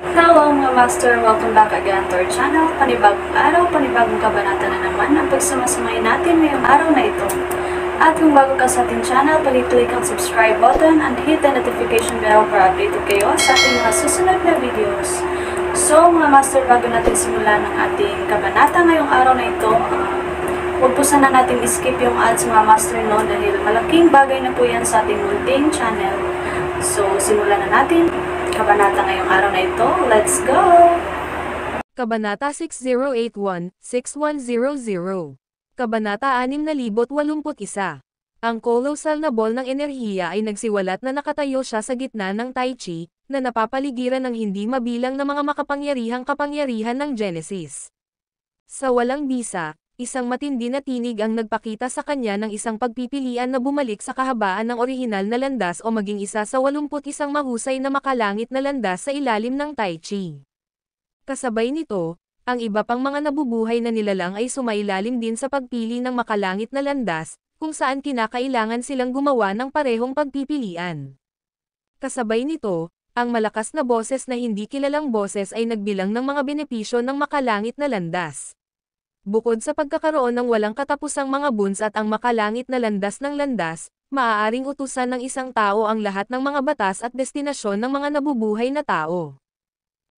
Hello mga master! Welcome back again to our channel. Panibagong araw, panibagong kabanata na naman ang pagsamasamayin natin ngayong araw na ito. At kung bago ka sa ating channel, pag-click ang subscribe button and hit the notification bell para updated kayo sa ating mga susunod na videos. So mga master, bago natin simulan ang ating kabanata ngayong araw na ito, huwag po sana natin skip yung ads mga master no, dahil malaking bagay na po yan sa ating munting channel. So simulan na natin kabanata ngayong araw na ito. Let's go! Kabanata 6081-6100. Kabanata 6081. Ang kolosal na ball ng enerhiya ay nagsiwalat na nakatayo siya sa gitna ng Tai Chi, na napapaligiran ng hindi mabilang na mga makapangyarihang kapangyarihan ng Genesis. Sa walang bisa, isang matindi na tinig ang nagpakita sa kanya ng isang pagpipilian na bumalik sa kahabaan ng orihinal na landas o maging isa sa 81 mahusay na makalangit na landas sa ilalim ng Tai Chi. Kasabay nito, ang iba pang mga nabubuhay na nilalang ay sumailalim din sa pagpili ng makalangit na landas, kung saan kinakailangan silang gumawa ng parehong pagpipilian. Kasabay nito, ang malakas na boses na hindi kilalang boses ay nagbilang ng mga benepisyo ng makalangit na landas. Bukod sa pagkakaroon ng walang katapusang mga buns at ang makalangit na landas ng landas, maaaring utusan ng isang tao ang lahat ng mga batas at destinasyon ng mga nabubuhay na tao.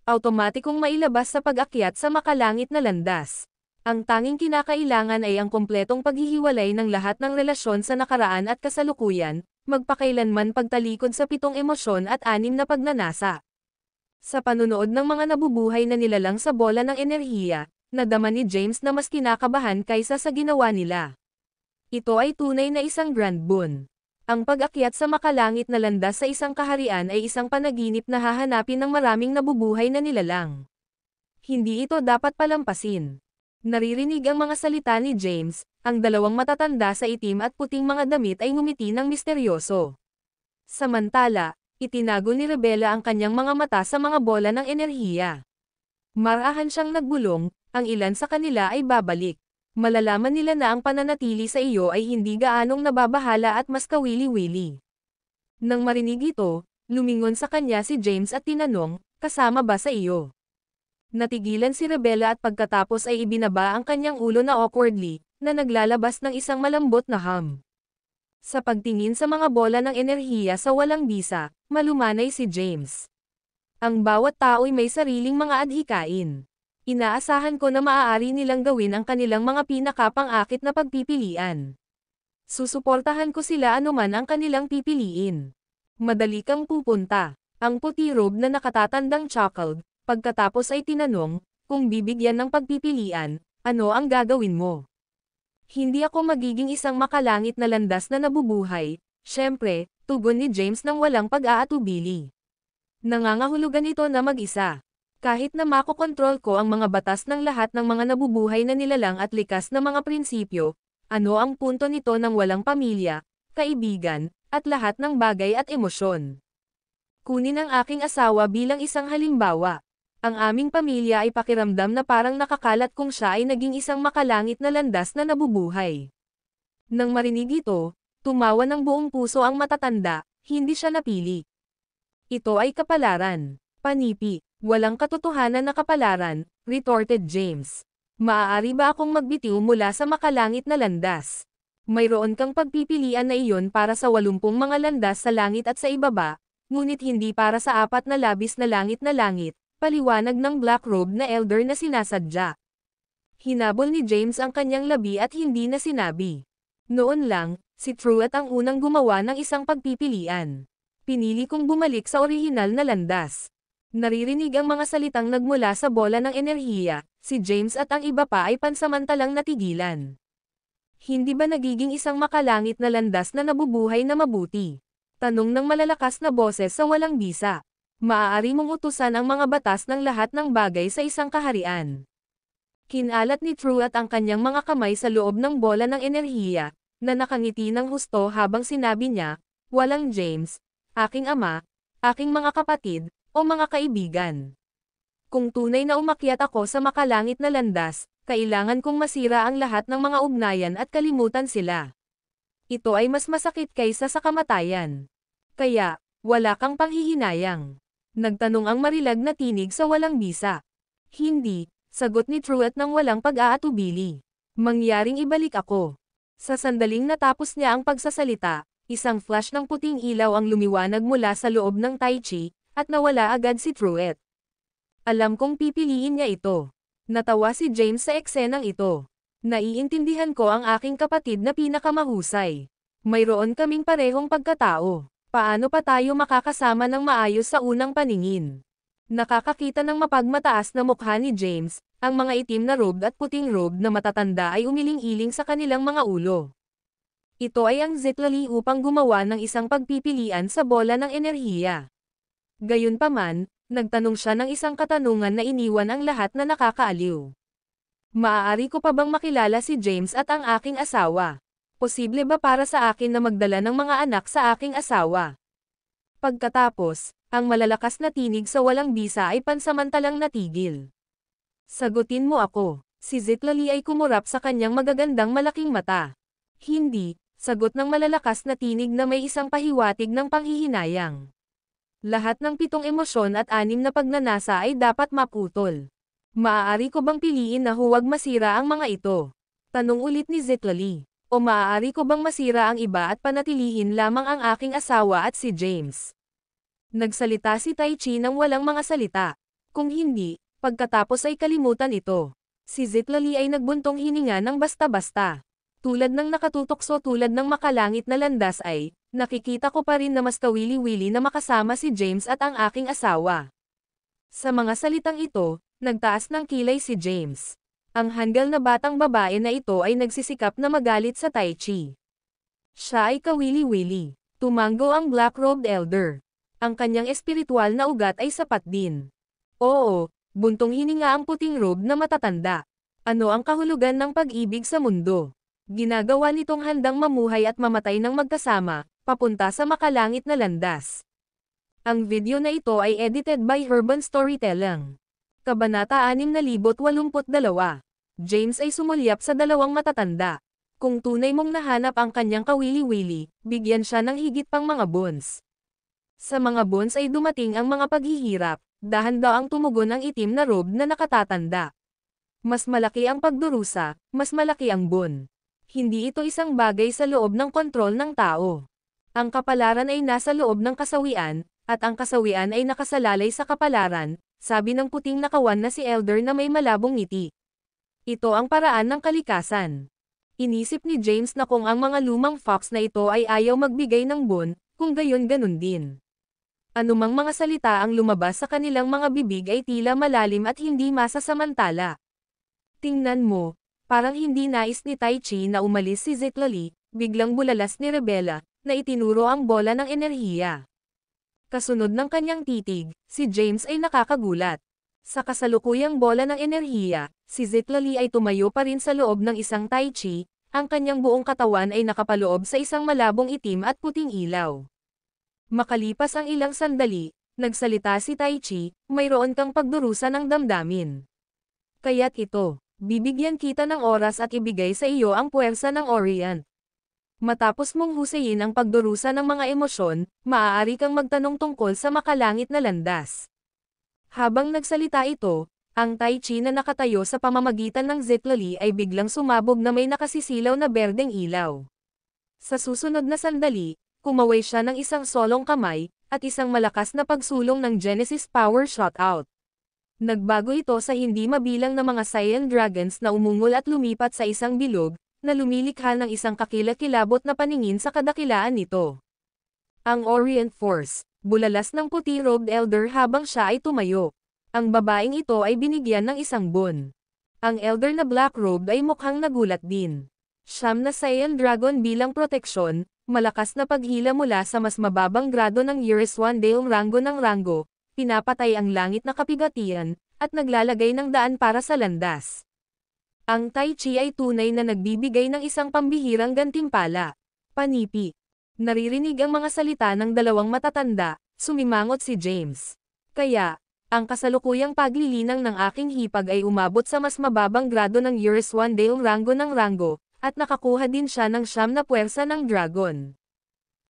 Automatikong mailabas sa pag-akyat sa makalangit na landas. Ang tanging kinakailangan ay ang kompletong paghihiwalay ng lahat ng relasyon sa nakaraan at kasalukuyan, magpakailanman pagtalikod sa 7 emosyon at 6 na pagnanasa. Sa panunood ng mga nabubuhay na nilalang sa bola ng enerhiya, nadama ni James na mas kinakabahan kaysa sa ginawa nila. Ito ay tunay na isang grand boon. Ang pag-akyat sa makalangit na landas sa isang kaharian ay isang panaginip na hahanapin ng maraming nabubuhay na nilalang. Hindi ito dapat palampasin. Naririnig ang mga salita ni James, ang dalawang matatanda sa itim at puting mga damit ay ngumiti ng misteryoso. Samantala, itinago ni Rebella ang kanyang mga mata sa mga bola ng enerhiya. Marahan siyang nagbulong, ang ilan sa kanila ay babalik. Malalaman nila na ang pananatili sa iyo ay hindi gaanong nababahala at mas kawili-wili. Nang marinig ito, lumingon sa kanya si James at tinanong, kasama ba sa iyo? Natigilan si Rebella at pagkatapos ay ibinaba ang kanyang ulo na awkwardly, na naglalabas ng isang malambot na hum. Sa pagtingin sa mga bola ng enerhiya sa walang bisa, malumanay si James. Ang bawat tao'y may sariling mga adhikain. Inaasahan ko na maaari nilang gawin ang kanilang mga pinakapang-akit na pagpipilian. Susuportahan ko sila anuman ang kanilang pipiliin. Madali kang pupunta. Ang puti robe na nakatatandang chuckled, pagkatapos ay tinanong, kung bibigyan ng pagpipilian, ano ang gagawin mo? Hindi ako magiging isang makalangit na landas na nabubuhay, syempre, tugon ni James nang walang pag-aatubili. Nangangahulugan ito na mag-isa. Kahit na makokontrol ko ang mga batas ng lahat ng mga nabubuhay na nilalang at likas na mga prinsipyo, ano ang punto nito ng walang pamilya, kaibigan, at lahat ng bagay at emosyon? Kunin ang aking asawa bilang isang halimbawa. Ang aming pamilya ay pakiramdam na parang nakakalat kung siya ay naging isang makalangit na landas na nabubuhay. Nang marinig ito, tumawa ng buong puso ang matatanda, hindi siya napili. Ito ay kapalaran. Panipi. Walang katotohanan na kapalaran, retorted James. Maaari ba akong magbitiw mula sa makalangit na landas? Mayroon kang pagpipilian na iyon para sa 80 mga landas sa langit at sa ibaba, ngunit hindi para sa 4 na labis na langit, paliwanag ng black robe na elder na sinasadya. Hinabol ni James ang kanyang labi at hindi na sinabi. Noon lang, si Truett ang unang gumawa ng isang pagpipilian. Pinili kong bumalik sa orihinal na landas. Naririnig ang mga salitang nagmula sa bola ng enerhiya, si James at ang iba pa ay pansamantalang natigilan. Hindi ba nagiging isang makalangit na landas na nabubuhay na mabuti? Tanong ng malalakas na boses sa walang bisa. Maaari mong utusan ang mga batas ng lahat ng bagay sa isang kaharian. Kinalat ni Truett ang kanyang mga kamay sa loob ng bola ng enerhiya, na nakangiti ng husto habang sinabi niya, walang James, aking ama, aking mga kapatid, o mga kaibigan. Kung tunay na umakyat ako sa makalangit na landas, kailangan kong masira ang lahat ng mga ugnayan at kalimutan sila. Ito ay mas masakit kaysa sa kamatayan. Kaya, wala kang panghihinayang. Nagtanong ang marilag na tinig sa walang bisa. Hindi, sagot ni Truett nang walang pag-aatubili. Mangyaring ibalik ako. Sa sandaling natapos niya ang pagsasalita, isang flash ng puting ilaw ang lumiwanag mula sa loob ng Tai Chi, at nawala agad si Truett. Alam kong pipiliin niya ito. Natawa si James sa eksenang ito. Naiintindihan ko ang aking kapatid na pinakamahusay. Mayroon kaming parehong pagkatao. Paano pa tayo makakasama ng maayos sa unang paningin? Nakakakita ng mapagmataas na mukha ni James, ang mga itim na robe at puting robe na matatanda ay umiling-iling sa kanilang mga ulo. Ito ay ang Zitlali upang gumawa ng isang pagpipilian sa bola ng enerhiya. Gayunpaman, nagtanong siya ng isang katanungan na iniwan ang lahat na nakakaaliw. Maaari ko pa bang makilala si James at ang aking asawa? Posible ba para sa akin na magdala ng mga anak sa aking asawa? Pagkatapos, ang malalakas na tinig sa walang bisa ay pansamantalang natigil. Sagutin mo ako. Si Zitlali ay kumurap sa kanyang magagandang malaking mata. Hindi, sagot ng malalakas na tinig na may isang pahiwatig ng panghihinayang. Lahat ng 7 emosyon at 6 na pagnanasa ay dapat maputol. Maaari ko bang piliin na huwag masira ang mga ito? Tanong ulit ni Zitlali. O maaari ko bang masira ang iba at panatilihin lamang ang aking asawa at si James? Nagsalita si Tai Chi nang walang mga salita. Kung hindi, pagkatapos ay kalimutan ito. Si Zitlali ay nagbuntong hininga ng basta-basta. Tulad ng nakatutokso tulad ng makalangit na landas ay, nakikita ko pa rin na mas kawili-wili na makasama si James at ang aking asawa. Sa mga salitang ito, nagtaas ng kilay si James. Ang handgal na batang babae na ito ay nagsisikap na magalit sa Tai Chi. Siya ay kawili-wili. Tumango ang black-robed elder. Ang kanyang espiritual na ugat ay sapat din. Oo, buntong hininga ang puting robe na matatanda. Ano ang kahulugan ng pag-ibig sa mundo? Ginagawa nitong handang mamuhay at mamatay ng magkasama, papunta sa makalangit na landas. Ang video na ito ay edited by Urban Storytelling. Kabanata 6082. James ay sumulyap sa dalawang matatanda. Kung tunay mong nahanap ang kanyang kawili-wili, bigyan siya ng higit pang mga bones. Sa mga bones ay dumating ang mga paghihirap, dahan-daang tumugon ang itim na robe na nakatatanda. Mas malaki ang pagdurusa, mas malaki ang bon. Hindi ito isang bagay sa loob ng kontrol ng tao. Ang kapalaran ay nasa loob ng kasawian, at ang kasawian ay nakasalalay sa kapalaran, sabi ng puting nakawan na si Elder na may malabong ngiti. Ito ang paraan ng kalikasan. Inisip ni James na kung ang mga lumang fox na ito ay ayaw magbigay ng bon, kung gayon ganun din. Anumang mga salita ang lumabas sa kanilang mga bibig ay tila malalim at hindi masasamantala. Tingnan mo, parang hindi nais ni Tai Chi na umalis si Zitlali, biglang bulalas ni Rebella, na itinuro ang bola ng enerhiya. Kasunod ng kanyang titig, si James ay nakakagulat. Sa kasalukuyang bola ng enerhiya, si Zitlali ay tumayo pa rin sa loob ng isang Tai Chi, ang kanyang buong katawan ay nakapaloob sa isang malabong itim at puting ilaw. Makalipas ang ilang sandali, nagsalita si Tai Chi, mayroon kang pagdurusa ng damdamin. Kaya't ito, bibigyan kita ng oras at ibigay sa iyo ang puwersa ng Orient. Matapos mong husayin ang pagdurusa ng mga emosyon, maaari kang magtanong tungkol sa makalangit na landas. Habang nagsalita ito, ang Tai Chi na nakatayo sa pamamagitan ng Zitlali ay biglang sumabog na may nakasisilaw na berdeng ilaw. Sa susunod na sandali, kumaway siya ng isang solong kamay, at isang malakas na pagsulong ng Genesis Power shot out. Nagbago ito sa hindi mabilang na mga Saiyan Dragons na umungol at lumipat sa isang bilog, na lumilikha ng isang kakilakilabot na paningin sa kadakilaan nito. Ang Orient Force, bulalas ng puti-robed elder habang siya ay tumayo. Ang babaeng ito ay binigyan ng isang bon. Ang elder na black-robed ay mukhang nagulat din. Siyam na Saiyan Dragon bilang proteksyon, malakas na paghila mula sa mas mababang grado ng Yuriswan Dale rango ng rango, pinapatay ang langit na kapigatian, at naglalagay ng daan para sa landas. Ang Tai Chi ay tunay na nagbibigay ng isang pambihirang gantimpala. Panipi. Naririnig ang mga salita ng dalawang matatanda, sumimangot si James. Kaya, ang kasalukuyang paglilinang ng aking hipag ay umabot sa mas mababang grado ng Yuriswan Dale rango ng rango, at nakakuha din siya ng 9 na puwersa ng dragon.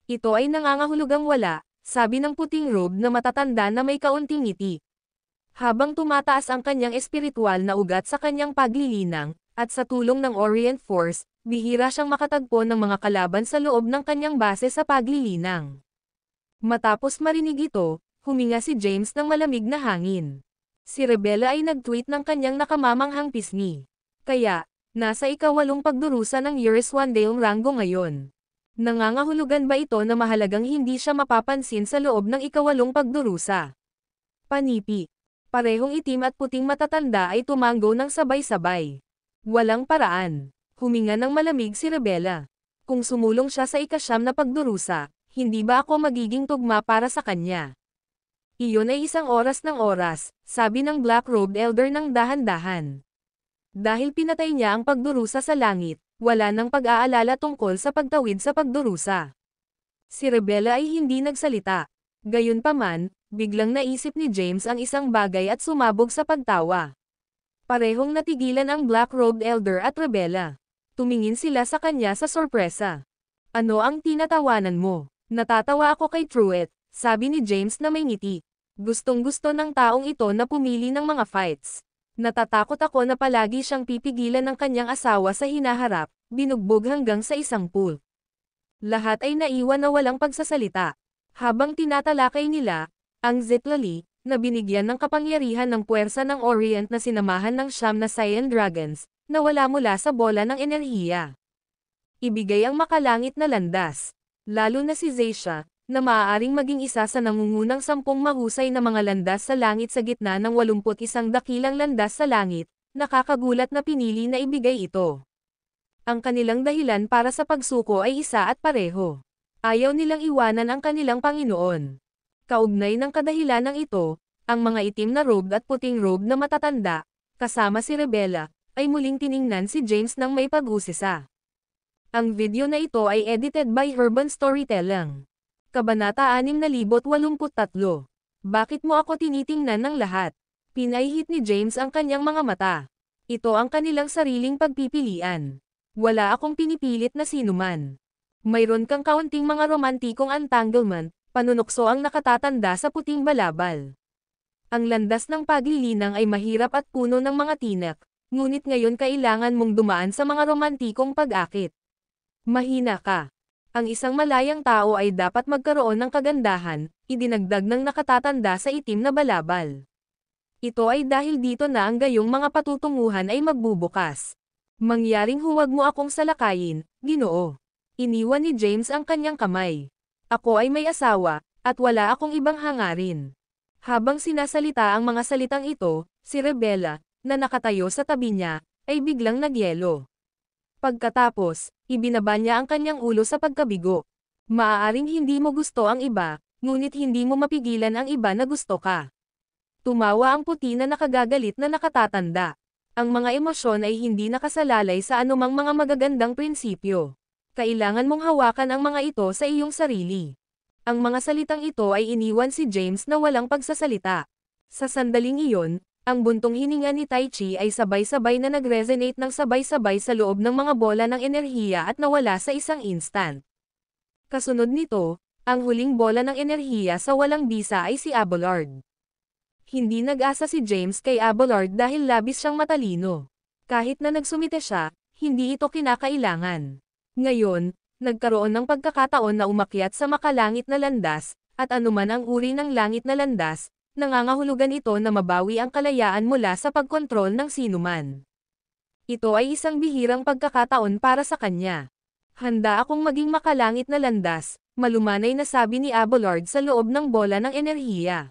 Ito ay nangangahulugang wala, sabi ng puting robe na matatanda na may kaunting ngiti. Habang tumataas ang kanyang espiritual na ugat sa kanyang paglilinang, at sa tulong ng Orient Force, bihira siyang makatagpo ng mga kalaban sa loob ng kanyang base sa paglilinang. Matapos marinig ito, huminga si James ng malamig na hangin. Si Rebella ay nag-tweet ng kanyang nakamamanghang pisngi. Kaya, nasa ika-8 pagdurusa ng Euryswandale Rango ngayon. Nangangahulugan ba ito na mahalagang hindi siya mapapansin sa loob ng ika-8 pagdurusa? Panipi. Parehong itim at puting matatanda ay tumanggo ng sabay-sabay. Walang paraan. Huminga ng malamig si Rebella. Kung sumulong siya sa ika-9 na pagdurusa, hindi ba ako magiging tugma para sa kanya? Iyon ay 1 oras ng oras, sabi ng Black-robed Elder ng dahan-dahan. Dahil pinatay niya ang pagdurusa sa langit, wala nang pag-aalala tungkol sa pagtawid sa pagdurusa. Si Rebella ay hindi nagsalita. Gayunpaman, biglang naisip ni James ang isang bagay at sumabog sa pagtawa. Parehong natigilan ang Black-robed Elder at Rebella. Tumingin sila sa kanya sa sorpresa. Ano ang tinatawanan mo? Natatawa ako kay Truett, sabi ni James na may ngiti. Gustong-gusto ng taong ito na pumili ng mga fights. Natatakot ako na palagi siyang pipigilan ng kanyang asawa sa hinaharap, binugbog hanggang sa isang pool. Lahat ay naiwan na walang pagsasalita. Habang tinatalakay nila, ang Zitlali, na binigyan ng kapangyarihan ng puwersa ng Orient na sinamahan ng 9 na Cyan Dragons, nawala mula sa bola ng enerhiya. Ibigay ang makalangit na landas. Lalo na si Zaisha, na maaaring maging isa sa nangungunang 10 mahusay na mga landas sa langit sa gitna ng 81 dakilang landas sa langit, nakakagulat na pinili na ibigay ito. Ang kanilang dahilan para sa pagsuko ay isa at pareho. Ayaw nilang iwanan ang kanilang Panginoon. Kaugnay ng kadahilanang ito, ang mga itim na robe at puting robe na matatanda, kasama si Rebella, ay muling tiningnan si James ng may pag-usisa. Ang video na ito ay edited by Urban Storytelling. Kabanata 6083. Bakit mo ako tinitingnan ng lahat? Pinahihit ni James ang kanyang mga mata. Ito ang kanilang sariling pagpipilian. Wala akong pinipilit na sinuman. Mayroon kang kaunting mga romantikong entanglement, panunukso ang nakatatanda sa puting balabal. Ang landas ng paglilinang ay mahirap at puno ng mga tinak, ngunit ngayon kailangan mong dumaan sa mga romantikong pag-akit. Mahina ka. Ang isang malayang tao ay dapat magkaroon ng kagandahan, idinagdag ng nakatatanda sa itim na balabal. Ito ay dahil dito na ang gayong mga patutunguhan ay magbubukas. Mangyaring huwag mo akong salakayin, Ginoo. Iniwan ni James ang kanyang kamay. Ako ay may asawa, at wala akong ibang hangarin. Habang sinasalita ang mga salitang ito, si Rebella, na nakatayo sa tabi niya, ay biglang nagyelo. Pagkatapos, ibinaba niya ang kanyang ulo sa pagkabigo. Maaaring hindi mo gusto ang iba, ngunit hindi mo mapigilan ang iba na gusto ka. Tumawa ang puti na nakagagalit na nakatatanda. Ang mga emosyon ay hindi nakasalalay sa anumang mga magagandang prinsipyo. Kailangan mong hawakan ang mga ito sa iyong sarili. Ang mga salitang ito ay iniwan si James na walang pagsasalita. Sa sandaling iyon, ang buntong hininga ni Tai Chi ay sabay-sabay na nag-resonate ng sabay-sabay sa loob ng mga bola ng enerhiya at nawala sa isang instant. Kasunod nito, ang huling bola ng enerhiya sa walang bisa ay si Abelard. Hindi nag-asa si James kay Abelard dahil labis siyang matalino. Kahit na nagsumite siya, hindi ito kinakailangan. Ngayon, nagkaroon ng pagkakataon na umakyat sa makalangit na landas, at anuman ang uri ng langit na landas, nangangahulugan ito na mabawi ang kalayaan mula sa pagkontrol ng sinuman. Ito ay isang bihirang pagkakataon para sa kanya. Handa akong maging makalangit na landas, malumanay na sabi ni Abelard sa loob ng bola ng enerhiya.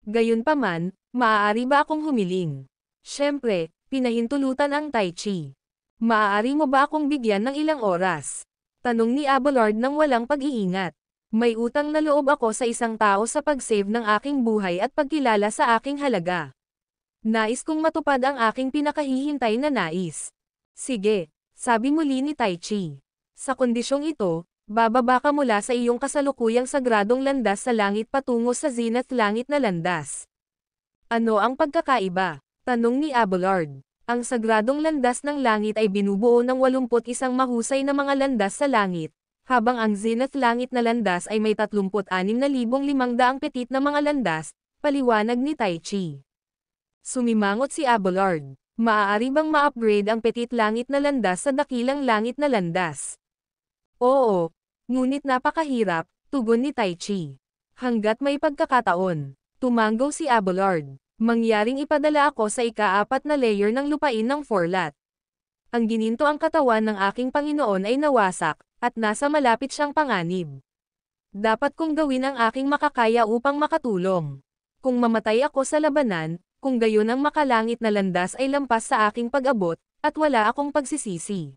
Gayunpaman, maaari ba akong humiling? Siyempre, pinahintulutan ang Tai Chi. Maaari mo ba akong bigyan ng ilang oras? Tanong ni Abelard nang walang pag-iingat. May utang na loob ako sa isang tao sa pag-save ng aking buhay at pagkilala sa aking halaga. Nais kong matupad ang aking pinakahihintay na nais. Sige, sabi muli ni Tai Chi. Sa kondisyong ito, bababa ka mula sa iyong kasalukuyang sagradong landas sa langit patungo sa zenith langit na landas. Ano ang pagkakaiba? Tanong ni Abelard. Ang sagradong landas ng langit ay binubuo ng 81 mahusay na mga landas sa langit, habang ang zenith langit na landas ay may 36,500 petit na mga landas, paliwanag ni Tai Chi. Sumimangot si Abelard. Maaari bang ma-upgrade ang petit langit na landas sa dakilang langit na landas? Oo, ngunit napakahirap, tugon ni Tai Chi. Hanggat may pagkakataon, tumanggo si Abelard. Mangyaring ipadala ako sa ika-4 na layer ng lupain ng Forlat. Ang gininto ang katawan ng aking Panginoon ay nawasak, at nasa malapit siyang panganib. Dapat kong gawin ang aking makakaya upang makatulong. Kung mamatay ako sa labanan, kung gayon ang makalangit na landas ay lampas sa aking pag-abot, at wala akong pagsisisi.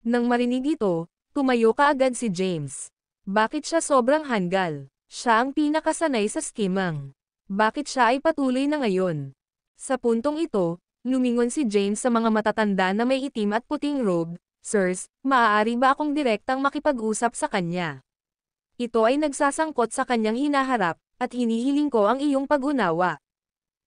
Nang marinig ito, tumayo kaagad si James. Bakit siya sobrang hanggal? Siya ang pinakasanay sa skimang. Bakit siya ay patuloy na ngayon? Sa puntong ito, lumingon si James sa mga matatanda na may itim at puting robe. Sirs, maaari ba akong direktang makipag-usap sa kanya? Ito ay nagsasangkot sa kanyang hinaharap, at hinihiling ko ang iyong pag-unawa.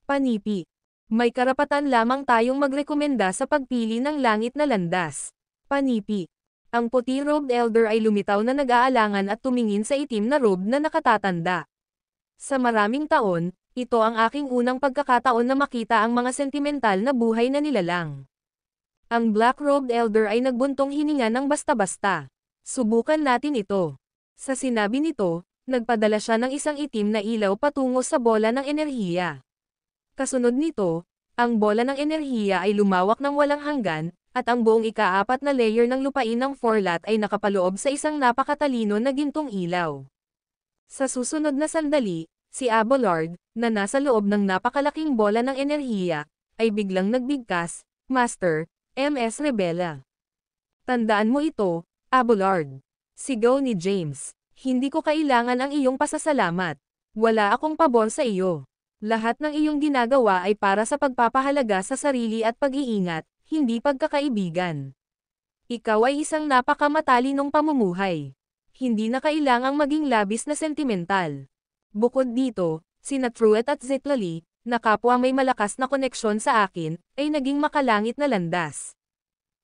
Panipi. May karapatan lamang tayong magrekomenda sa pagpili ng langit na landas. Panipi. Ang puti-robed elder ay lumitaw na nag-aalangan at tumingin sa itim na robe na nakatatanda. Sa maraming taon, ito ang aking unang pagkakataon na makita ang mga sentimental na buhay na nilalang. Ang black-robed elder ay nagbuntong hininga ng basta-basta. Subukan natin ito. Sa sinabi nito, nagpadala siya ng isang itim na ilaw patungo sa bola ng enerhiya. Kasunod nito, ang bola ng enerhiya ay lumawak ng walang hanggan, at ang buong ika-4 na layer ng lupain ng Forlat ay nakapaloob sa isang napakatalino na gintong ilaw. Sa susunod na sandali, si Abelard, na nasa loob ng napakalaking bola ng enerhiya, ay biglang nagbigkas, Master, MS Rebella. Tandaan mo ito, Abelard. Sigaw ni James. Hindi ko kailangan ang iyong pasasalamat. Wala akong pabor sa iyo. Lahat ng iyong ginagawa ay para sa pagpapahalaga sa sarili at pag-iingat, hindi pagkakaibigan. Ikaw ay isang napakamatalinong pamumuhay. Hindi na kailangang maging labis na sentimental. Bukod dito, sina Truett at Zitlali, na kapwa may malakas na koneksyon sa akin, ay naging makalangit na landas.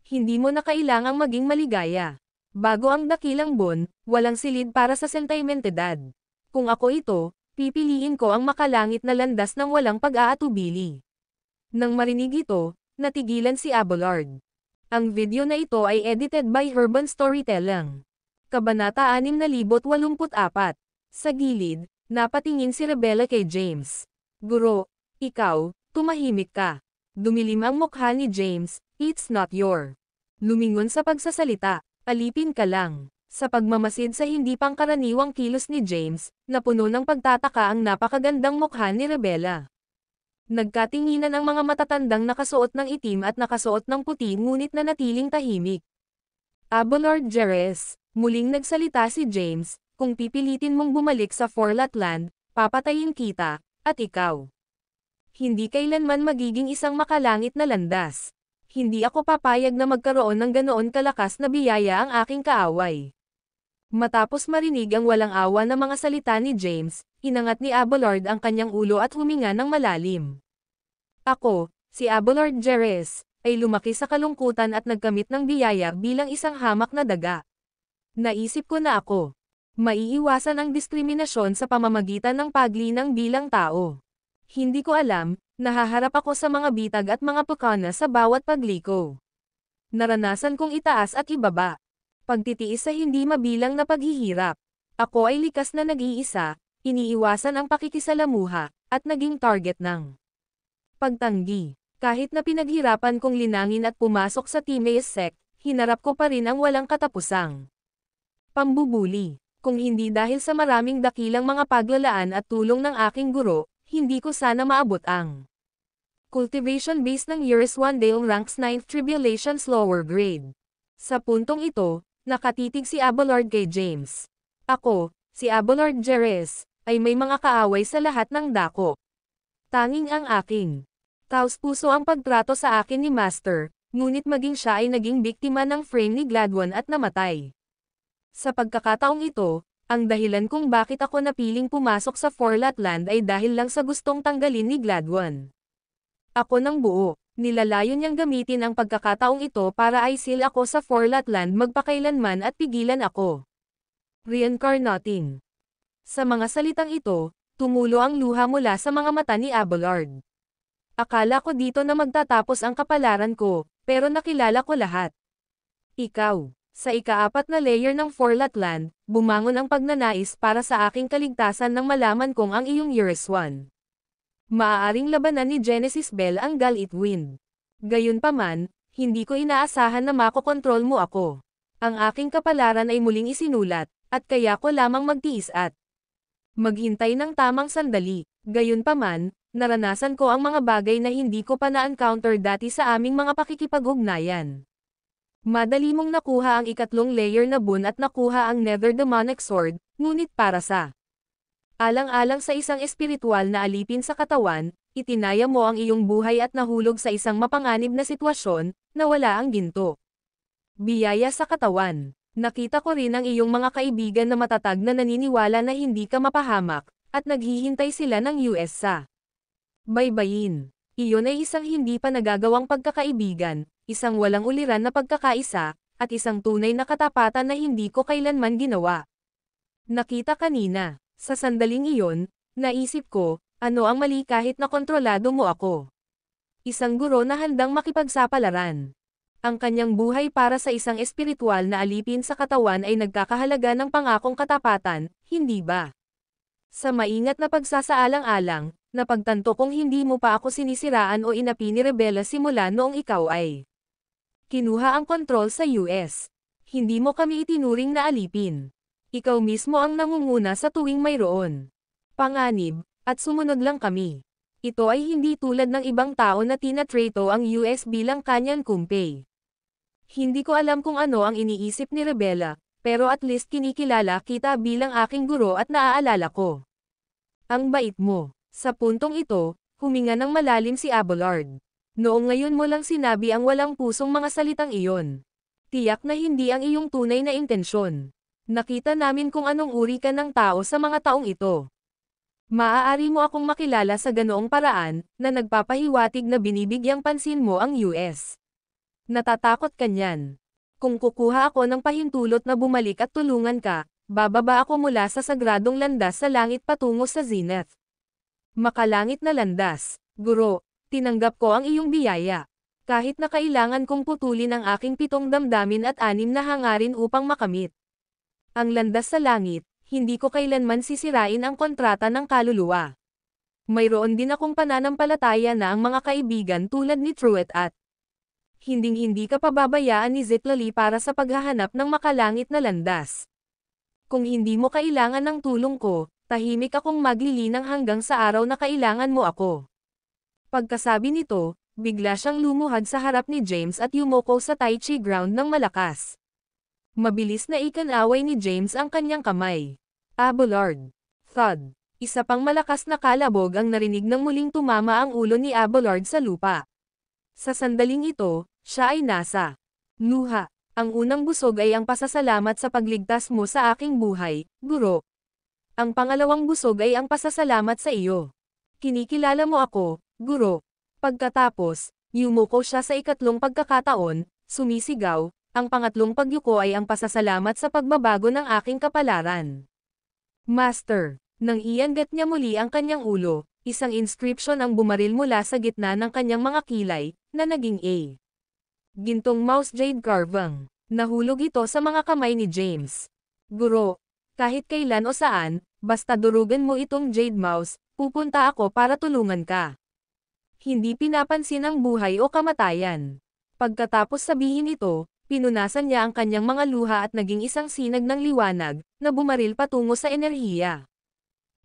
Hindi mo na kailangang maging maligaya. Bago ang dakilang bon, walang silid para sa sentimentedad. Kung ako ito, pipiliin ko ang makalangit na landas ng walang pag-aatubili. Nang marinig ito, natigilan si Abelard. Ang video na ito ay edited by Urban Storytelling. Kabanata 6084. Sa gilid, napatingin si Rebella kay James. Guro, ikaw, tumahimik ka. Dumilim ang mukha ni James, it's not your. Lumingon sa pagsasalita, alipin ka lang. Sa pagmamasid sa hindi pangkaraniwang kilos ni James, napuno ng pagtataka ang napakagandang mukha ni Rebella. Nagkatinginan ang mga matatandang nakasuot ng itim at nakasuot ng puti ngunit nanatiling tahimik. Abelard Jerez. Muling nagsalita si James, kung pipilitin mong bumalik sa Forlat Land, papatayin kita, at ikaw. Hindi kailanman magiging isang makalangit na landas. Hindi ako papayag na magkaroon ng ganoon kalakas na biyaya ang aking kaaway. Matapos marinig ang walang awa na mga salita ni James, inangat ni Abelard ang kanyang ulo at huminga ng malalim. Ako, si Abelard Jerez, ay lumaki sa kalungkutan at nagkamit ng biyaya bilang isang hamak na daga. Naisip ko na ako. Maiiwasan ang diskriminasyon sa pamamagitan ng paglinang bilang tao. Hindi ko alam, nahaharap ako sa mga bitag at mga pukana sa bawat pagliko. Naranasan kong itaas at ibaba. Pagtitiis sa hindi mabilang na paghihirap. Ako ay likas na nag-iisa, iniiwasan ang pakikisalamuha, at naging target ng pagtanggi. Kahit na pinaghirapan kong linangin at pumasok sa Timaeus sect, hinarap ko pa rin ang walang katapusang pambubuli. Kung hindi dahil sa maraming dakilang mga paglalaan at tulong ng aking guro, hindi ko sana maabot ang cultivation base ng Years One Dale ranks 9th Tribulations lower grade. Sa puntong ito, nakatitig si Abelard kay James. Ako, si Abelard Jerez, ay may mga kaaway sa lahat ng dako. Tanging ang aking taos-puso ang pagtrato sa akin ni Master, ngunit maging siya ay naging biktima ng frame ni Gladwin at namatay. Sa pagkakataong ito, ang dahilan kung bakit ako napiling pumasok sa Forlat Land ay dahil lang sa gustong tanggalin ni Gladwin ako ng buo. Nilalayo niyang gamitin ang pagkakataong ito para aisil ako sa Forlatland magpakailanman at pigilan ako. Reincarnating. Sa mga salitang ito, tumulo ang luha mula sa mga mata ni Abelard. Akala ko dito na magtatapos ang kapalaran ko, pero nakilala ko lahat. Ikaw, sa ika-4 na layer ng Forlatland, bumangon ang pagnanais para sa aking kaligtasan nang malaman kong ang iyong Euros-1. Maaaring labanan ni Genesis Bell ang Galit Wind. Gayunpaman, hindi ko inaasahan na makokontrol mo ako. Ang aking kapalaran ay muling isinulat, at kaya ko lamang magtiis at maghintay ng tamang sandali. Gayunpaman, naranasan ko ang mga bagay na hindi ko pa na-encounter dati sa aming mga pakikipag-ugnayan. Madali mong nakuha ang ikatlong layer na boon at nakuha ang Nether Demonic Sword, ngunit para sa alang-alang sa isang espiritual na alipin sa katawan, itinaya mo ang iyong buhay at nahulog sa isang mapanganib na sitwasyon, na wala ang ginto. Biyaya sa katawan. Nakita ko rin ang iyong mga kaibigan na matatag na naniniwala na hindi ka mapahamak, at naghihintay sila ng US sa baybayin. Iyon ay isang hindi pa nagagawang pagkakaibigan, isang walang uliran na pagkakaisa, at isang tunay na katapatan na hindi ko kailanman ginawa. Nakita kanina. Sa sandaling iyon, naisip ko, ano ang mali kahit na kontrolado mo ako. Isang guro na handang makipagsapalaran. Ang kanyang buhay para sa isang espiritual na alipin sa katawan ay nagkakahalaga ng pangakong katapatan, hindi ba? Sa maingat na pagsasaalang-alang, napagtanto kong hindi mo pa ako sinisiraan o inapi ni Rebella simula noong ikaw ay kinuha ang kontrol sa US. Hindi mo kami itinuring na alipin. Ikaw mismo ang nangunguna sa tuwing mayroon panganib, at sumunod lang kami. Ito ay hindi tulad ng ibang tao na tinatrato ang US bilang kanyang kumpay. Hindi ko alam kung ano ang iniisip ni Rebella, pero at least kinikilala kita bilang aking guro at naaalala ko. Ang bait mo. Sa puntong ito, huminga ng malalim si Abelard. Noong ngayon mo lang sinabi ang walang pusong mga salitang iyon. Tiyak na hindi ang iyong tunay na intensyon. Nakita namin kung anong uri ka ng tao sa mga taong ito. Maaari mo akong makilala sa ganoong paraan, na nagpapahiwatig na binibigyang pansin mo ang US. Natatakot ka niyan. Kung kukuha ako ng pahintulot na bumalik at tulungan ka, bababa ako mula sa sagradong landas sa langit patungo sa zenith. Makalangit na landas, guro, tinanggap ko ang iyong biyaya. Kahit na kailangan kong putulin ang aking 7 damdamin at 6 na hangarin upang makamit ang landas sa langit, hindi ko kailanman sisirain ang kontrata ng kaluluwa. Mayroon din akong pananampalataya na ang mga kaibigan tulad ni Truett at hinding-hindi ka pababayaan ni Zitlali para sa paghahanap ng makalangit na landas. Kung hindi mo kailangan ng tulong ko, tahimik akong maglilinang hanggang sa araw na kailangan mo ako. Pagkasabi nito, bigla siyang lumuhad sa harap ni James at yumoko sa Tai Chi ground ng malakas. Mabilis na ikanaway ni James ang kanyang kamay. Abelard. Thud. Isa pang malakas na kalabog ang narinig nang muling tumama ang ulo ni Abelard sa lupa. Sa sandaling ito, siya ay nasa luha. Ang unang busog ay ang pasasalamat sa pagligtas mo sa aking buhay, guro. Ang pangalawang busog ay ang pasasalamat sa iyo. Kinikilala mo ako, guro. Pagkatapos, yumuko siya sa ikatlong pagkakataon, sumisigaw. Ang pangatlong pagyuko ay ang pasasalamat sa pagbabago ng aking kapalaran. Master. Nang iangat niya muli ang kanyang ulo, isang inscription ang bumaril mula sa gitna ng kanyang mga kilay, na naging A. Gintong mouse jade carving. Nahulog ito sa mga kamay ni James. Guro, kahit kailan o saan, basta durugan mo itong jade mouse, pupunta ako para tulungan ka. Hindi pinapansin ang buhay o kamatayan. Pagkatapos sabihin ito, pinunasan niya ang kanyang mga luha at naging isang sinag ng liwanag, na bumaril patungo sa enerhiya.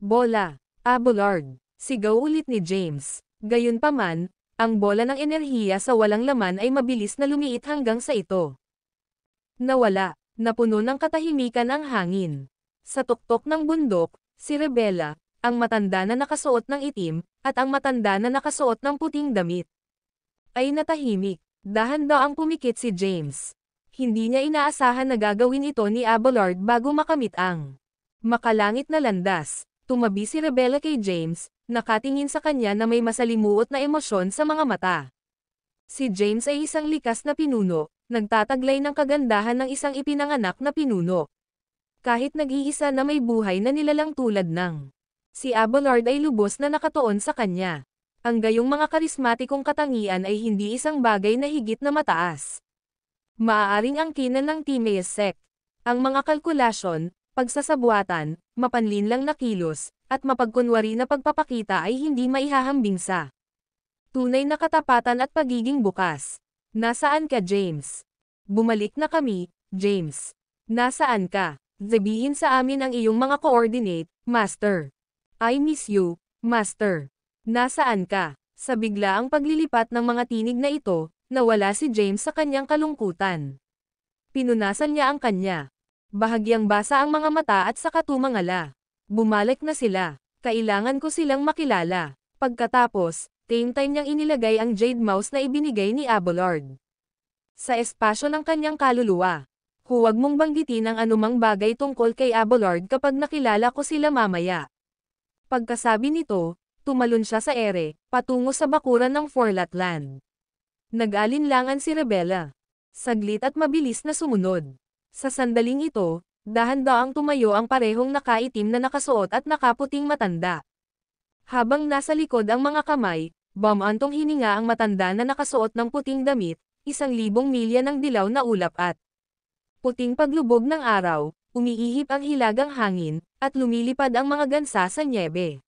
Bola. Abelard. Sigaw ulit ni James. Gayunpaman, ang bola ng enerhiya sa walang laman ay mabilis na lumiit hanggang sa ito. Nawala. Napuno ng katahimikan ang hangin. Sa tuktok ng bundok, si Rebella, ang matanda na nakasuot ng itim, at ang matanda na nakasuot ng puting damit, ay natahimik. Dahan-daang pumikit si James. Hindi niya inaasahan na gagawin ito ni Abelard bago makamit ang makalangit na landas. Tumabi si Rebella kay James, nakatingin sa kanya na may masalimuot na emosyon sa mga mata. Si James ay isang likas na pinuno, nagtataglay ng kagandahan ng isang ipinanganak na pinuno. Kahit nag-iisa na may buhay na nilalang tulad ng si Abelard ay lubos na nakatuon sa kanya. Ang gayong mga karismatikong katangian ay hindi isang bagay na higit na mataas. Maaaring angkinan ng Timaeus sect. Ang mga kalkulasyon, pagsasabuatan, mapanlinlang na kilos, at mapagkunwari na pagpapakita ay hindi maihahambing sa tunay na katapatan at pagiging bukas. Nasaan ka, James? Bumalik na kami, James. Nasaan ka? Sabihin sa amin ang iyong mga coordinate, Master. I miss you, Master. Nasaan ka? Sa biglaang paglilipat ng mga tinig na ito, nawala si James sa kanyang kalungkutan. Pinunasan niya ang kanya. Bahagyang basa ang mga mata at saka tumangala. Bumalik na sila. Kailangan ko silang makilala. Pagkatapos, time niyang inilagay ang jade mouse na ibinigay ni Abelard sa espasyo ng kanyang kaluluwa. Huwag mong banggitin ang anumang bagay tungkol kay Abelard kapag nakilala ko sila mamaya. Pagkasabi nito, tumalon siya sa ere, patungo sa bakuran ng Forlatland. Nag-alinlangan si Rebella. Saglit at mabilis na sumunod. Sa sandaling ito, dahan-daang tumayo ang parehong nakaitim na nakasuot at nakaputing matanda. Habang nasa likod ang mga kamay, bumantong hininga ang matanda na nakasuot ng puting damit, 1,000 milya ng dilaw na ulap at puting paglubog ng araw, umiihip ang hilagang hangin, at lumilipad ang mga gansa sa nyebe.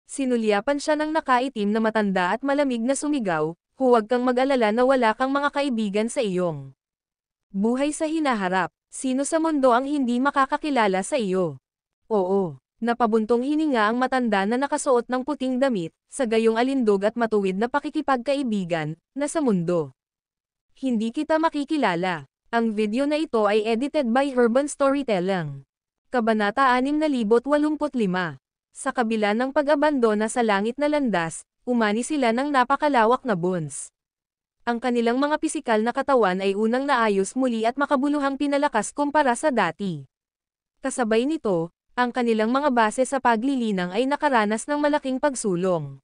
Sinulyapan siya ng nakaitim na matanda at malamig na sumigaw, huwag kang mag-alala na wala kang mga kaibigan sa iyong buhay sa hinaharap. Sino sa mundo ang hindi makakakilala sa iyo? Oo. Napabuntong hininga ang matanda na nakasuot ng puting damit, sa gayong alindog at matuwid na pakikipagkaibigan, na sa mundo. Hindi kita makikilala. Ang video na ito ay edited by Urban Storytelling. Kabanata 6085. Sa kabila ng pag-abandona sa langit na landas, umani sila ng napakalawak na buns. Ang kanilang mga pisikal na katawan ay unang naayos muli at makabuluhang pinalakas kumpara sa dati. Kasabay nito, ang kanilang mga base sa paglilinang ay nakaranas ng malaking pagsulong.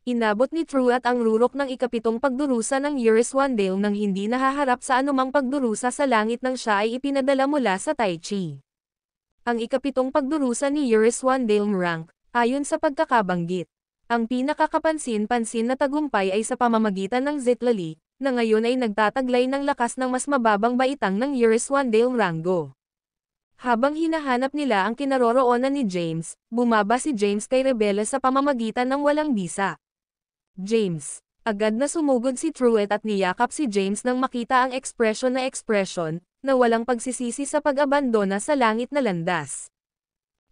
Inabot ni Truett ang rurok ng ikapitong pagdurusa ng Uris-Wandale nang hindi nahaharap sa anumang pagdurusa sa langit nang siya ay ipinadala mula sa Tai Chi. Ang ikapitong pagdurusa ni Uris-Wandale rank, ayon sa pagkakabanggit. Ang pinakakapansin-pansin na tagumpay ay sa pamamagitan ng Zitlali, na ngayon ay nagtataglay ng lakas ng mas mababang baitang ng Uris-Wandale rango. Habang hinahanap nila ang kinaroroonan ni James, bumaba si James kay Rebella sa pamamagitan ng walang bisa. James. Agad na sumugod si Truett at niyakap si James nang makita ang ekspresyon na walang pagsisisi sa pag-abandona sa langit na landas.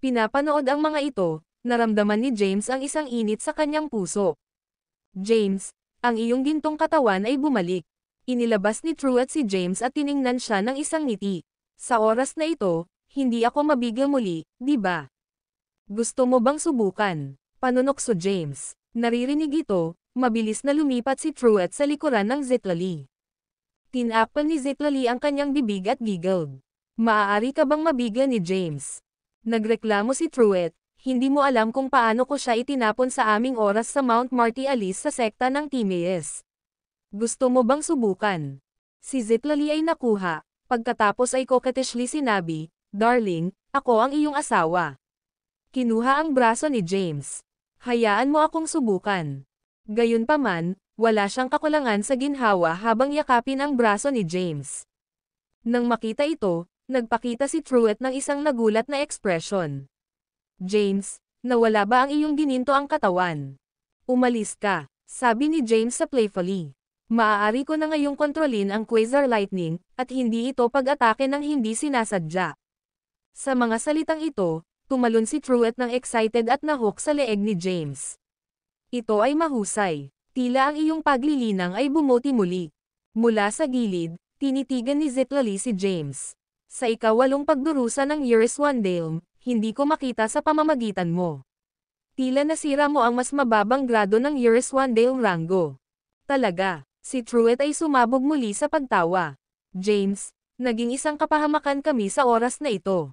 Pinapanood ang mga ito, naramdaman ni James ang isang init sa kanyang puso. James, ang iyong gintong katawan ay bumalik. Inilabas ni Truett si James at tiningnan siya ng isang ngiti. Sa oras na ito, hindi ako mabigla muli, di ba? Gusto mo bang subukan? Panunokso James. Naririnig ito, mabilis na lumipat si Truett sa likuran ng Zitlali. Tinakpan ni Zitlali ang kanyang bibig at giggled. Maaari ka bang mabigla ni James? Nagreklamo si Truett. Hindi mo alam kung paano ko siya itinapon sa aming oras sa Mount Marty Alice sa sekta ng Timaeus. Gusto mo bang subukan? Si Zitlali ay nakuha, pagkatapos ay coquettishly sinabi, Darling, ako ang iyong asawa. Kinuha ang braso ni James. Hayaan mo akong subukan. Gayunpaman, wala siyang kakulangan sa ginhawa habang yakapin ang braso ni James. Nang makita ito, nagpakita si Truett ng isang nagulat na ekspresyon. James, nawala ba ang iyong gininto ang katawan? Umalis ka, sabi ni James sa playfully. Maaari ko na ngayong kontrolin ang Quasar Lightning, at hindi ito pag-atake ng hindi sinasadya. Sa mga salitang ito, tumalon si Truett ng excited at nahook sa leeg ni James. Ito ay mahusay. Tila ang iyong paglilinang ay bumuti muli. Mula sa gilid, tinitigan ni Zitlali si James. Sa ikawalong pagdurusa ng Uris-Wandale, hindi ko makita sa pamamagitan mo. Tila nasira mo ang mas mababang grado ng Uris-Wandale rango. Talaga, si Truett ay sumabog muli sa pagtawa. James, naging isang kapahamakan kami sa oras na ito.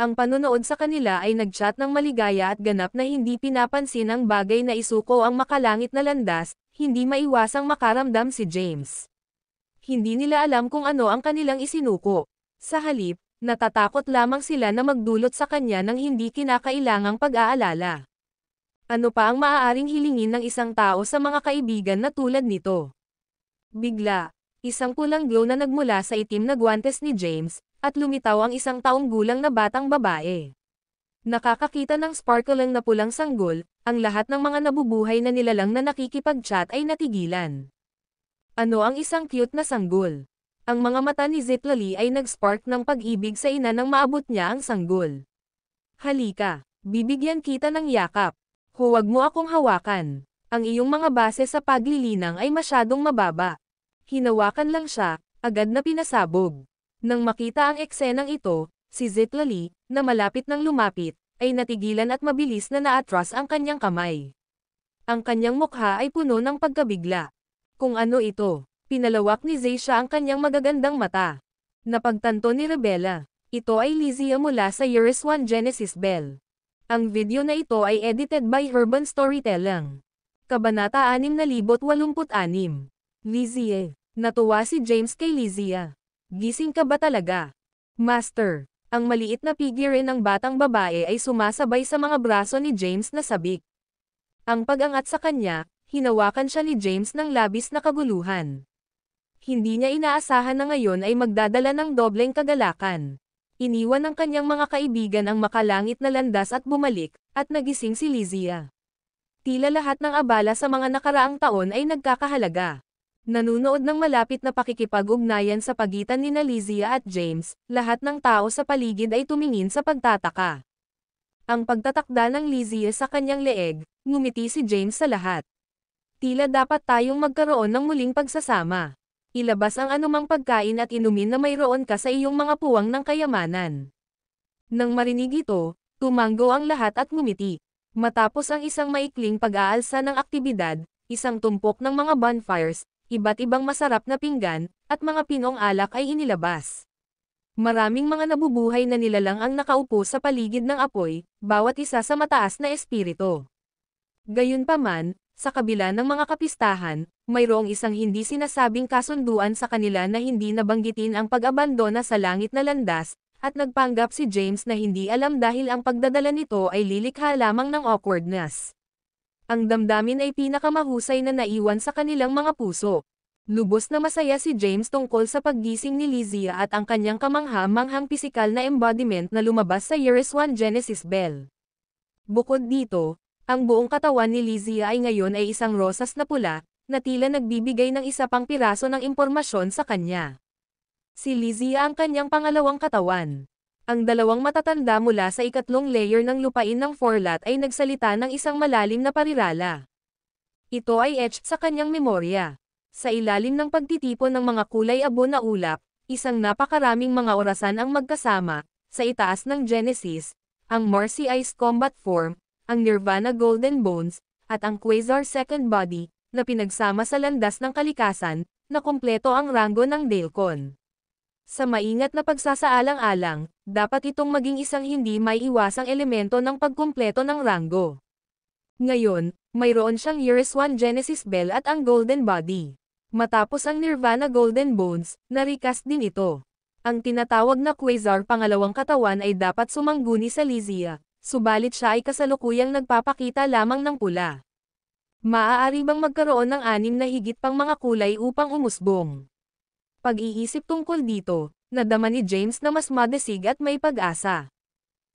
Ang panunood sa kanila ay nagchat ng maligaya at ganap na hindi pinapansin ang bagay na isuko ang makalangit na landas, hindi maiwasang makaramdam si James. Hindi nila alam kung ano ang kanilang isinuko. Sa halip, natatakot lamang sila na magdulot sa kanya ng hindi kinakailangang pag-aalala. Ano pa ang maaaring hilingin ng isang tao sa mga kaibigan na tulad nito? Bigla, isang pulang glow na nagmula sa itim na guwantes ni James, at lumitaw ang isang taong gulang na batang babae. Nakakakita ng sparkling na pulang sanggol, ang lahat ng mga nabubuhay na nilalang na nakikipag-chat ay natigilan. Ano ang isang cute na sanggol? Ang mga mata ni Zitlali ay nag-spark ng pag-ibig sa ina nang maabot niya ang sanggol. Halika, bibigyan kita ng yakap. Huwag mo akong hawakan. Ang iyong mga base sa paglilinang ay masyadong mababa. Hinawakan lang siya, agad na pinasabog. Nang makita ang eksenang ito, si Zitlali, na malapit nang lumapit, ay natigilan at mabilis na naatras ang kanyang kamay. Ang kanyang mukha ay puno ng pagkabigla. Kung ano ito, pinalawak ni Zaysha ang kanyang magagandang mata. Napagtanto ni Rebella, ito ay Lizia mula sa Years 1 Genesis Bell. Ang video na ito ay edited by Urban Storytelling. Kabanata 6086. Lizia. Natuwa si James kay Lizia. Gising ka ba talaga? Master. Ang maliit na figure ng batang babae ay sumasabay sa mga braso ni James na sabik. Ang pag-angat sa kanya, hinawakan siya ni James ng labis na kaguluhan. Hindi niya inaasahan na ngayon ay magdadala ng dobleng kagalakan. Iniwan ng kanyang mga kaibigan ang makalangit na landas at bumalik, at nagising si Lizia. Tila lahat ng abala sa mga nakaraang taon ay nagkakahalaga. Nanunood ng malapit na pakikipag-ugnayan sa pagitan ni Lizia at James, lahat ng tao sa paligid ay tumingin sa pagtataka. Ang pagtatakda ng Lizia sa kanyang leeg, ngumiti si James sa lahat. Tila dapat tayong magkaroon ng muling pagsasama. Ilabas ang anumang pagkain at inumin na mayroon ka sa iyong mga puwang ng kayamanan. Nang marinig ito, tumanggo ang lahat at ngumiti. Matapos ang isang maikling pag-aalsa ng aktibidad, isang tumpok ng mga bonfires, iba't ibang masarap na pinggan, at mga pinong alak ay inilabas. Maraming mga nabubuhay na nilalang ang nakaupo sa paligid ng apoy, bawat isa sa mataas na espiritu. Gayunpaman, sa kabila ng mga kapistahan, mayroong isang hindi sinasabing kasunduan sa kanila na hindi nabanggitin ang pag-abandona sa langit na landas, at nagpanggap si James na hindi alam dahil ang pagdadala nito ay lilikha lamang ng awkwardness. Ang damdamin ay pinakamahusay na naiwan sa kanilang mga puso. Lubos na masaya si James tungkol sa paggising ni Lizia at ang kanyang kamangha-manghang pisikal na embodiment na lumabas sa Years 1 Genesis Bell. Bukod dito, ang buong katawan ni Lizia ay ngayon ay isang rosas na pula, na tila nagbibigay ng isa pang piraso ng impormasyon sa kanya. Si Lizia ang kanyang pangalawang katawan. Ang dalawang matatanda mula sa ikatlong layer ng lupain ng Forlat ay nagsalita ng isang malalim na parirala. Ito ay etched sa kanyang memorya. Sa ilalim ng pagtitipon ng mga kulay abo na ulap, isang napakaraming mga orasan ang magkasama, sa itaas ng Genesis, ang Marcy Ice Combat Form, ang Nirvana Golden Bones, at ang Quasar Second Body, na pinagsama sa landas ng kalikasan, na kumpleto ang ranggo ng Dailkon. Sa maingat na pagsasaalang-alang, dapat itong maging isang hindi maiiwasang elemento ng pagkumpleto ng ranggo. Ngayon, mayroon siyang Years 1 Genesis Bell at ang Golden Body. Matapos ang Nirvana Golden Bones, na-recast din ito. Ang tinatawag na Quasar pangalawang katawan ay dapat sumangguni sa Lizia, subalit siya ay kasalukuyang nagpapakita lamang ng pula. Maaari bang magkaroon ng 6 na higit pang mga kulay upang umusbong? Pag-iisip tungkol dito, nadama ni James na mas madesig at may pag-asa.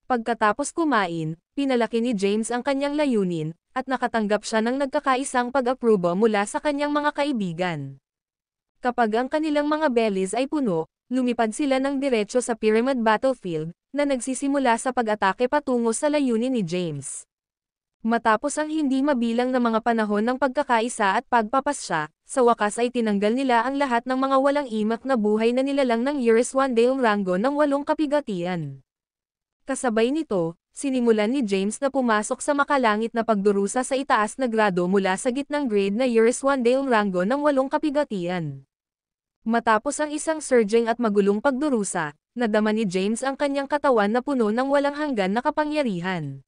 Pagkatapos kumain, pinalaki ni James ang kanyang layunin, at nakatanggap siya ng nagkakaisang pag-aprobo mula sa kanyang mga kaibigan. Kapag ang kanilang mga bellies ay puno, lumipad sila ng diretsyo sa Pyramid Battlefield, na nagsisimula sa pag-atake patungo sa layunin ni James. Matapos ang hindi mabilang na mga panahon ng pagkakaisa at pagpapasya, sa wakas ay tinanggal nila ang lahat ng mga walang imak na buhay na nilalang ng Years 1 Dail Rango ng 8 kabigatian. Kasabay nito, sinimulan ni James na pumasok sa makalangit na pagdurusa sa itaas na grado mula sa gitnang grade na Years 1 Dail Rango ng 8 kabigatian. Matapos ang isang surging at magulong pagdurusa, nadama ni James ang kanyang katawan na puno ng walang hanggan na kapangyarihan.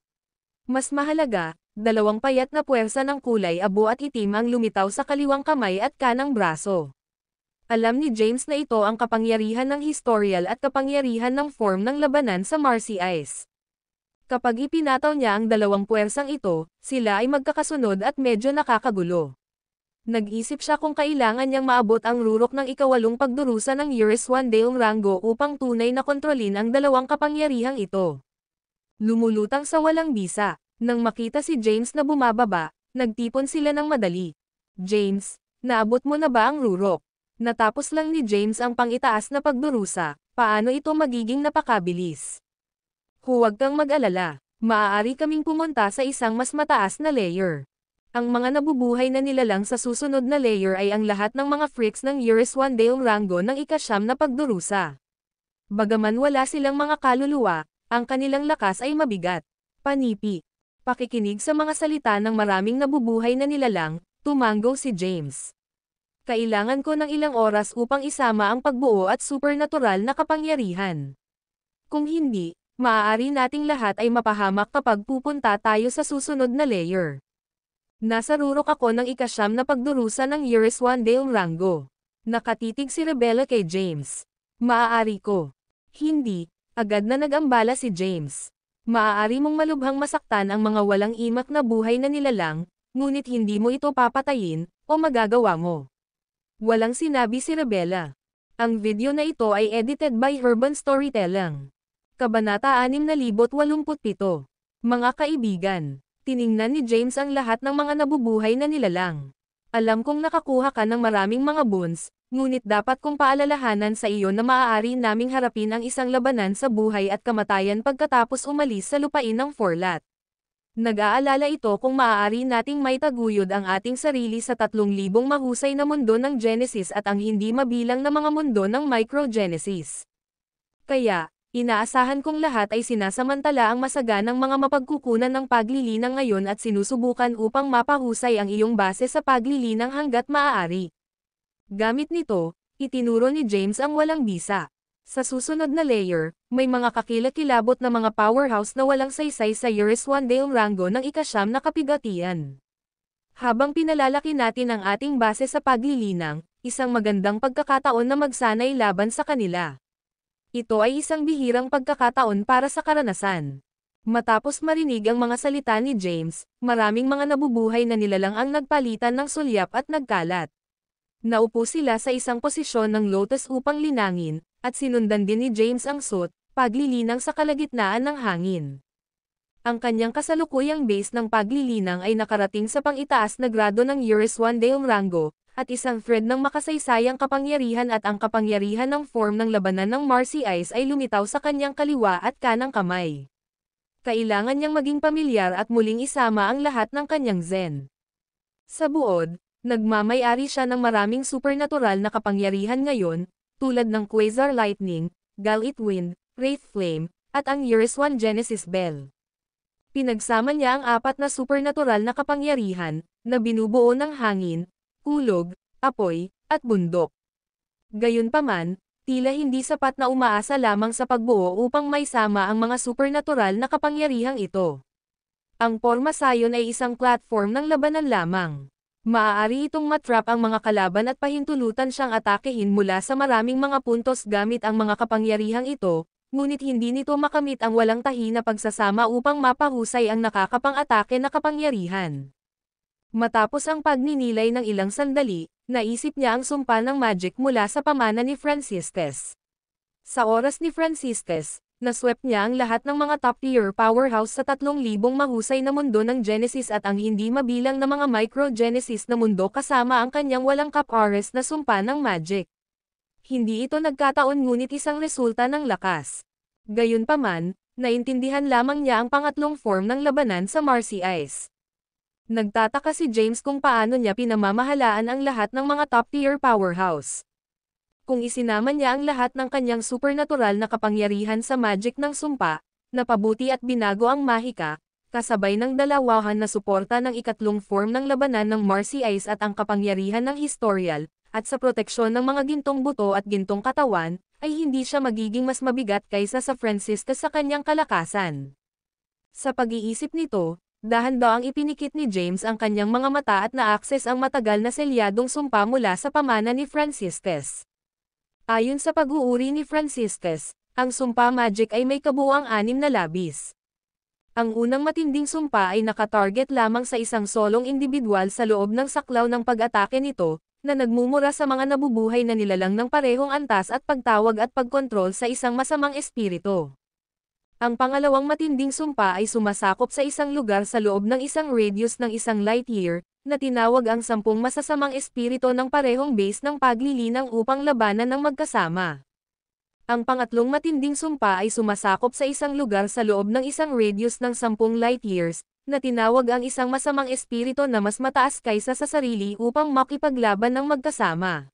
Mas mahalaga, Dalawang payat na puwersa ng kulay abo at itim ang lumitaw sa kaliwang kamay at kanang braso. Alam ni James na ito ang kapangyarihan ng historial at kapangyarihan ng form ng labanan sa Marcy Ice. Kapag ipinataw niya ang dalawang puwersang ito, sila ay magkakasunod at medyo nakakagulo. Nag-isip siya kung kailangan niyang maabot ang rurok ng ikawalong pagdurusa ng Yuriswandale Rango upang tunay na kontrolin ang dalawang kapangyarihang ito. Lumulutang sa walang bisa. Nang makita si James na bumababa, nagtipon sila ng madali. James, naabot mo na ba ang rurok? Natapos lang ni James ang pangitaas na pagdurusa, paano ito magiging napakabilis? Huwag kang mag-alala, maaari kaming pumunta sa isang mas mataas na layer. Ang mga nabubuhay na nilalang sa susunod na layer ay ang lahat ng mga freaks ng Yuriswandale Rango ng ikasyam na pagdurusa. Bagaman wala silang mga kaluluwa, ang kanilang lakas ay mabigat. Panipi. Pakikinig sa mga salita ng maraming nabubuhay na nilalang, tumanggo si James. Kailangan ko ng ilang oras upang isama ang pagbuo at supernatural na kapangyarihan. Kung hindi, maaari nating lahat ay mapahamak kapag pupunta tayo sa susunod na layer. Nasa rurok ako ng ikasyam na pagdurusa ng Yuriswandale Rango. Nakatitig si Rebella kay James. Maaari ko. Hindi, agad na nag-ambala si James. Maaari mong malubhang masaktan ang mga walang imak na buhay na nilalang, ngunit hindi mo ito papatayin, o magagawa mo. Walang sinabi si Rebella. Ang video na ito ay edited by Urban Storytelling. Kabanata 6087. Mga kaibigan, tiningnan ni James ang lahat ng mga nabubuhay na nilalang. Alam kong nakakuha ka ng maraming mga boons, ngunit dapat kong paalalahanan sa iyo na maaari naming harapin ang isang labanan sa buhay at kamatayan pagkatapos umalis sa lupain ng Forlat. Nag-aalala ito kung maaari nating maitaguyod ang ating sarili sa 3,000 mahusay na mundo ng Genesis at ang hindi mabilang na mga mundo ng Microgenesis. Kaya, inaasahan kong lahat ay sinasamantala ang masaganang mga mapagkukunan ng paglilinang ngayon at sinusubukan upang mapahusay ang iyong base sa paglilinang hanggat maaari. Gamit nito, itinuro ni James ang walang bisa. Sa susunod na layer, may mga kakilakilabot na mga powerhouse na walang saysay sa Yuriswandale Rango ng ikasyam na kapigatian. Habang pinalalaki natin ang ating base sa paglilinang, isang magandang pagkakataon na magsanay laban sa kanila. Ito ay isang bihirang pagkakataon para sa karanasan. Matapos marinig ang mga salita ni James, maraming mga nabubuhay na nilalang ang nagpalitan ng sulyap at nagkalat. Naupo sila sa isang posisyon ng lotus upang linangin, at sinundan din ni James ang suit, paglilinang sa kalagitnaan ng hangin. Ang kanyang kasalukuyang base ng paglilinang ay nakarating sa pang-itaas na grado ng Yuriswandale Rango, at isang thread ng makasaysayang kapangyarihan at ang kapangyarihan ng form ng labanan ng Marcy Ice ay lumitaw sa kanyang kaliwa at kanang kamay. Kailangan niyang maging pamilyar at muling isama ang lahat ng kanyang zen. Sa buod, nagmamay-ari siya ng maraming supernatural na kapangyarihan ngayon, tulad ng Quasar Lightning, Galit Wind, Wraith Flame, at ang Yuriswan Genesis Bell. Pinagsama niya ang 4 na supernatural na kapangyarihan, na binubuo ng hangin, hulog, apoy, at bundok. Gayunpaman, tila hindi sapat na umaasa lamang sa pagbuo upang maisama ang mga supernatural na kapangyarihang ito. Ang porma sayon ay isang platform ng labanan lamang. Maaari itong matrap ang mga kalaban at pahintulutan siyang atakehin mula sa maraming mga puntos gamit ang mga kapangyarihang ito, ngunit hindi nito makamit ang walang tahi na pagsasama upang mapahusay ang nakakapang-atake na kapangyarihan. Matapos ang pagninilay ng ilang sandali, naisip niya ang sumpa ng magic mula sa pamana ni Franciscus. Sa oras ni Franciscus, naswept niya ang lahat ng mga top-tier powerhouse sa 3,000 mahusay na mundo ng Genesis at ang hindi mabilang na mga micro-Genesis na mundo kasama ang kanyang walang kapares na sumpa ng magic. Hindi ito nagkataon ngunit isang resulta ng lakas. Gayunpaman, naintindihan lamang niya ang pangatlong form ng labanan sa Marcy Ice. Nagtataka si James kung paano niya pinamamahalaan ang lahat ng mga top-tier powerhouse. Kung isinama niya ang lahat ng kanyang supernatural na kapangyarihan sa magic ng sumpa, napabuti at binago ang mahika, kasabay ng dalawahan na suporta ng ikatlong form ng labanan ng Marcy Ice at ang kapangyarihan ng historial, at sa proteksyon ng mga gintong buto at gintong katawan, ay hindi siya magiging mas mabigat kaysa sa Franciscus sa kanyang kalakasan. Sa pag-iisip nito, Dahan-daang ipinikit ni James ang kanyang mga mata at na-access ang matagal na selyadong sumpa mula sa pamana ni Franciscus. Ayon sa pag-uuri ni Franciscus, ang sumpa magic ay may kabuuang 6 na labis. Ang unang matinding sumpa ay nakatarget lamang sa isang solong individual sa loob ng saklaw ng pag-atake nito, na nagmumura sa mga nabubuhay na nilalang ng parehong antas at pagtawag at pagkontrol sa isang masamang espiritu. Ang pangalawang matinding sumpa ay sumasakop sa isang lugar sa loob ng isang radius ng 1 light year, na tinawag ang 10 masasamang espiritu ng parehong base ng paglilinang upang labanan ng magkasama. Ang pangatlong matinding sumpa ay sumasakop sa isang lugar sa loob ng isang radius ng 10 light years, na tinawag ang isang masamang espiritu na mas mataas kaysa sa sarili upang makipaglaban ng magkasama.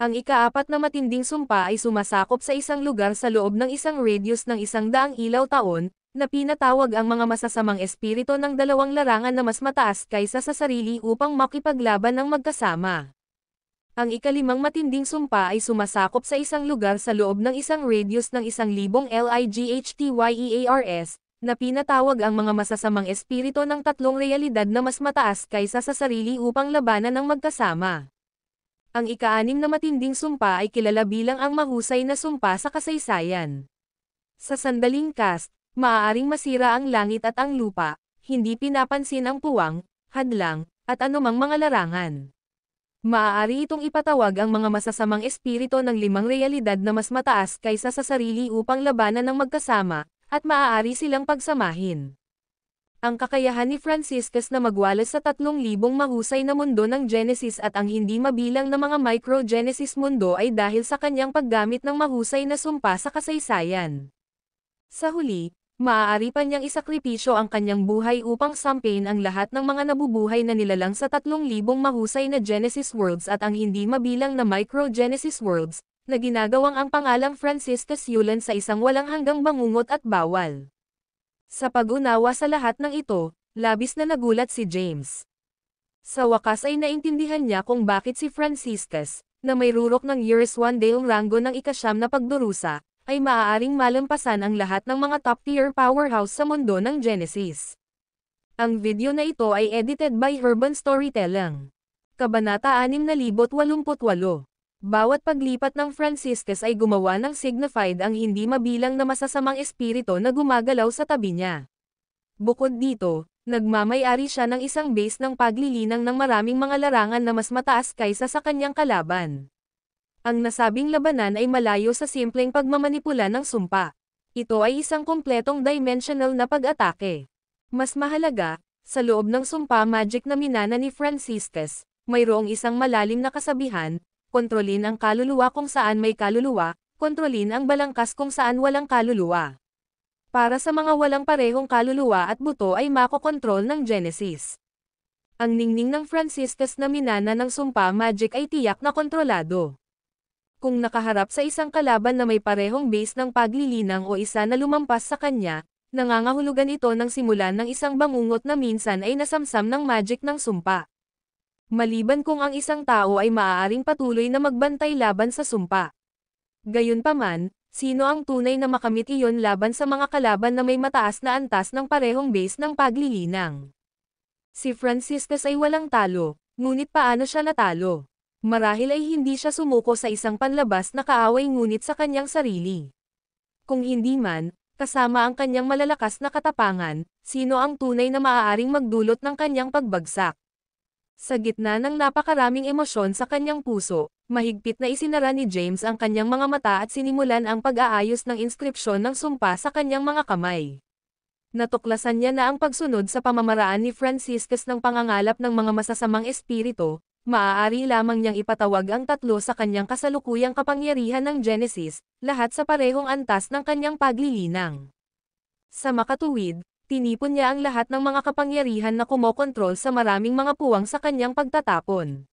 Ang ika-4 na matinding sumpa ay sumasakop sa isang lugar sa loob ng isang radius ng 100 ilaw taon, na pinatawag ang mga masasamang espiritu ng 2 larangan na mas mataas kaysa sa sarili upang makipaglaban ng magkasama. Ang ika-5 matinding sumpa ay sumasakop sa isang lugar sa loob ng isang radius ng 1,000 lighthears, na pinatawag ang mga masasamang espiritu ng 3 realidad na mas mataas kaysa sa sarili upang labanan ng magkasama. Ang ika-6 na matinding sumpa ay kilala bilang ang mahusay na sumpa sa kasaysayan. Sa sandaling cast, maaaring masira ang langit at ang lupa, hindi pinapansin ang puwang, hadlang, at anumang mga larangan. Maaari itong ipatawag ang mga masasamang espiritu ng 5 realidad na mas mataas kaysa sa sarili upang labanan ng magkasama, at maaari silang pagsamahin. Ang kakayahan ni Franciscus na magwalas sa 3,000 mahusay na mundo ng Genesis at ang hindi mabilang na mga micro-Genesis mundo ay dahil sa kanyang paggamit ng mahusay na sumpa sa kasaysayan. Sa huli, maaari pa niyang isakripisyo ang kanyang buhay upang sampain ang lahat ng mga nabubuhay na nilalang sa 3,000 mahusay na Genesis worlds at ang hindi mabilang na micro-Genesis worlds, na ginagawang ang pangalang Franciscus Yulan sa isang walang hanggang bangungot at bawal. Sa pag-unawa sa lahat ng ito, labis na nagulat si James. Sa wakas ay naintindihan niya kung bakit si Franciscus, na may rurok ng years 1 dayong ranggo ng ika-9 na pagdurusa, ay maaaring malampasan ang lahat ng mga top-tier powerhouse sa mundo ng Genesis. Ang video na ito ay edited by Urban Storytelling. Kabanata 6088. Bawat paglipat ng Franciscus ay gumawa ng signified ang hindi mabilang na masasamang espiritu na gumagalaw sa tabi niya. Bukod dito, nagmamay-ari siya ng isang base ng paglilinang ng maraming mga larangan na mas mataas kaysa sa kanyang kalaban. Ang nasabing labanan ay malayo sa simpleng pagmamanipula ng sumpa. Ito ay isang kompletong dimensional na pag-atake. Mas mahalaga, sa loob ng sumpa magic na minana ni Franciscus, mayroong isang malalim na kasabihan: kontrolin ang kaluluwa kung saan may kaluluwa, kontrolin ang balangkas kung saan walang kaluluwa. Para sa mga walang parehong kaluluwa at buto ay makokontrol ng Genesis. Ang ningning ng Franciscus na minana ng sumpa magic ay tiyak na kontrolado. Kung nakaharap sa isang kalaban na may parehong base ng paglilinang o isa na lumampas sa kanya, nangangahulugan ito ng simulan ng isang bangungot na minsan ay nasamsam ng magic ng sumpa. Maliban kung ang isang tao ay maaaring patuloy na magbantay laban sa sumpa. Gayunpaman, sino ang tunay na makamit iyon laban sa mga kalaban na may mataas na antas ng parehong base ng paglilinang? Si Franciscus ay walang talo, ngunit paano siya natalo? Marahil ay hindi siya sumuko sa isang panlabas na kaaway ngunit sa kanyang sarili. Kung hindi man, kasama ang kanyang malalakas na katapangan, sino ang tunay na maaaring magdulot ng kanyang pagbagsak? Sa gitna ng napakaraming emosyon sa kanyang puso, mahigpit na isinara ni James ang kanyang mga mata at sinimulan ang pag-aayos ng inskripsyon ng sumpa sa kanyang mga kamay. Natuklasan niya na ang pagsunod sa pamamaraan ni Franciscus ng pangangalap ng mga masasamang espiritu, maaari lamang niyang ipatawag ang 3 sa kanyang kasalukuyang kapangyarihan ng Genesis, lahat sa parehong antas ng kanyang paglilinang. Sa makatuwid, tinipon niya ang lahat ng mga kapangyarihan na kumokontrol sa maraming mga puwang sa kanyang pagtatapon.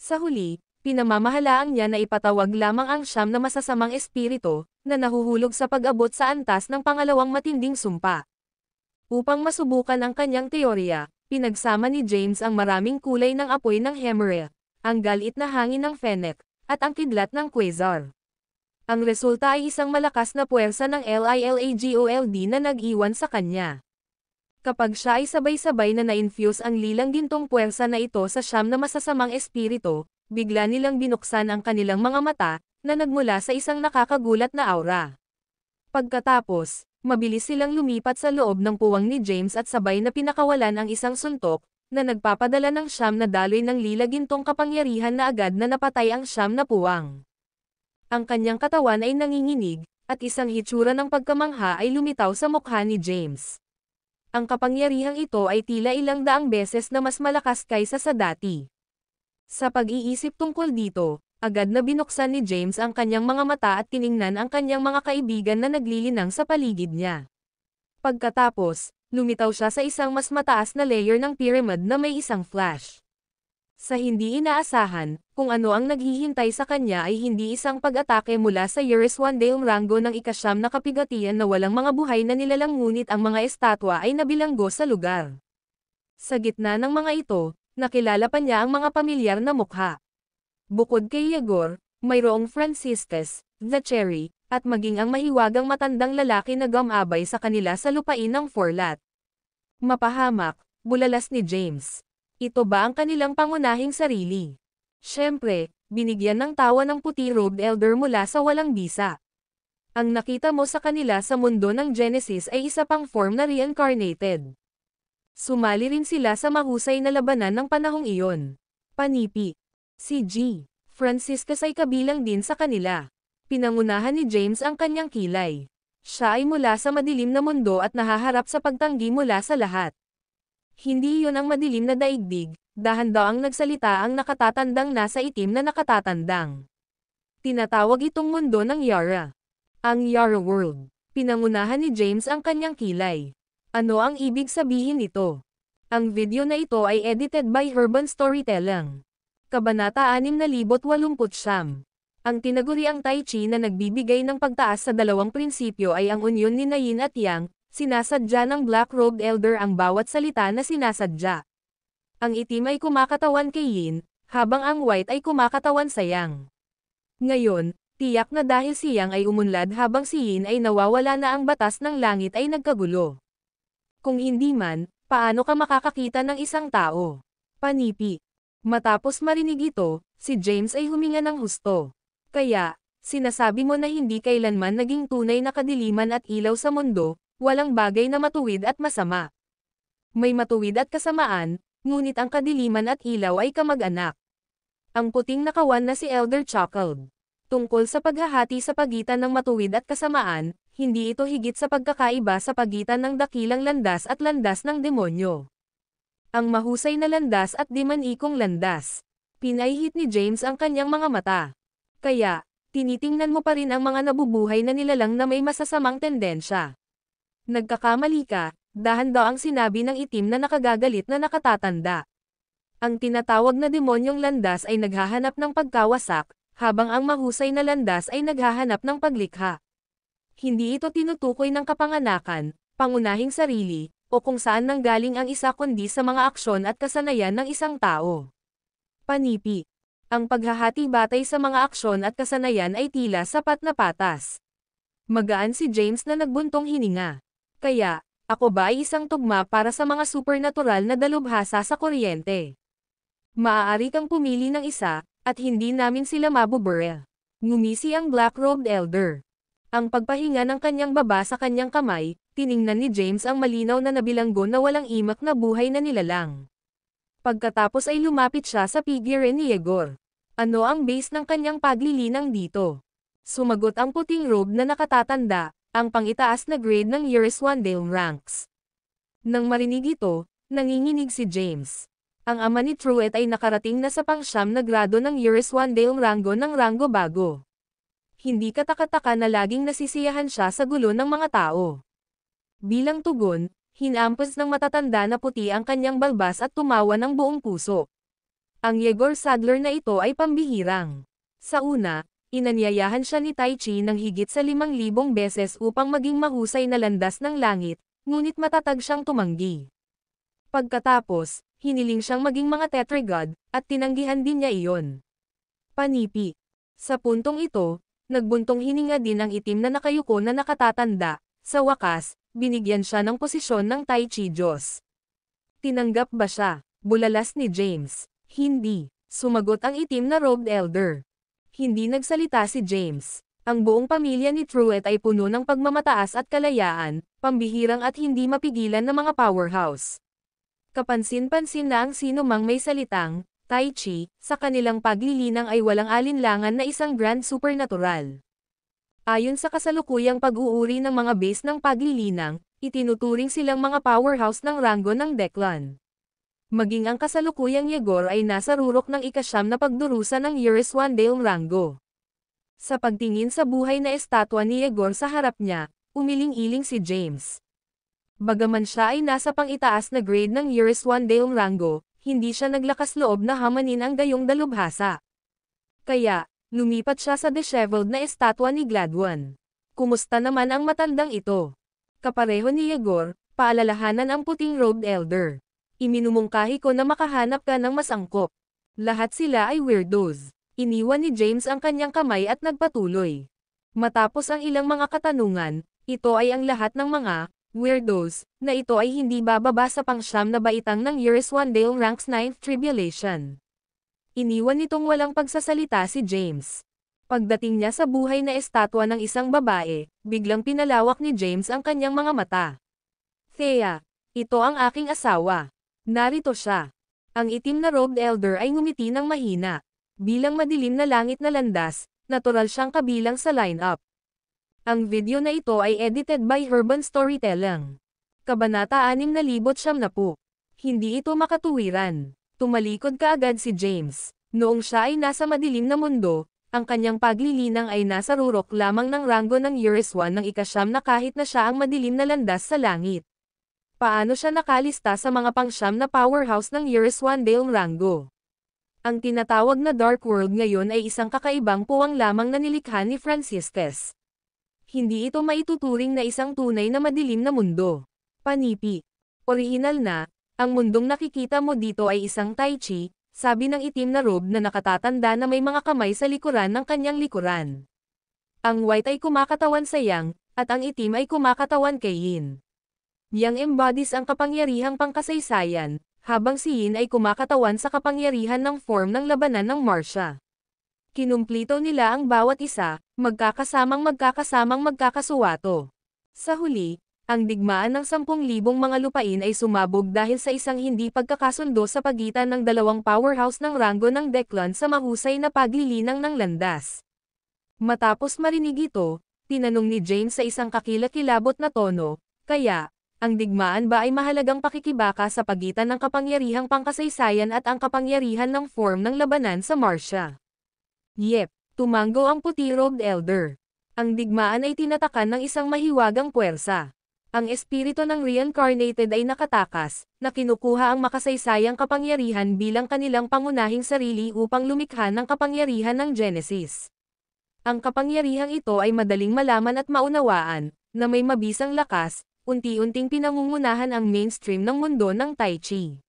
Sa huli, pinamamahalaang niya na ipatawag lamang ang 9 na masasamang espiritu, na nahuhulog sa pag-abot sa antas ng pangalawang matinding sumpa. Upang masubukan ang kanyang teorya, pinagsama ni James ang maraming kulay ng apoy ng Hemera, ang galit na hangin ng Fennec, at ang kidlat ng Quasar. Ang resulta ay isang malakas na puwersa ng LILAGOLD na nag-iwan sa kanya. Kapag siya ay sabay-sabay na na-infuse ang lilang gintong puwersa na ito sa siyam na masasamang espiritu, bigla nilang binuksan ang kanilang mga mata, na nagmula sa isang nakakagulat na aura. Pagkatapos, mabilis silang lumipat sa loob ng puwang ni James at sabay na pinakawalan ang isang suntok, na nagpapadala ng siyam na daloy ng lilagintong kapangyarihan na agad na napatay ang siyam na puwang. Ang kanyang katawan ay nanginginig, at isang hitsura ng pagkamangha ay lumitaw sa mukha ni James. Ang kapangyarihang ito ay tila ilang daang beses na mas malakas kaysa sa dati. Sa pag-iisip tungkol dito, agad na binuksan ni James ang kanyang mga mata at tiningnan ang kanyang mga kaibigan na naglilinang sa paligid niya. Pagkatapos, lumitaw siya sa isang mas mataas na layer ng pyramid na may isang flash. Sa hindi inaasahan, kung ano ang naghihintay sa kanya ay hindi isang pag-atake mula sa Yuriswandale Rango ng ikasyam na kapigatian na walang mga buhay na nilalang ngunit ang mga estatwa ay nabilanggo sa lugar. Sa gitna ng mga ito, nakilala pa niya ang mga pamilyar na mukha. Bukod kay Yegor, mayroong Franciscus, the Cherry, at maging ang mahiwagang matandang lalaki na gumabay sa kanila sa lupain ng Forlat. Mapahamak, bulalas ni James. Ito ba ang kanilang pangunahing sarili? Siyempre, binigyan ng tawa ng puti-robed elder mula sa walang bisa. Ang nakita mo sa kanila sa mundo ng Genesis ay isa pang form na reincarnated. Sumali rin sila sa mahusay na labanan ng panahong iyon. Panipi. Si G. Franciscus ay kabilang din sa kanila. Pinangunahan ni James ang kanyang kilay. Siya ay mula sa madilim na mundo at nahaharap sa pagtanggi mula sa lahat. Hindi iyon ang madilim na daigdig, dahan-daang nagsalita ang nakatatandang nasa itim na nakatatandang. Tinatawag itong mundo ng Yara. Ang Yara World. Pinangunahan ni James ang kanyang kilay. Ano ang ibig sabihin nito? Ang video na ito ay edited by Urban Storytelling. Kabanata 6089. Ang tinaguriang Tai Chi na nagbibigay ng pagtaas sa dalawang prinsipyo ay ang unyon ni Yin at Yang. Sinasadya ng Black-Robed Elder ang bawat salita na sinasadya. Ang itim ay kumakatawan kay Yin, habang ang white ay kumakatawan sa Yang. Ngayon, tiyak na dahil si Yang ay umunlad habang si Yin ay nawawala na ang batas ng langit ay nagkagulo. Kung hindi man, paano ka makakakita ng isang tao? Panipi. Matapos marinig ito, si James ay huminga ng husto. Kaya, sinasabi mo na hindi kailanman naging tunay na kadiliman at ilaw sa mundo, walang bagay na matuwid at masama. May matuwid at kasamaan, ngunit ang kadiliman at ilaw ay kamag-anak. Ang puting nakawan na si Elder chuckled. Tungkol sa paghahati sa pagitan ng matuwid at kasamaan, hindi ito higit sa pagkakaiba sa pagitan ng dakilang landas at landas ng demonyo. Ang mahusay na landas at di-manikong landas. Pinahihit ni James ang kanyang mga mata. Kaya, tinitingnan mo pa rin ang mga nabubuhay na nilalang na may masasamang tendensya. Nagkakamali ka, dahan-daang sinabi ng itim na nakagagalit na nakatatanda. Ang tinatawag na demonyong landas ay naghahanap ng pagkawasak, habang ang mahusay na landas ay naghahanap ng paglikha. Hindi ito tinutukoy ng kapanganakan, pangunahing sarili, o kung saan nanggaling ang isa kundi sa mga aksyon at kasanayan ng isang tao. Panipi. Ang paghahati batay sa mga aksyon at kasanayan ay tila sapat na patas. Magaan si James na nagbuntong hininga. Kaya, ako ba ay isang tugma para sa mga supernatural na dalubhasa sa kuryente? Maaari kang pumili ng isa, at hindi namin sila mabuburel. Ngumisi ang Black-Robed Elder. Ang pagpahinga ng kanyang baba sa kanyang kamay, tiningnan ni James ang malinaw na nabilanggo na walang imak na buhay na nilalang. Pagkatapos ay lumapit siya sa figure ni Yegor. Ano ang base ng kanyang paglilinang dito? Sumagot ang puting robe na nakatatanda, ang pangitaas na grade ng Yuriswandale ranks. Nang marinig ito, nanginginig si James. Ang ama ni Truett ay nakarating na sa pang-siyam na grado ng Yuriswandale Rango ng Rango Bago. Hindi katakataka na laging nasisiyahan siya sa gulo ng mga tao. Bilang tugon, hinampos ng matatanda na puti ang kanyang balbas at tumawa ng buong puso. Ang Yegor Sadler na ito ay pambihirang. Sa una, inanyayahan siya ni Tai Chi ng higit sa 5,000 beses upang maging mahusay na landas ng langit, ngunit matatag siyang tumanggi. Pagkatapos, hiniling siyang maging mga tetragod, at tinanggihan din niya iyon. Panipi. Sa puntong ito, nagbuntong hininga din ang itim na nakayuko na nakatatanda. Sa wakas, binigyan siya ng posisyon ng Tai Chi Diyos. Tinanggap ba siya? Bulalas ni James. Hindi. Sumagot ang itim na robed elder. Hindi nagsalita si James. Ang buong pamilya ni Truett ay puno ng pagmamataas at kalayaan, pambihirang at hindi mapigilan na mga powerhouse. Kapansin-pansin na ang sino mang may salitang Tai Chi sa kanilang paglilinang ay walang alinlangan na isang grand supernatural. Ayon sa kasalukuyang pag-uuri ng mga base ng paglilinang, itinuturing silang mga powerhouse ng ranggo ng Declan. Maging ang kasalukuyang Yegor ay nasa rurok ng ikasyam na pagdurusa ng Uriswandale ranggo. Sa pagtingin sa buhay na estatwa ni Yegor sa harap niya, umiling-iling si James. Bagaman siya ay nasa pang-itaas na grade ng Uriswandale ranggo, hindi siya naglakas loob na hamanin ang gayong dalubhasa. Kaya, lumipat siya sa disheveled na estatwa ni Gladwin. Kumusta naman ang matandang ito? Kapareho ni Yegor, paalalahanan ang puting robed elder. Iminumungkahi ko na makahanap ka ng mas angkop. Lahat sila ay weirdos. Iniwan ni James ang kanyang kamay at nagpatuloy. Matapos ang ilang mga katanungan, ito ay ang lahat ng mga weirdos na ito ay hindi bababa sa pangsyam na baitang ng Uriswandale Ranks 9th Tribulation. Iniwan nitong walang pagsasalita si James. Pagdating niya sa buhay na estatwa ng isang babae, biglang pinalawak ni James ang kanyang mga mata. Thea, ito ang aking asawa. Narito siya. Ang itim na robed elder ay ngumiti ng mahina. Bilang madilim na langit na landas, natural siyang kabilang sa lineup. Ang video na ito ay edited by Urban Storytelling. Kabanata 6,970. Hindi ito makatuwiran. Tumalikod kaagad si James. Noong siya ay nasa madilim na mundo, ang kanyang paglilinang ay nasa rurok lamang ng ranggo ng Uriswan ng ikasyam na kahit na siya ang madilim na landas sa langit. Paano siya nakalista sa mga pangsyam na powerhouse ng Uriswandale ranggo? Ang tinatawag na Dark World ngayon ay isang kakaibang puwang lamang na nilikha ni Franciscus. Hindi ito maituturing na isang tunay na madilim na mundo. Panipi. Orihinal na, ang mundong nakikita mo dito ay isang Tai Chi, sabi ng itim na robe na nakatatanda na may mga kamay sa likuran ng kanyang likuran. Ang white ay kumakatawan sa Yang, at ang itim ay kumakatawan kay Yin. Yang embodies ang kapangyarihang pangkasaysayan, habang si Yin ay kumakatawan sa kapangyarihan ng form ng labanan ng Marcia. Kinumplito nila ang bawat isa, magkakasamang magkakasuwato. Sa huli, ang digmaan ng 10,000 mga lupain ay sumabog dahil sa isang hindi pagkakasundo sa pagitan ng dalawang powerhouse ng ranggo ng Declan sa mahusay na paglilinang ng landas. Matapos marinig ito, tinanong ni James sa isang kakilakilabot na tono, kaya, ang digmaan ba ay mahalagang pakikibaka sa pagitan ng kapangyarihang pangkasaysayan at ang kapangyarihan ng form ng labanan sa Marcia? Yep, tumango ang puti-robed elder. Ang digmaan ay tinatakan ng isang mahiwagang puwersa. Ang espiritu ng reincarnated ay nakatakas, na kinukuha ang makasaysayang kapangyarihan bilang kanilang pangunahing sarili upang lumikha ng kapangyarihan ng Genesis. Ang kapangyarihang ito ay madaling malaman at maunawaan, na may mabisang lakas, unti-unting pinangungunahan ang mainstream ng mundo ng Tai Chi.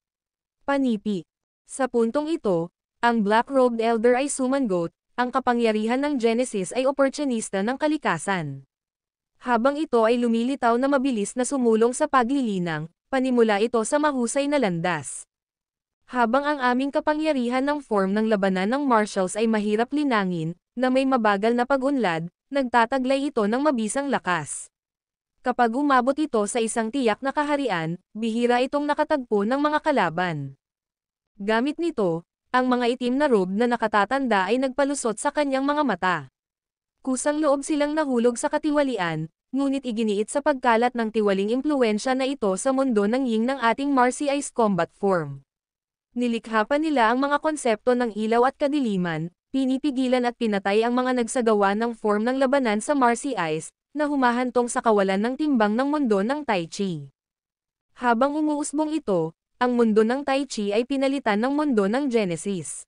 Panipi. Sa puntong ito, ang Black-Robed Elder ay sumangot, ang kapangyarihan ng Genesis ay oportunista ng kalikasan. Habang ito ay lumilitaw na mabilis na sumulong sa paglilinang, panimula ito sa mahusay na landas. Habang ang aming kapangyarihan ng form ng labanan ng martials ay mahirap linangin, na may mabagal na pag-unlad, nagtataglay ito ng mabisang lakas. Kapag umabot ito sa isang tiyak na kaharian, bihira itong nakatagpo ng mga kalaban. Gamit nito, ang mga itim na robe na nakatatanda ay nagpalusot sa kanyang mga mata. Kusang loob silang nahulog sa katiwalian, ngunit iginiit sa pagkalat ng tiwaling impluwensya na ito sa mundo ng Ying ng ating Marcy Ice combat form. Nilikha pa nila ang mga konsepto ng ilaw at kadiliman, pinipigilan at pinatay ang mga nagsagawa ng form ng labanan sa Marcy Ice, na humahantong sa kawalan ng timbang ng mundo ng Tai Chi. Habang umuusbong ito, ang mundo ng Tai Chi ay pinalitan ng mundo ng Genesis.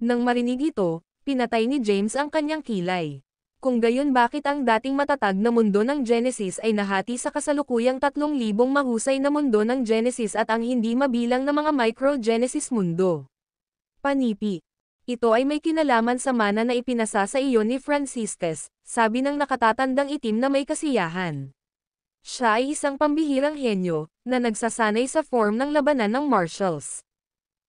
Nang marinig ito, pinatay ni James ang kanyang kilay. Kung gayon bakit ang dating matatag na mundo ng Genesis ay nahati sa kasalukuyang 3,000 mahusay na mundo ng Genesis at ang hindi mabilang na mga micro-Genesis mundo? Panipi. Ito ay may kinalaman sa mana na ipinasa sa iyo ni Franciscus, sabi ng nakatatandang itim na may kasiyahan. Siya ay isang pambihirang henyo, na nagsasanay sa form ng labanan ng martials.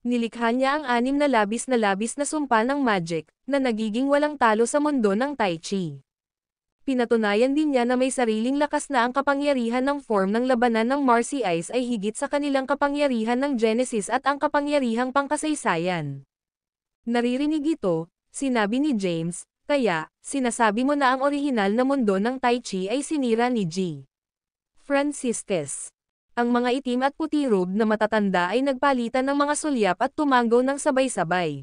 Nilikha niya ang 6 na labis na sumpa ng magic, na nagiging walang talo sa mundo ng Tai Chi. Pinatunayan din niya na may sariling lakas na ang kapangyarihan ng form ng labanan ng Marcy Ice ay higit sa kanilang kapangyarihan ng Genesis at ang kapangyarihang pangkasaysayan. Naririnig ito, sinabi ni James, kaya, sinasabi mo na ang orihinal na mundo ng Tai Chi ay sinira ni G. Franciscus. Ang mga itim at puti robe na matatanda ay nagpalitan ng mga sulyap at tumanggo ng sabay-sabay.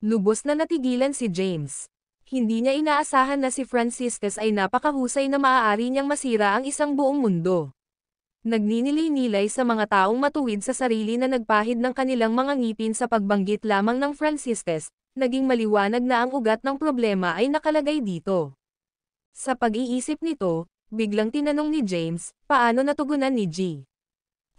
Lubos na natigilan si James. Hindi niya inaasahan na si Franciscus ay napakahusay na maaari niyang masira ang isang buong mundo. Nagninilay-nilay sa mga taong matuwid sa sarili na nagpahid ng kanilang mga ngipin sa pagbanggit lamang ng Franciscus, naging maliwanag na ang ugat ng problema ay nakalagay dito. Sa pag-iisip nito, biglang tinanong ni James, paano natugunan ni G.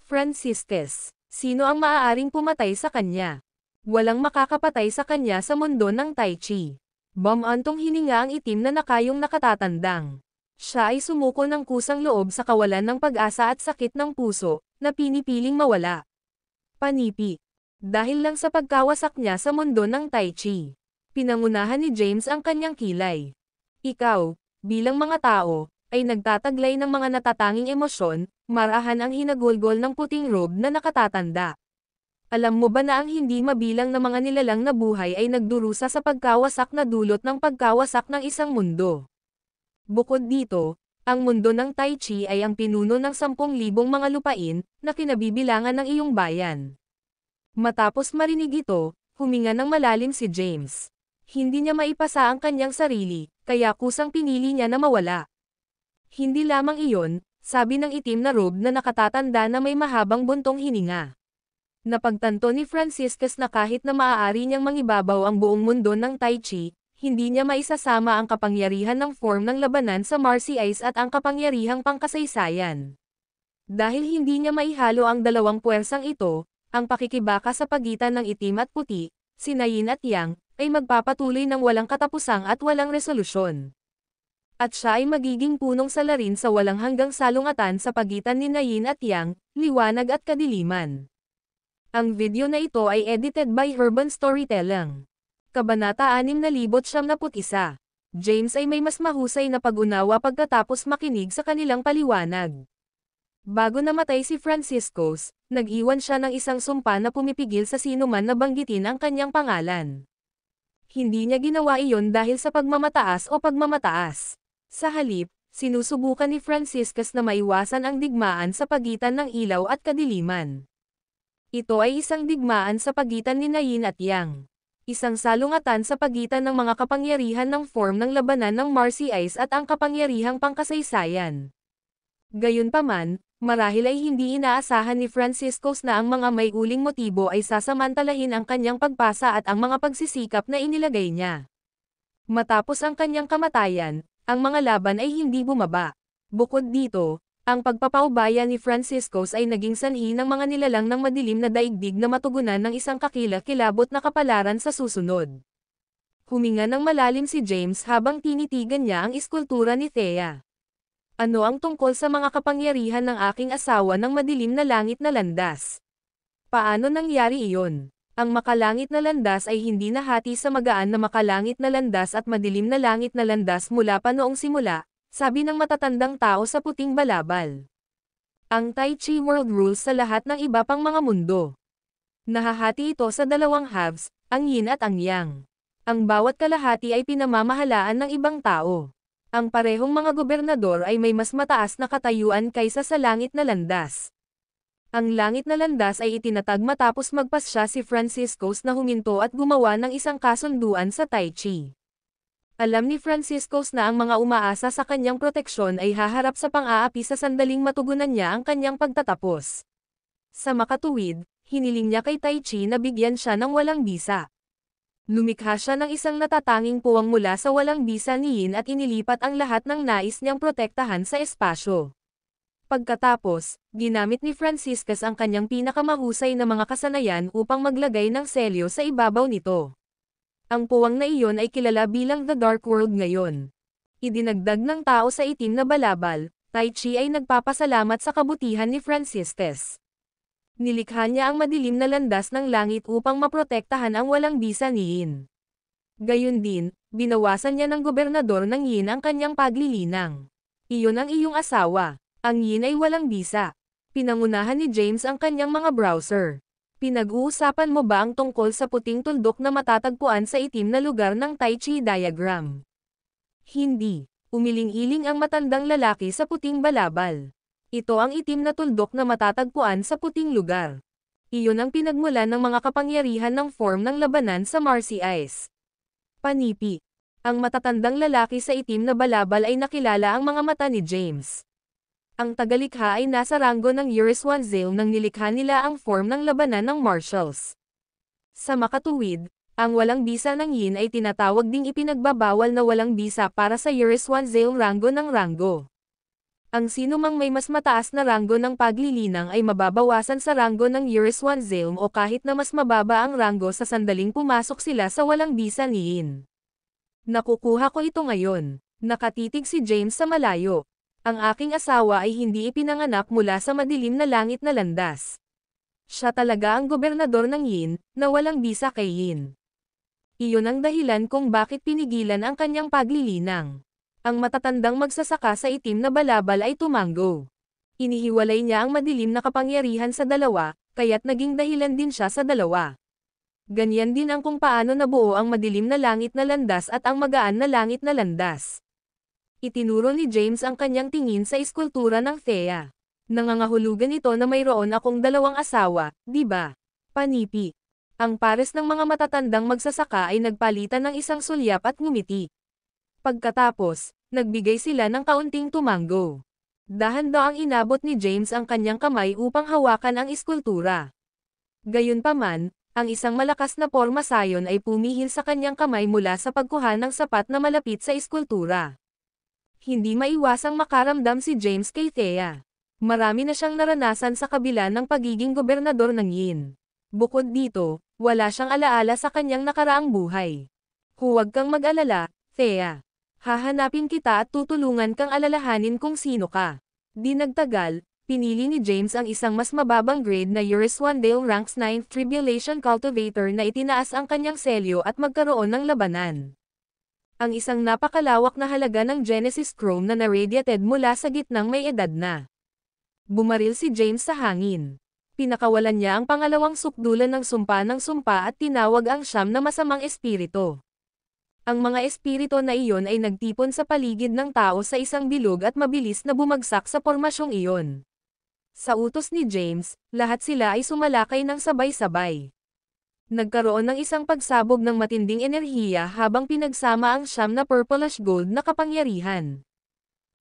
Franciscus, sino ang maaaring pumatay sa kanya? Walang makakapatay sa kanya sa mundo ng Tai Chi. Bumantong hininga ang itim na nakayong nakatatandang. Siya ay sumuko ng kusang loob sa kawalan ng pag-asa at sakit ng puso, na pinipiling mawala. Panipi. Dahil lang sa pagkawasak niya sa mundo ng Tai Chi. Pinangunahan ni James ang kanyang kilay. Ikaw, bilang mga tao, ay nagtataglay ng mga natatanging emosyon, marahan ang hinagulgol ng puting robe na nakatatanda. Alam mo ba na ang hindi mabilang na mga nilalang na buhay ay nagdurusa sa pagkawasak na dulot ng pagkawasak ng isang mundo? Bukod dito, ang mundo ng Tai Chi ay ang pinuno ng 10,000 mga lupain, na kinabibilangan ng iyong bayan. Matapos marinig ito, huminga ng malalim si James. Hindi niya maipasa ang kanyang sarili, kaya kusang pinili niya na mawala. Hindi lamang iyon, sabi ng itim na robe na nakatatanda na may mahabang buntong hininga. Napagtanto ni Franciscus na kahit na maaari niyang mangibabaw ang buong mundo ng Tai Chi, hindi niya maisasama ang kapangyarihan ng form ng labanan sa Marcy Ice at ang kapangyarihang pangkasaysayan. Dahil hindi niya maihalo ang dalawang puwersang ito, ang pakikibaka sa pagitan ng itim at puti, sina Yin at Yang, ay magpapatuloy ng walang katapusang at walang resolusyon. At siya ay magiging punong salarin sa walang hanggang salungatan sa pagitan ni Yin at Yang, liwanag at kadiliman. Ang video na ito ay edited by Urban Storytelling. Kabanata 691. James ay may mas mahusay na pag-unawa pagkatapos makinig sa kanilang paliwanag. Bago namatay si Franciscus, nag-iwan siya ng isang sumpa na pumipigil sa sinuman na banggitin ang kanyang pangalan. Hindi niya ginawa iyon dahil sa pagmamataas o pagmamataas. Sa halip, sinusubukan ni Franciscus na maiwasan ang digmaan sa pagitan ng ilaw at kadiliman. Ito ay isang digmaan sa pagitan ni Yin at Yang. Isang salungatan sa pagitan ng mga kapangyarihan ng form ng labanan ng Marcy Ice at ang kapangyarihang pangkasaysayan. Gayunpaman, marahil ay hindi inaasahan ni Franciscus na ang mga may uling motibo ay sasamantalahin ang kanyang pagpasa at ang mga pagsisikap na inilagay niya. Matapos ang kanyang kamatayan, ang mga laban ay hindi bumaba. Bukod dito, ang pagpapaubaya ni Franciscus ay naging sanhi ng mga nilalang ng madilim na daigdig na matugunan ng isang kakilakilabot na kapalaran sa susunod. Huminga ng malalim si James habang tinitigan niya ang iskultura ni Thea. Ano ang tungkol sa mga kapangyarihan ng aking asawa ng madilim na langit na landas? Paano nangyari iyon? Ang makalangit na landas ay hindi nahati sa magaan na makalangit na landas at madilim na langit na landas mula pa noong simula, sabi ng matatandang tao sa puting balabal. Ang Tai Chi World rules sa lahat ng iba pang mga mundo. Nahahati ito sa dalawang halves, ang Yin at ang Yang. Ang bawat kalahati ay pinamamahalaan ng ibang tao. Ang parehong mga gobernador ay may mas mataas na katayuan kaysa sa langit na landas. Ang langit na landas ay itinatag matapos magpasya si Franciscus na huminto at gumawa ng isang kasunduan sa Tai Chi. Alam ni Franciscus na ang mga umaasa sa kanyang proteksyon ay haharap sa pang-aapi sa sandaling matugunan niya ang kanyang pagtatapos. Sa makatuwid, hiniling niya kay Tai Chi na bigyan siya ng walang bisa. Lumikha siya ng isang natatanging puwang mula sa walang bisa ni Yin at inilipat ang lahat ng nais niyang protektahan sa espasyo. Pagkatapos, ginamit ni Franciscus ang kanyang pinakamahusay na mga kasanayan upang maglagay ng selyo sa ibabaw nito. Ang puwang na iyon ay kilala bilang The Dark World ngayon. Idinagdag ng tao sa itim na balabal, Tai Chi ay nagpapasalamat sa kabutihan ni Francistes. Nilikha niya ang madilim na landas ng langit upang maprotektahan ang walang bisa ni Yin. Gayun din, binawasan niya ng gobernador ng Yin ang kanyang paglilinang. Iyon ang iyong asawa. Ang Yin ay walang bisa. Pinangunahan ni James ang kanyang mga browser. Pinag-uusapan mo ba ang tungkol sa puting tuldok na matatagpuan sa itim na lugar ng Tai Chi diagram? Hindi. Umiling-iling ang matandang lalaki sa puting balabal. Ito ang itim na tuldok na matatagpuan sa puting lugar. Iyon ang pinagmulan ng mga kapangyarihan ng form ng labanan sa Marcy Ice. Panipi. Ang matatandang lalaki sa itim na balabal ay nakilala ang mga mata ni James. Ang tagalikha ay nasa ranggo ng Eurus Wanzel nang nilikha nila ang form ng labanan ng martials. Sa makatuwid, ang walang bisa ng Yin ay tinatawag ding ipinagbabawal na walang bisa para sa Eurus Wanzel ranggo ng ranggo. Ang sinumang may mas mataas na ranggo ng paglilinang ay mababawasan sa ranggo ng Eurus Wanzel o kahit na mas mababa ang ranggo sa sandaling pumasok sila sa walang bisa ni Yin. Nakukuha ko ito ngayon. Nakatitig si James sa malayo. Ang aking asawa ay hindi ipinanganak mula sa madilim na langit na landas. Siya talaga ang gobernador ng Yin, na walang bisa kay Yin. Iyon ang dahilan kung bakit pinigilan ang kanyang paglilinang. Ang matatandang magsasaka sa itim na balabal ay tumanggo. Inihiwalay niya ang madilim na kapangyarihan sa dalawa, kaya't naging dahilan din siya sa dalawa. Ganyan din ang kung paano nabuo ang madilim na langit na landas at ang magaan na langit na landas. Itinuro ni James ang kanyang tingin sa eskultura ng Thea. Nangangahulugan ito na mayroon akong dalawang asawa, di ba? Panipi. Ang pares ng mga matatandang magsasaka ay nagpalitan ng isang sulyap at ngumiti. Pagkatapos, nagbigay sila ng kaunting tumanggo. Dahan-daang inabot ni James ang kanyang kamay upang hawakan ang eskultura. Gayunpaman, ang isang malakas na porma sayon ay pumihil sa kanyang kamay mula sa pagkuha ng sapat na malapit sa eskultura. Hindi maiwasang makaramdam si James kay Thea. Marami na siyang naranasan sa kabila ng pagiging gobernador ng Yin. Bukod dito, wala siyang alaala sa kanyang nakaraang buhay. Huwag kang mag-alala, Thea. Hahanapin kita at tutulungan kang alalahanin kung sino ka. Di nagtagal, pinili ni James ang isang mas mababang grade na Eurus Wanzel Ranks 9th Tribulation Cultivator na itinaas ang kanyang selyo at magkaroon ng labanan. Ang isang napakalawak na halaga ng Genesis Chrome na naradiated mula sa gitnang may edad na. Bumaril si James sa hangin. Pinakawalan niya ang pangalawang sukdulan ng sumpa at tinawag ang siyam na masamang espiritu. Ang mga espiritu na iyon ay nagtipon sa paligid ng tao sa isang bilog at mabilis na bumagsak sa pormasyong iyon. Sa utos ni James, lahat sila ay sumalakay ng sabay-sabay. Nagkaroon ng isang pagsabog ng matinding enerhiya habang pinagsama ang siyam na purplish gold na kapangyarihan.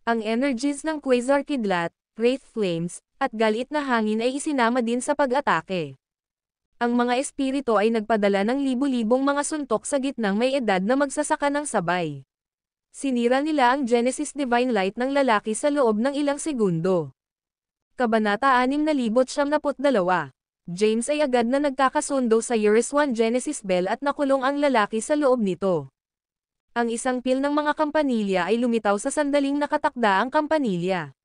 Ang energies ng Quasar Kidlat, Wraith Flames, at galit na hangin ay isinama din sa pag-atake. Ang mga espiritu ay nagpadala ng libu-libong mga suntok sa gitnang may edad na magsasaka ng sabay. Sinira nila ang Genesis Divine Light ng lalaki sa loob ng ilang segundo. Kabanata 672. James ay agad na nagkakasundo sa Eurus 1 Genesis Bell at nakulong ang lalaki sa loob nito. Ang isang pil ng mga kampanilya ay lumitaw sa sandaling nakatakda ang kampanilya.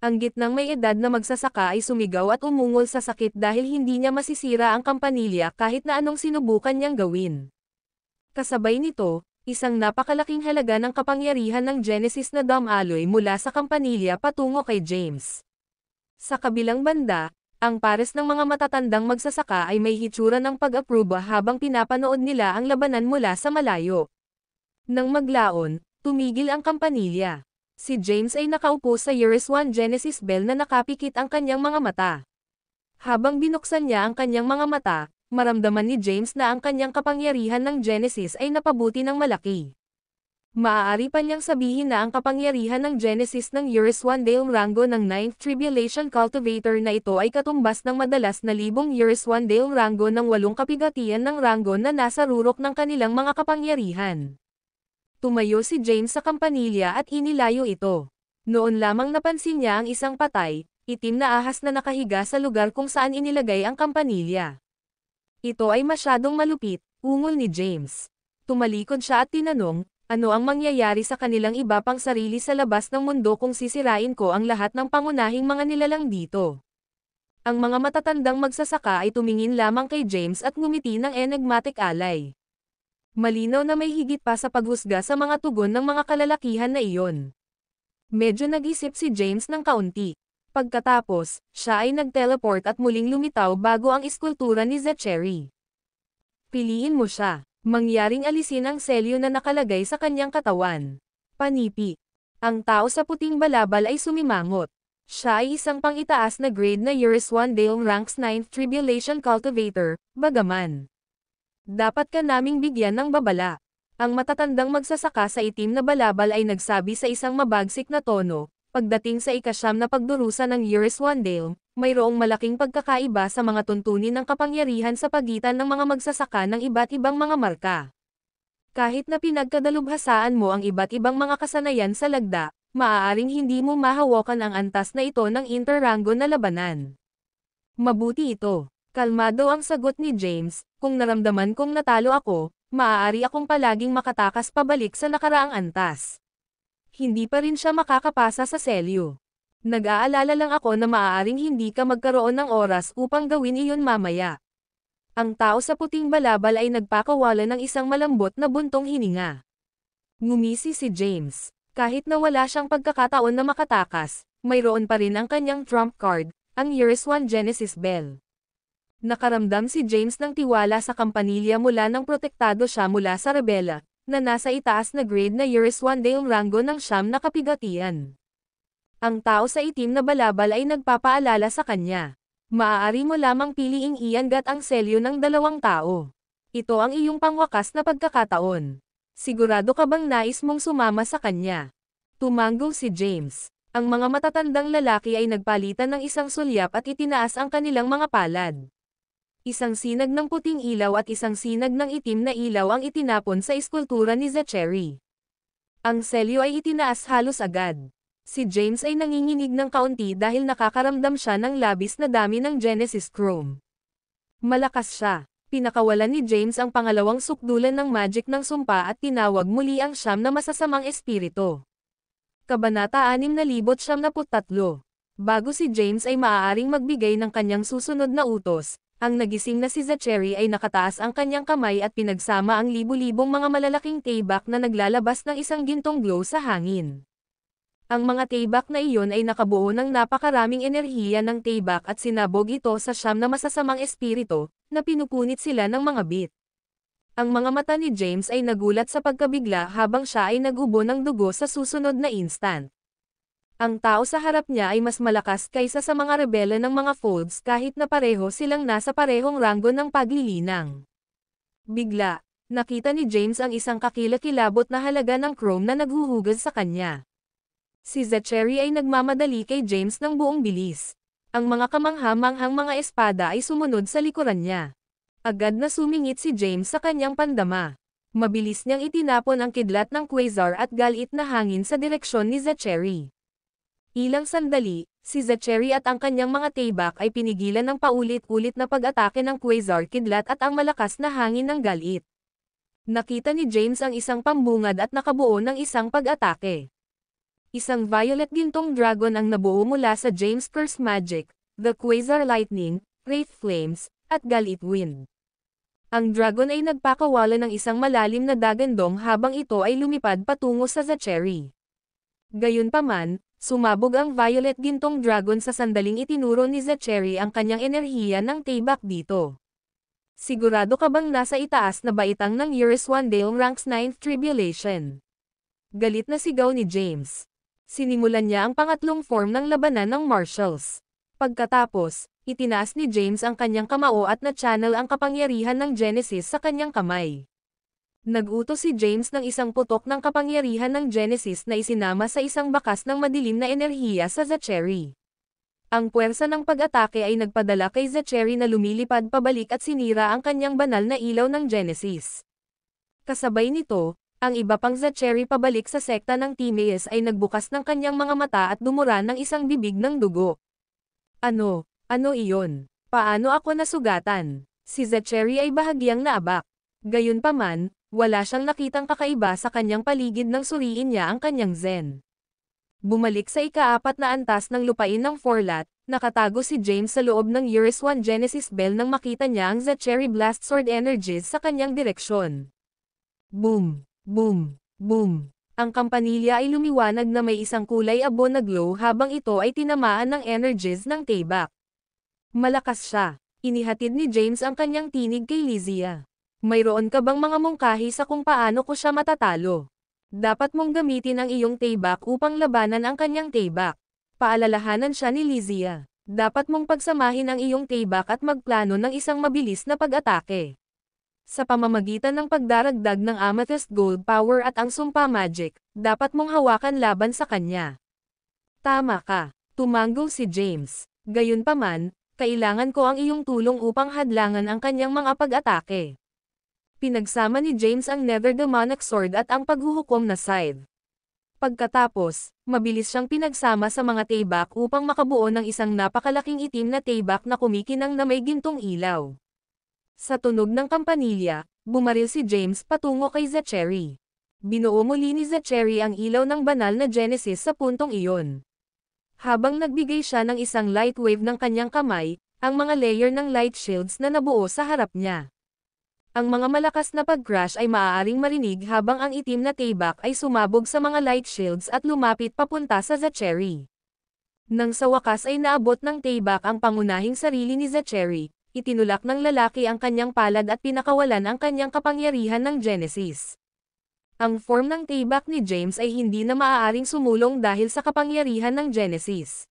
Ang gitnang may edad na magsasaka ay sumigaw at umungol sa sakit dahil hindi niya masisira ang kampanilya kahit na anong sinubukan niyang gawin. Kasabay nito, isang napakalaking halaga ng kapangyarihan ng Genesis na Dom Alloy mula sa kampanilya patungo kay James. Sa kabilang banda, ang pares ng mga matatandang magsasaka ay may hitsura ng pag-aproba habang pinapanood nila ang labanan mula sa malayo. Nang maglaon, tumigil ang kampanilya. Si James ay nakaupo sa Eurus 1 Genesis Bell na nakapikit ang kanyang mga mata. Habang binuksan niya ang kanyang mga mata, maramdaman ni James na ang kanyang kapangyarihan ng Genesis ay napabuti ng malaki. Maaari pa niyang sabihin na ang kapangyarihan ng Genesis ng Eurus 1 Dale Rango ng 9th Tribulation Cultivator na ito ay katumbas ng madalas na libong Eurus 1 Dale Rango ng 8 kapigatian ng rango na nasa rurok ng kanilang mga kapangyarihan. Tumayo si James sa kampanilya at inilayo ito. Noon lamang napansin niya ang isang patay, itim na ahas na nakahiga sa lugar kung saan inilagay ang kampanilya. Ito ay masyadong malupit, ungol ni James. Tumalikod siya at tinanong, Ano ang mangyayari sa kanilang iba pang sarili sa labas ng mundo kung sisirain ko ang lahat ng pangunahing mga nilalang dito? Ang mga matatandang magsasaka ay tumingin lamang kay James at ngumiti ng enigmatic alay. Malinaw na may higit pa sa paghusga sa mga tugon ng mga kalalakihan na iyon. Medyo nag-isip si James ng kaunti. Pagkatapos, siya ay nag-teleport at muling lumitaw bago ang iskultura ni Zachary. Piliin mo siya. Mangyaring alisin ang selyo na nakalagay sa kanyang katawan. Panipi. Ang tao sa puting balabal ay sumimangot. Siya ay isang pang-itaas na grade na Eurus 1 Dale Ranks 9th Tribulation Cultivator, bagaman. Dapat ka naming bigyan ng babala. Ang matatandang magsasaka sa itim na balabal ay nagsabi sa isang mabagsik na tono, pagdating sa ikasyam na pagdurusa ng Eurus 1 Dale, mayroong malaking pagkakaiba sa mga tuntunin ng kapangyarihan sa pagitan ng mga magsasaka ng iba't ibang mga marka. Kahit na pinagkadalubhasaan mo ang iba't ibang mga kasanayan sa lagda, maaaring hindi mo mahawakan ang antas na ito ng interrango na labanan. Mabuti ito. Kalmado ang sagot ni James, kung naramdaman kong natalo ako, maaari akong palaging makatakas pabalik sa nakaraang antas. Hindi pa rin siya makakapasa sa selyo. Nag-aalala lang ako na maaaring hindi ka magkaroon ng oras upang gawin iyon mamaya. Ang tao sa puting balabal ay nagpakawala ng isang malambot na buntong hininga. Ngumisi si James. Kahit na wala siyang pagkakataon na makatakas, mayroon pa rin ang kanyang trump card, ang Eurus 1 Genesis Bell. Nakaramdam si James ng tiwala sa kampanilya mula nang protektado siya mula sa rebela, na nasa itaas na grade na Eurus 1 Dale rango ng siyam na kapigatian. Ang tao sa itim na balabal ay nagpapaalala sa kanya. Maaari mo lamang piliing iangat ang selyo ng dalawang tao. Ito ang iyong pangwakas na pagkakataon. Sigurado ka bang nais mong sumama sa kanya? Tumango si James. Ang mga matatandang lalaki ay nagpalitan ng isang sulyap at itinaas ang kanilang mga palad. Isang sinag ng puting ilaw at isang sinag ng itim na ilaw ang itinapon sa iskultura ni Zachary. Ang selyo ay itinaas halos agad. Si James ay nanginginig ng kaunti dahil nakakaramdam siya ng labis na dami ng Genesis Chrome. Malakas siya. Pinakawalan ni James ang pangalawang sukdulan ng magic ng sumpa at tinawag muli ang siyam na masasamang espiritu. Kabanata 673. Bago si James ay maaaring magbigay ng kanyang susunod na utos, ang nagising na si Zachary ay nakataas ang kanyang kamay at pinagsama ang libu-libong mga malalaking taybak na naglalabas ng isang gintong glow sa hangin. Ang mga taybak na iyon ay nakabuo ng napakaraming enerhiya ng taybak at sinabog ito sa siyam na masasamang espiritu, na pinupunit sila ng mga bit. Ang mga mata ni James ay nagulat sa pagkabigla habang siya ay nagubo ng dugo sa susunod na instant. Ang tao sa harap niya ay mas malakas kaysa sa mga rebela ng mga folds kahit na pareho silang nasa parehong ranggo ng paglilinang. Bigla, nakita ni James ang isang kakilakilabot na halaga ng chrome na naghuhugad sa kanya. Si Zachary ay nagmamadali kay James ng buong bilis. Ang mga kamangha-manghang mga espada ay sumunod sa likuran niya. Agad na sumingit si James sa kanyang pandama. Mabilis niyang itinapon ang kidlat ng quasar at galit na hangin sa direksyon ni Zachary. Ilang sandali, si Zachary at ang kanyang mga taybak ay pinigilan ng paulit-ulit na pag-atake ng quasar kidlat at ang malakas na hangin ng galit. Nakita ni James ang isang pambungad at nakabuo ng isang pag-atake. Isang violet gintong dragon ang nabuo mula sa James' Curse Magic, the Quasar Lightning, Wraith Flames, at Galit Wind. Ang dragon ay nagpakawala ng isang malalim na dagandong habang ito ay lumipad patungo sa Zachary. Gayunpaman, sumabog ang violet gintong dragon sa sandaling itinuro ni Zachary ang kanyang enerhiya ng taybak dito. Sigurado ka bang nasa itaas na baitang ng Eurus 1 Dale Ranks 9th Tribulation? Galit na sigaw ni James. Sinimulan niya ang pangatlong form ng labanan ng martials. Pagkatapos, itinaas ni James ang kanyang kamao at na-channel ang kapangyarihan ng Genesis sa kanyang kamay. Nag-utos si James ng isang putok ng kapangyarihan ng Genesis na isinama sa isang bakas ng madilim na enerhiya sa Zachary. Ang puwersa ng pag-atake ay nagpadala kay Zachary na lumilipad pabalik at sinira ang kanyang banal na ilaw ng Genesis. Kasabay nito, ang iba pang Zachary pabalik sa sekta ng Timaeus ay nagbukas ng kanyang mga mata at dumura ng isang bibig ng dugo. Ano iyon? Paano ako nasugatan? Si Zachary ay bahagyang naabak. Gayunpaman, Wala siyang nakitang kakaiba sa kanyang paligid nang suriin niya ang kanyang zen. Bumalik sa ika-4 na antas ng lupain ng Forlat, nakatago si James sa loob ng Eurus 1 Genesis Bell nang makita niya ang Zachary Blast Sword Energies sa kanyang direksyon. Boom! Boom! Boom! Ang kampanilya ay lumiwanag na may isang kulay abo na glow habang ito ay tinamaan ng energies ng Tayback. Malakas siya. Inihatid ni James ang kanyang tinig kay Lysia. Mayroon ka bang mga mungkahi sa kung paano ko siya matatalo? Dapat mong gamitin ang iyong Tayback upang labanan ang kanyang Tayback. Paalalahanan siya ni Lysia. Dapat mong pagsamahin ang iyong Tayback at magplano ng isang mabilis na pag-atake. Sa pamamagitan ng pagdaragdag ng Amethyst Gold Power at ang Sumpa Magic, dapat mong hawakan laban sa kanya. Tama ka. Tumango si James. Gayunpaman, kailangan ko ang iyong tulong upang hadlangan ang kanyang mga pag-atake. Pinagsama ni James ang Nether Demonic Sword at ang paghuhukom na Scythe. Pagkatapos, mabilis siyang pinagsama sa mga Tayback upang makabuo ng isang napakalaking itim na Tayback na kumikinang na may gintong ilaw. Sa tunog ng kampanilya, bumaril si James patungo kay Zachary. Binuo muli ni Zachary ang ilaw ng banal na Genesis sa puntong iyon. Habang nagbigay siya ng isang light wave ng kanyang kamay, ang mga layer ng light shields na nabuo sa harap niya. Ang mga malakas na pag-crash ay maaaring marinig habang ang itim na Tayback ay sumabog sa mga light shields at lumapit papunta sa Zachary. Nang sa wakas ay naabot ng Tayback ang pangunahing sarili ni Zachary, itinulak ng lalaki ang kanyang palad at pinakawalan ang kanyang kapangyarihan ng Genesis. Ang form ng Tayback ni James ay hindi na maaaring sumulong dahil sa kapangyarihan ng Genesis.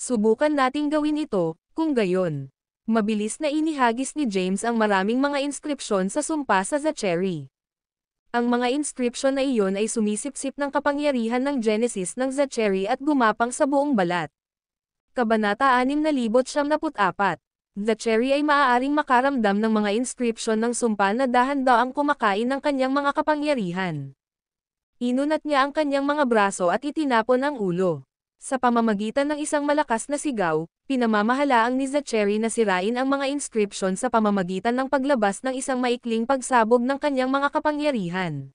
Subukan nating gawin ito, kung gayon. Mabilis na inihagis ni James ang maraming mga inskripsyon sa sumpa sa Zachary. Ang mga inskripsyon na iyon ay sumisipsip ng kapangyarihan ng Genesis ng Zachary at gumapang sa buong balat. Kabanata 674. Zachary ay maaaring makaramdam ng mga inskripsyon ng sumpa na dahan-daang kumakain ng kanyang mga kapangyarihan. Inunat niya ang kanyang mga braso at itinapon ang ulo. Sa pamamagitan ng isang malakas na sigaw, pinamamahalaang ni Zachary na sirain ang mga inskripsyon sa pamamagitan ng paglabas ng isang maikling pagsabog ng kanyang mga kapangyarihan.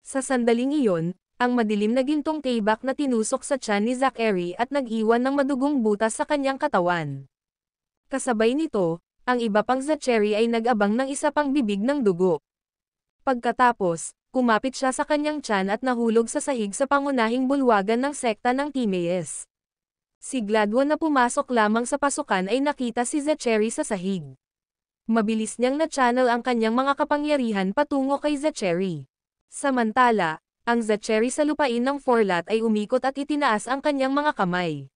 Sa sandaling iyon, ang madilim na gintong Tayback na tinusok sa tiyan ni Zachary at nag-iwan ng madugong butas sa kanyang katawan. Kasabay nito, ang iba pang Zachary ay nag-abang ng isa pang bibig ng dugo. Pagkatapos, kumapit siya sa kanyang tiyan at nahulog sa sahig sa pangunahing bulwagan ng sekta ng Timaeus. Si Gladwin na pumasok lamang sa pasukan ay nakita si Zachary sa sahig. Mabilis niyang na-channel ang kanyang mga kapangyarihan patungo kay Zachary. Samantala, ang Zachary sa lupain ng Forlat ay umikot at itinaas ang kanyang mga kamay.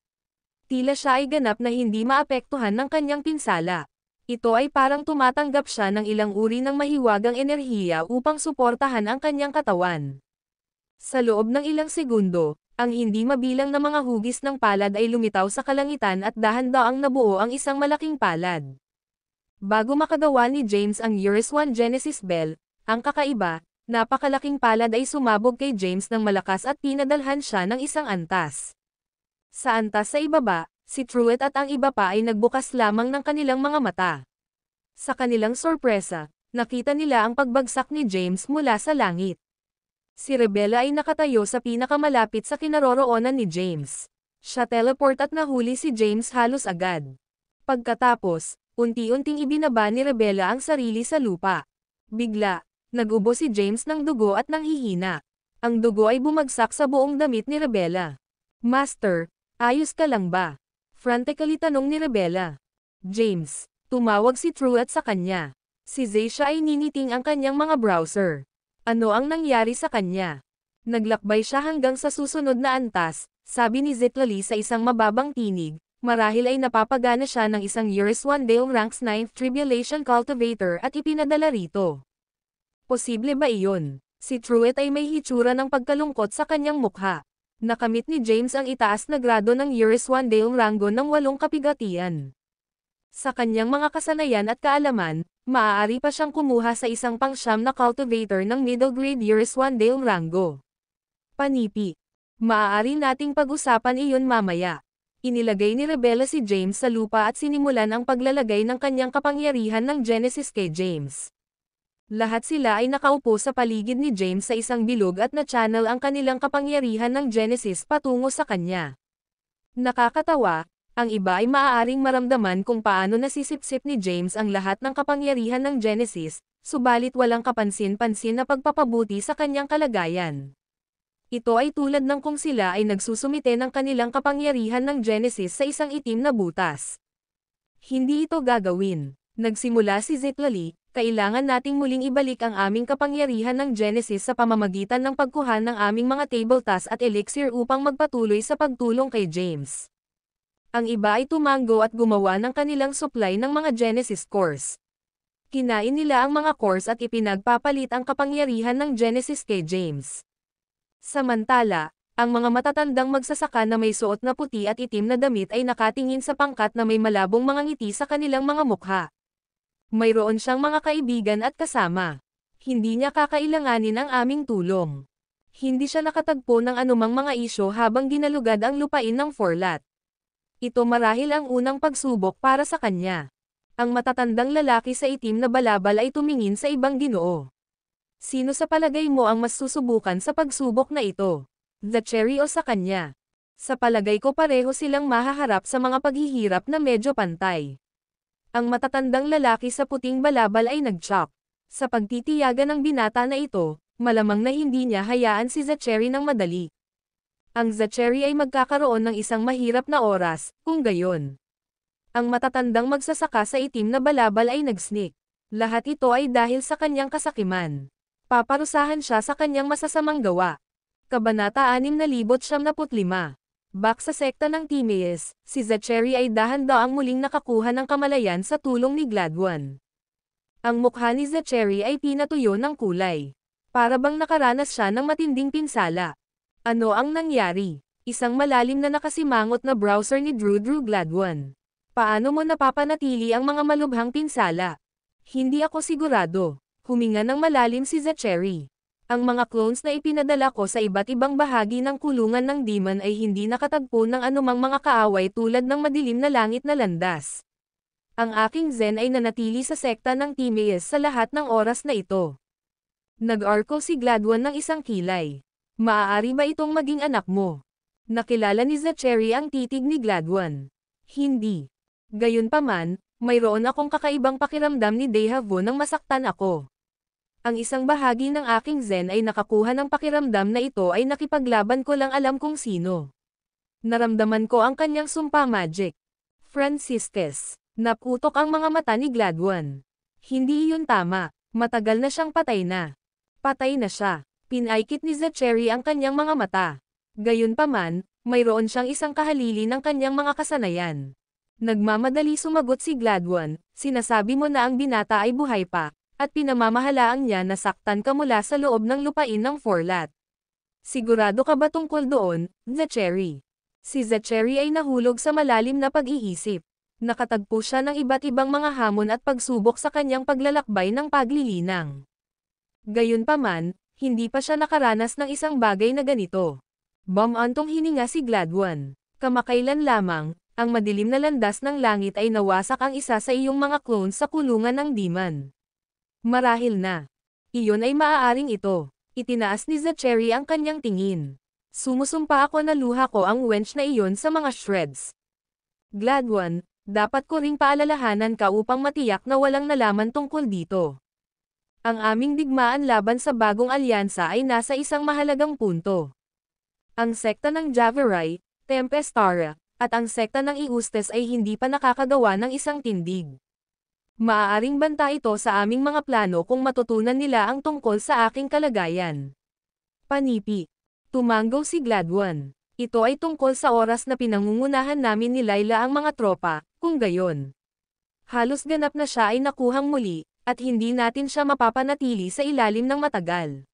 Tila siya ay ganap na hindi maapektuhan ng kanyang pinsala. Ito ay parang tumatanggap siya ng ilang uri ng mahiwagang enerhiya upang suportahan ang kanyang katawan. Sa loob ng ilang segundo, ang hindi mabilang na mga hugis ng palad ay lumitaw sa kalangitan at dahan-daang nabuo ang isang malaking palad. Bago makagawa ni James ang Eurus 1 Genesis Bell, ang kakaiba, napakalaking palad ay sumabog kay James ng malakas at pinadalhan siya ng isang antas. Sa antas sa ibaba, si Truett at ang iba pa ay nagbukas lamang ng kanilang mga mata. Sa kanilang sorpresa, nakita nila ang pagbagsak ni James mula sa langit. Si Rebella ay nakatayo sa pinakamalapit sa kinaroroonan ni James. Siya teleport at nahuli si James halos agad. Pagkatapos, unti-unting ibinaba ni Rebella ang sarili sa lupa. Bigla, nag-ubo si James ng dugo at nanghihina. Ang dugo ay bumagsak sa buong damit ni Rebella. Master, ayos ka lang ba? Frantically tanong ni Rebella. James, tumawag si Truett sa kanya. Si Zaisha ay niniting ang kanyang mga browser. Ano ang nangyari sa kanya? Naglakbay siya hanggang sa susunod na antas, sabi ni Zitlali sa isang mababang tinig, marahil ay napapagana siya ng isang Eurus 1 Dale Ranks 9th Tribulation Cultivator at ipinadala rito. Posible ba iyon? Si Truett ay may hitsura ng pagkalungkot sa kanyang mukha. Nakamit ni James ang itaas na grado ng Eurus 1 Dale Rango ng 8 kapigatian. Sa kanyang mga kasanayan at kaalaman, maaari pa siyang kumuha sa isang pang-siyam na cultivator ng middle grade Eurus 1 Dale Rango. Panipi. Maaari nating pag-usapan iyon mamaya. Inilagay ni Rebella si James sa lupa at sinimulan ang paglalagay ng kanyang kapangyarihan ng Genesis kay James. Lahat sila ay nakaupo sa paligid ni James sa isang bilog at na-channel ang kanilang kapangyarihan ng Genesis patungo sa kanya. Nakakatawa, ang iba ay maaaring maramdaman kung paano nasisipsip ni James ang lahat ng kapangyarihan ng Genesis, subalit walang kapansin-pansin na pagpapabuti sa kanyang kalagayan. Ito ay tulad ng kung sila ay nagsusumite ng kanilang kapangyarihan ng Genesis sa isang itim na butas. Hindi ito gagawin. Nagsimula si Zitlali, kailangan nating muling ibalik ang aming kapangyarihan ng Genesis sa pamamagitan ng pagkuha ng aming mga table tasks at elixir upang magpatuloy sa pagtulong kay James. Ang iba ay tumango at gumawa ng kanilang supply ng mga Genesis cores. Kinain nila ang mga cores at ipinagpapalit ang kapangyarihan ng Genesis kay James. Samantala, ang mga matatandang magsasaka na may suot na puti at itim na damit ay nakatingin sa pangkat na may malabong mga ngiti sa kanilang mga mukha. Mayroon siyang mga kaibigan at kasama. Hindi niya kakailanganin ang aming tulong. Hindi siya nakatagpo ng anumang mga isyo habang dinalugad ang lupain ng Forlat. Ito marahil ang unang pagsubok para sa kanya. Ang matatandang lalaki sa itim na balabal ay tumingin sa ibang Ginoo. Sino sa palagay mo ang mas susubukan sa pagsubok na ito? The Cherry o sa kanya? Sa palagay ko pareho silang mahaharap sa mga paghihirap na medyo pantay. Ang matatandang lalaki sa puting balabal ay nag-shock. Sa pagtitiyaga ng binata na ito, malamang na hindi niya hayaan si Zacherry ng madali. Ang Zacherry ay magkakaroon ng isang mahirap na oras, kung gayon. Ang matatandang magsasaka sa itim na balabal ay nag-sneak. Lahat ito ay dahil sa kanyang kasakiman. Paparusahan siya sa kanyang masasamang gawa. Kabanata 695. Back sa sekta ng Timaeus, si Zacherry ay dahan-daang muling nakakuha ng kamalayan sa tulong ni Gladwan. Ang mukha ni Zacherry ay pinatuyo ng kulay. Para bang nakaranas siya ng matinding pinsala. Ano ang nangyari? Isang malalim na nakasimangot na browser ni Drew Gladwan. Paano mo napapanatili ang mga malubhang pinsala? Hindi ako sigurado. Huminga ng malalim si Zacherry. Ang mga clones na ipinadala ko sa iba't ibang bahagi ng kulungan ng demon ay hindi nakatagpo ng anumang mga kaaway tulad ng madilim na langit na landas. Ang aking Zen ay nanatili sa sekta ng Timaeus sa lahat ng oras na ito. Nag-arko si Gladwan ng isang kilay. Maaari ba itong maging anak mo? Nakilala ni Zacherry ang titig ni Gladwan. Hindi. Gayunpaman, mayroon akong kakaibang pakiramdam ni Deja Vu nang masaktan ako. Ang isang bahagi ng aking Zen ay nakakuha ng pakiramdam na ito ay nakipaglaban ko lang alam kung sino. Naramdaman ko ang kanyang sumpa magic. Franciscus. Naputok ang mga mata ni Gladwan. Hindi iyon tama. Matagal na siyang patay na. Patay na siya. Pinaikit ni Zacherry ang kanyang mga mata. Gayunpaman, mayroon siyang isang kahalili ng kanyang mga kasanayan. Nagmamadali sumagot si Gladwan, sinasabi mo na ang binata ay buhay pa, at pinamamahalaang niya na saktan ka mula sa loob ng lupain ng Forlat. Sigurado ka ba tungkol doon, Zacherry? Si Zacherry ay nahulog sa malalim na pag-iisip. Nakatagpo siya ng iba't ibang mga hamon at pagsubok sa kanyang paglalakbay ng paglilinang. Gayunpaman, hindi pa siya nakaranas ng isang bagay na ganito. Bumantong hininga si Gladwan. Kamakailan lamang, ang madilim na landas ng langit ay nawasak ang isa sa iyong mga clones sa kulungan ng demon. Marahil na. Iyon ay maaaring ito. Itinaas ni Zacherry ang kanyang tingin. Sumusumpa ako na luha ko ang wench na iyon sa mga shreds. Gladwan, dapat ko ring paalalahanan ka upang matiyak na walang nalaman tungkol dito. Ang aming digmaan laban sa bagong alyansa ay nasa isang mahalagang punto. Ang sekta ng Javerai, Tempestara, at ang sekta ng Eustes ay hindi pa nakakagawa ng isang tindig. Maaaring banta ito sa aming mga plano kung matutunan nila ang tungkol sa aking kalagayan. Panipi. Tumango si Gladwan. Ito ay tungkol sa oras na pinangungunahan namin ni Layla ang mga tropa, kung gayon. Halos ganap na siya ay nakuhang muli, at hindi natin siya mapapanatili sa ilalim ng matagal.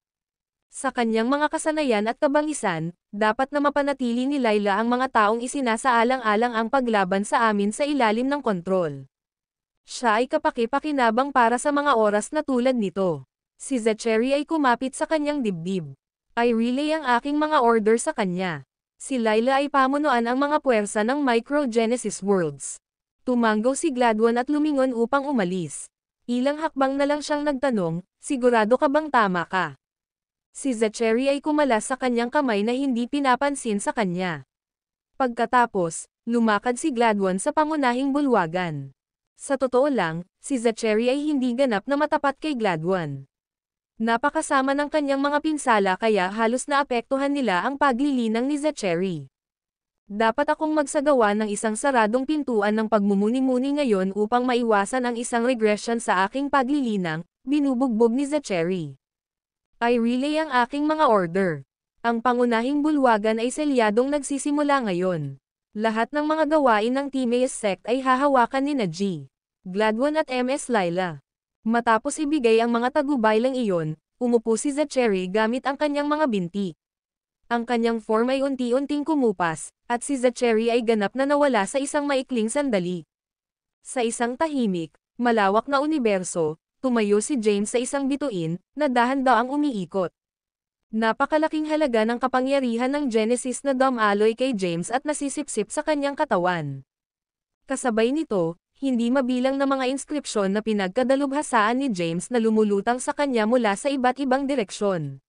Sa kanyang mga kasanayan at kabangisan, dapat na mapanatili ni Layla ang mga taong isinasaalang-alang ang paglaban sa amin sa ilalim ng kontrol. Siya ay kapaki-pakinabang para sa mga oras na tulad nito. Si Zacherry ay kumapit sa kanyang dibdib. I relay ang aking mga order sa kanya. Si Layla ay pamunuan ang mga puwersa ng Micro Genesis Worlds. Tumango si Gladwan at lumingon upang umalis. Ilang hakbang na lang siyang nagtanong, sigurado ka bang tama ka? Si Zachary ay kumalas sa kanyang kamay na hindi pinapansin sa kanya. Pagkatapos, lumakad si Gladwin sa pangunahing bulwagan. Sa totoo lang, si Zachary ay hindi ganap na matapat kay Gladwin. Napakasama ng kanyang mga pinsala kaya halos naapektuhan nila ang paglilinang ni Zachary. Dapat akong magsagawa ng isang saradong pintuan ng pagmumuni-muni ngayon upang maiwasan ang isang regression sa aking paglilinang, binubugbog ni Zachary. I relay ang aking mga order. Ang pangunahing bulwagan ay selyadong nagsisimula ngayon. Lahat ng mga gawain ng Timaeus sect ay hahawakan ni G. Gladwin at Ms. Laila. Matapos ibigay ang mga tagubaylang iyon, umupo si Zachary gamit ang kanyang mga binti. Ang kanyang form ay unti-unting kumupas, at si Zachary ay ganap na nawala sa isang maikling sandali. Sa isang tahimik, malawak na universo, tumayo si James sa isang bituin, na dahan-daang umiikot. Napakalaking halaga ng kapangyarihan ng Genesis na dumaloy kay James at nasisipsip sa kanyang katawan. Kasabay nito, hindi mabilang na mga inskripsyon na pinagkadalubhasaan ni James na lumulutang sa kanya mula sa iba't ibang direksyon.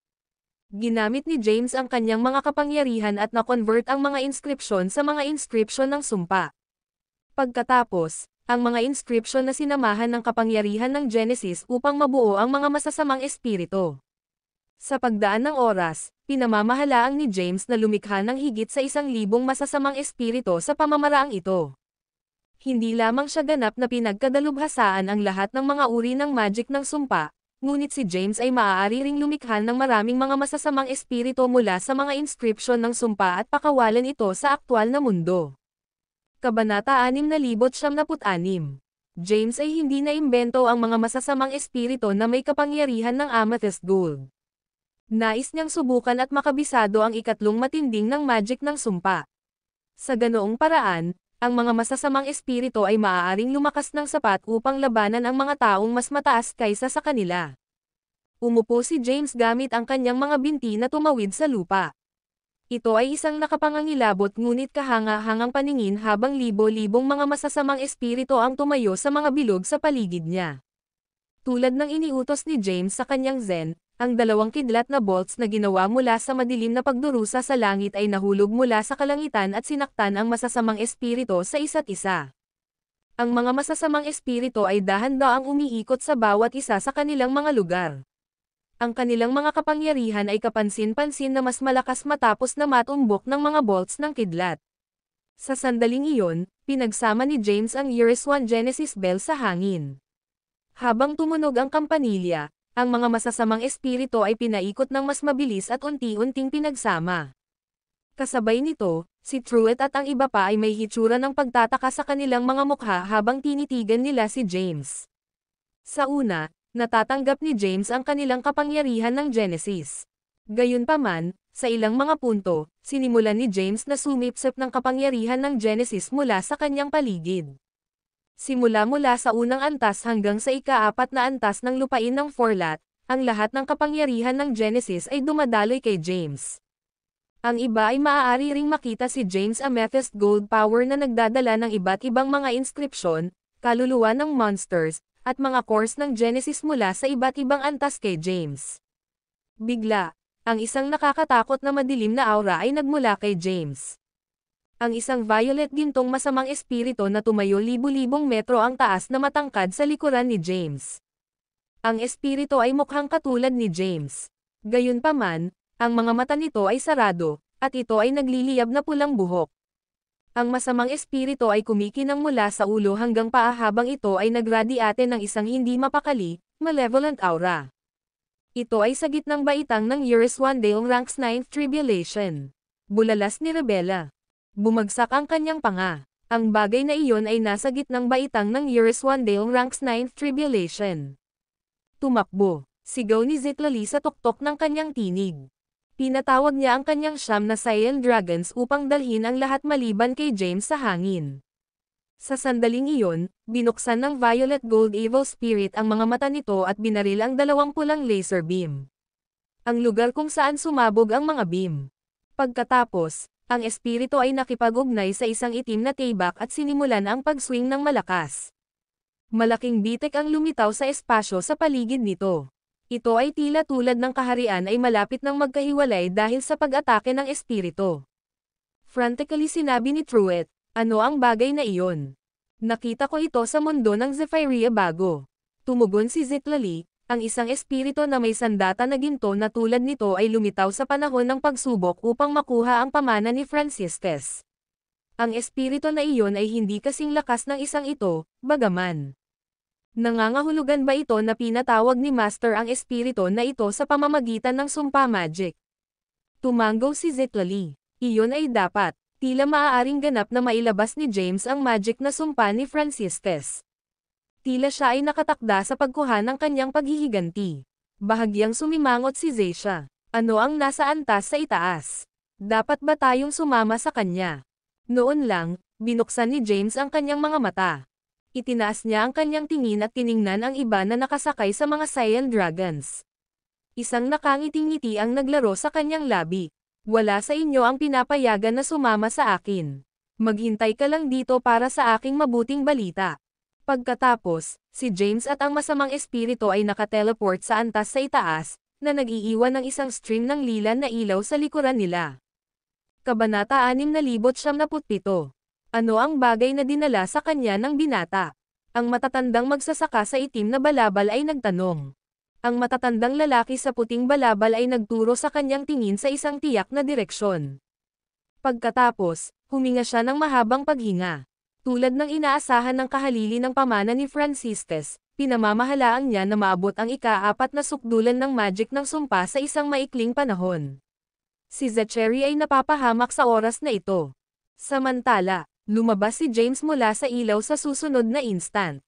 Ginamit ni James ang kanyang mga kapangyarihan at na-convert ang mga inskripsyon sa mga inskripsyon ng sumpa. Pagkatapos, ang mga inskripsyon na sinamahan ng kapangyarihan ng Genesis upang mabuo ang mga masasamang espiritu. Sa pagdaan ng oras, pinamamahalaang ni James na lumikha ng higit sa 1,000 masasamang espiritu sa pamamaraang ito. Hindi lamang siya ganap na pinagkadalubhasaan ang lahat ng mga uri ng magic ng sumpa, ngunit si James ay maaari ring lumikha ng maraming mga masasamang espiritu mula sa mga inskripsyon ng sumpa at pakawalan ito sa aktwal na mundo. Kabanata 676. James ay hindi naimbento ang mga masasamang espiritu na may kapangyarihan ng amethyst gold. Nais niyang subukan at makabisado ang ikatlong matinding ng magic ng sumpa. Sa ganoong paraan, ang mga masasamang espiritu ay maaaring lumakas ng sapat upang labanan ang mga taong mas mataas kaysa sa kanila. Umupo si James gamit ang kanyang mga binti na tumawid sa lupa. Ito ay isang nakapangangilabot ngunit kahanga-hangang paningin habang libo-libong mga masasamang espiritu ang tumayo sa mga bilog sa paligid niya. Tulad ng iniutos ni James sa kanyang Zen, ang 2 kidlat na bolts na ginawa mula sa madilim na pagdurusa sa langit ay nahulog mula sa kalangitan at sinaktan ang masasamang espiritu sa isa't isa. Ang mga masasamang espiritu ay dahan-daang umiikot sa bawat isa sa kanilang mga lugar. Ang kanilang mga kapangyarihan ay kapansin-pansin na mas malakas matapos na matumbok ng mga bolts ng kidlat. Sa sandaling iyon, pinagsama ni James ang Eurus 1 Genesis Bell sa hangin. Habang tumunog ang kampanilya, ang mga masasamang espiritu ay pinaikot ng mas mabilis at unti-unting pinagsama. Kasabay nito, si Truett at ang iba pa ay may hitsura ng pagtataka sa kanilang mga mukha habang tinitigan nila si James. Sa una, natatanggap ni James ang kanilang kapangyarihan ng Genesis. Gayunpaman, sa ilang mga punto, sinimulan ni James na sumipsip ng kapangyarihan ng Genesis mula sa kanyang paligid. Simula sa unang antas hanggang sa ika-4 na antas ng lupain ng Forlat, ang lahat ng kapangyarihan ng Genesis ay dumadaloy kay James. Ang iba ay maaari ring makita si James Amethyst Gold Power na nagdadala ng iba't ibang mga inskripsyon, kaluluwa ng monsters, at mga cores ng Genesis mula sa iba't ibang antas kay James. Bigla, ang isang nakakatakot na madilim na aura ay nagmula kay James. Ang isang violet gintong masamang espiritu na tumayo libu-libong metro ang taas na matangkad sa likuran ni James. Ang espiritu ay mukhang katulad ni James. Gayunpaman, ang mga mata nito ay sarado, at ito ay nagliliyab na pulang buhok. Ang masamang espiritu ay kumikinang mula sa ulo hanggang paa habang ito ay nagradiate ng isang hindi mapakali, malevolent aura. Ito ay sa gitnang baitang ng Eurus 1 Deong Ranks 9th Tribulation. Bulalas ni Rebella. Bumagsak ang kanyang panga. Ang bagay na iyon ay nasa gitnang baitang ng Eurus 1 Deong Ranks 9th Tribulation. Tumakbo. Sigaw ni Zitlali sa tuktok ng kanyang tinig. Pinatawag niya ang kanyang 9 na Cyan Dragons upang dalhin ang lahat maliban kay James sa hangin. Sa sandaling iyon, binuksan ng Violet Gold Evil Spirit ang mga mata nito at binaril ang 2 pulang laser beam. Ang lugar kung saan sumabog ang mga beam. Pagkatapos, ang espiritu ay nakipag-ugnay sa isang itim na tibak at sinimulan ang pag-swing ng malakas. Malaking bitik ang lumitaw sa espasyo sa paligid nito. Ito ay tila tulad ng kaharian ay malapit ng magkahiwalay dahil sa pag-atake ng espiritu. Frantically sinabi ni Truett, ano ang bagay na iyon? Nakita ko ito sa mundo ng Zephyria bago. Tumugon si Zitlali, ang isang espiritu na may sandata na ginto na tulad nito ay lumitaw sa panahon ng pagsubok upang makuha ang pamana ni Franciscus. Ang espiritu na iyon ay hindi kasing lakas ng isang ito, bagaman. Nangangahulugan ba ito na pinatawag ni Master ang espiritu na ito sa pamamagitan ng sumpa magic? Tumanggo si Zitlali. Iyon ay dapat, tila maaaring ganap na mailabas ni James ang magic na sumpa ni Franciscus. Tila siya ay nakatakda sa pagkuha ng kanyang paghihiganti. Bahagyang sumimangot si Zeisha. Ano ang nasa antas sa itaas? Dapat ba tayong sumama sa kanya? Noon lang, binuksan ni James ang kanyang mga mata. Itinaas niya ang kanyang tingin at tiningnan ang iba na nakasakay sa mga Saiyan Dragons. Isang nakangiting-ngiti ang naglaro sa kanyang labi. Wala sa inyo ang pinapayagan na sumama sa akin. Maghintay ka lang dito para sa aking mabuting balita. Pagkatapos, si James at ang masamang espiritu ay nakateleport sa antas sa itaas, na nag-iiwan ng isang stream ng lilan na ilaw sa likuran nila. Kabanata 6,977. Ano ang bagay na dinala sa kanya ng binata? Ang matatandang magsasaka sa itim na balabal ay nagtanong. Ang matatandang lalaki sa puting balabal ay nagturo sa kanyang tingin sa isang tiyak na direksyon. Pagkatapos, huminga siya ng mahabang paghinga. Tulad ng inaasahan ng kahalili ng pamana ni Franciscus, pinamamahalaan niya na maabot ang ika-4 na sukdulan ng magic ng sumpa sa isang maikling panahon. Si Zachary ay napapahamak sa oras na ito. Samantala, lumabas si James mula sa ilaw sa susunod na instant.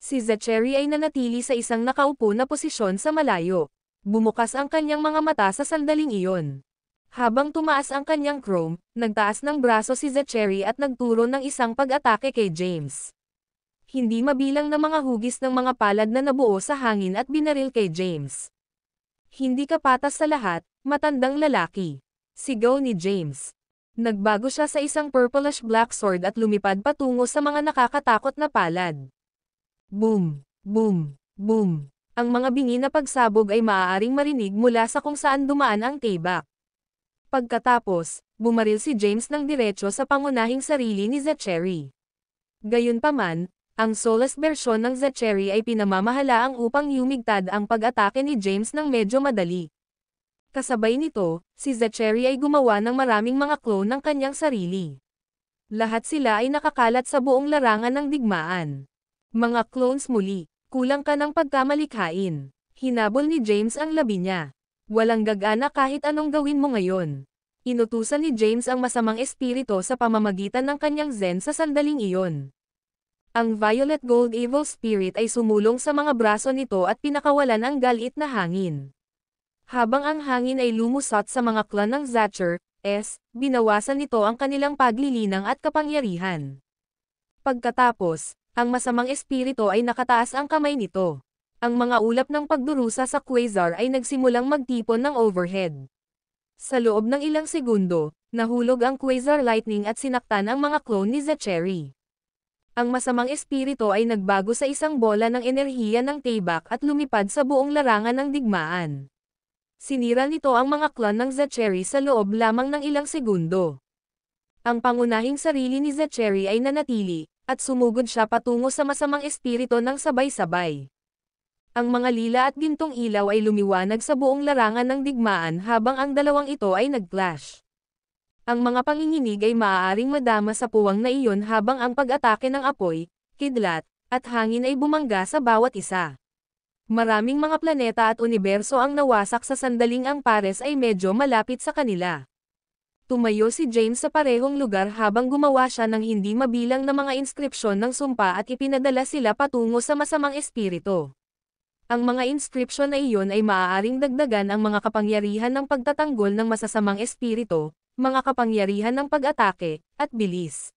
Si Zachary ay nanatili sa isang nakaupo na posisyon sa malayo. Bumukas ang kanyang mga mata sa sandaling iyon. Habang tumaas ang kanyang chrome, nagtaas ng braso si Zachary at nagturo ng isang pag-atake kay James. Hindi mabilang na mga hugis ng mga palad na nabuo sa hangin at binaril kay James. Hindi ka patas sa lahat, matandang lalaki. Sigaw ni James. Nagbago siya sa isang purplish black sword at lumipad patungo sa mga nakakatakot na palad. Boom! Boom! Boom! Ang mga bingi na pagsabog ay maaaring marinig mula sa kung saan dumaan ang tibak. Pagkatapos, bumaril si James ng diretso sa pangunahing sarili ni Zachary. Gayunpaman, ang soulless bersyon ng Zachary ay pinamamahalaang upang yumigtad ang pag-atake ni James ng medyo madali. Kasabay nito, si Zachary ay gumawa ng maraming mga clone ng kanyang sarili. Lahat sila ay nakakalat sa buong larangan ng digmaan. Mga clones muli, kulang ka ng pagkamalikhain. Hinabol ni James ang labi niya. Walang gagana kahit anong gawin mo ngayon. Inutusan ni James ang masamang espiritu sa pamamagitan ng kanyang zen sa sandaling iyon. Ang Violet Gold Evil Spirit ay sumulong sa mga braso nito at pinakawalan ang galit na hangin. Habang ang hangin ay lumusot sa mga clan ng Zatcher, binawasan nito ang kanilang paglilinang at kapangyarihan. Pagkatapos, ang masamang espiritu ay nakataas ang kamay nito. Ang mga ulap ng pagdurusa sa quasar ay nagsimulang magtipon ng overhead. Sa loob ng ilang segundo, nahulog ang quasar lightning at sinaktan ang mga clone ni Zachary. Ang masamang espiritu ay nagbago sa isang bola ng enerhiya ng tibak at lumipad sa buong larangan ng digmaan. Sinira nito ang mga clan ng Zachary sa loob lamang ng ilang segundo. Ang pangunahing sarili ni Zachary ay nanatili, at sumugod siya patungo sa masamang espiritu ng sabay-sabay. Ang mga lila at gintong ilaw ay lumiwanag sa buong larangan ng digmaan habang ang dalawang ito ay nag-clash. Ang mga panginginig ay maaaring madama sa puwang na iyon habang ang pag-atake ng apoy, kidlat, at hangin ay bumangga sa bawat isa. Maraming mga planeta at universo ang nawasak sa sandaling ang pares ay medyo malapit sa kanila. Tumayo si James sa parehong lugar habang gumawa siya ng hindi mabilang na mga inskripsyon ng sumpa at ipinadala sila patungo sa masamang espiritu. Ang mga inskripsyon na iyon ay maaaring dagdagan ang mga kapangyarihan ng pagtatanggol ng masasamang espiritu, mga kapangyarihan ng pag-atake, at bilis.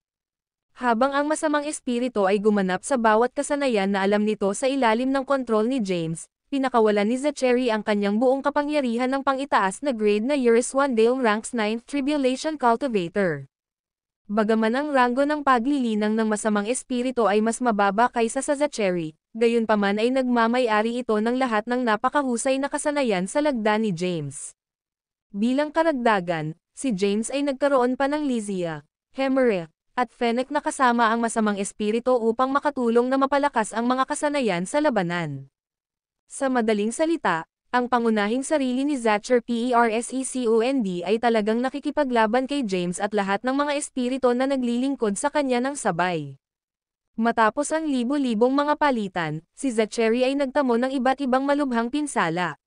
Habang ang masamang espiritu ay gumanap sa bawat kasanayan na alam nito sa ilalim ng kontrol ni James, pinakawalan ni Zachary ang kanyang buong kapangyarihan ng pang-itaas na grade na Eurus 1 Dale Ranks 9th Tribulation Cultivator. Bagaman ang ranggo ng paglilinang ng masamang espiritu ay mas mababa kaysa sa Zachary, gayunpaman ay nagmamay-ari ito ng lahat ng napakahusay na kasanayan sa lagda ni James. Bilang karagdagan, si James ay nagkaroon pa ng Lysia, Hemere, at Fennec na kasama ang masamang espiritu upang makatulong na mapalakas ang mga kasanayan sa labanan. Sa madaling salita, ang pangunahing sarili ni Zachary Persecond ay talagang nakikipaglaban kay James at lahat ng mga espiritu na naglilingkod sa kanya ng sabay. Matapos ang libo-libong mga palitan, si Zachary ay nagtamo ng iba't ibang malubhang pinsala.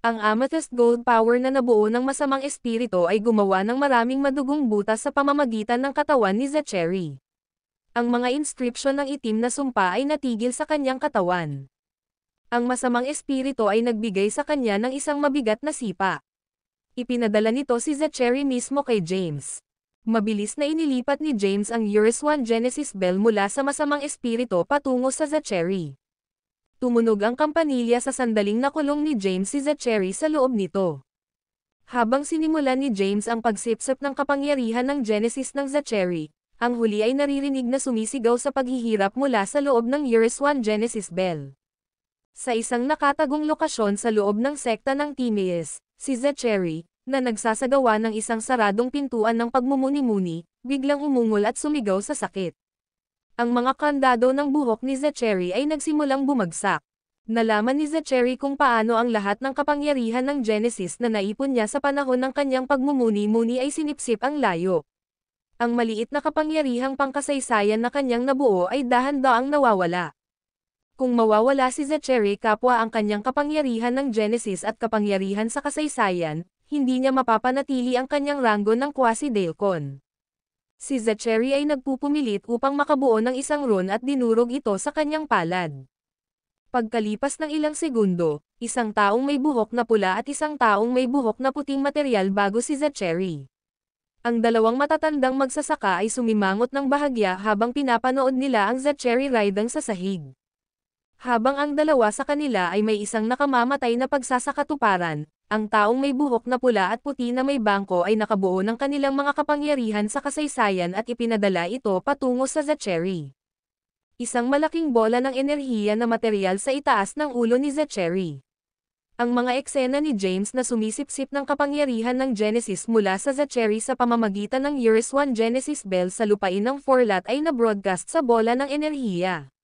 Ang Amethyst Gold Power na nabuo ng masamang espiritu ay gumawa ng maraming madugong butas sa pamamagitan ng katawan ni Zachary. Ang mga inscription ng itim na sumpa ay natigil sa kanyang katawan. Ang masamang espiritu ay nagbigay sa kanya ng isang mabigat na sipa. Ipinadala nito si Zachary mismo kay James. Mabilis na inilipat ni James ang Eurus 1 Genesis Bell mula sa masamang espiritu patungo sa Zachary. Tumunog ang kampanilya sa sandaling nakulong ni James si Zachary sa loob nito. Habang sinimulan ni James ang pagsipsip ng kapangyarihan ng Genesis ng Zachary, ang huli ay naririnig na sumisigaw sa paghihirap mula sa loob ng Eurus 1 Genesis Bell. Sa isang nakatagong lokasyon sa loob ng sekta ng Timaeus, si Zachary, na nagsasagawa ng isang saradong pintuan ng pagmumuni-muni, biglang umungol at sumigaw sa sakit. Ang mga kandado ng buhok ni Zachary ay nagsimulang bumagsak. Nalaman ni Zachary kung paano ang lahat ng kapangyarihan ng Genesis na naipon niya sa panahon ng kanyang pagmumuni-muni ay sinipsip ang layo. Ang maliit na kapangyarihang pangkasaysayan na kanyang nabuo ay dahan-daang nawawala. Kung mawawala si Zachary kapwa ang kanyang kapangyarihan ng Genesis at kapangyarihan sa kasaysayan, hindi niya mapapanatili ang kanyang ranggo ng Quasi-Deacon. Si Zachary ay nagpupumilit upang makabuo ng isang rune at dinurog ito sa kanyang palad. Pagkalipas ng ilang segundo, isang taong may buhok na pula at isang taong may buhok na puting material bago si Zachary. Ang dalawang matatandang magsasaka ay sumimangot ng bahagya habang pinapanood nila ang Zachary riding sa sahig. Habang ang dalawa sa kanila ay may isang nakamamatay na pagsasakatuparan, ang taong may buhok na pula at puti na may bangko ay nakabuo ng kanilang mga kapangyarihan sa kasaysayan at ipinadala ito patungo sa Zachary. Isang malaking bola ng enerhiya na material sa itaas ng ulo ni Zachary. Ang mga eksena ni James na sumisipsip ng kapangyarihan ng Genesis mula sa Zachary sa pamamagitan ng Eurus 1 Genesis Bell sa lupain ng Forlat ay na-broadcast sa bola ng enerhiya.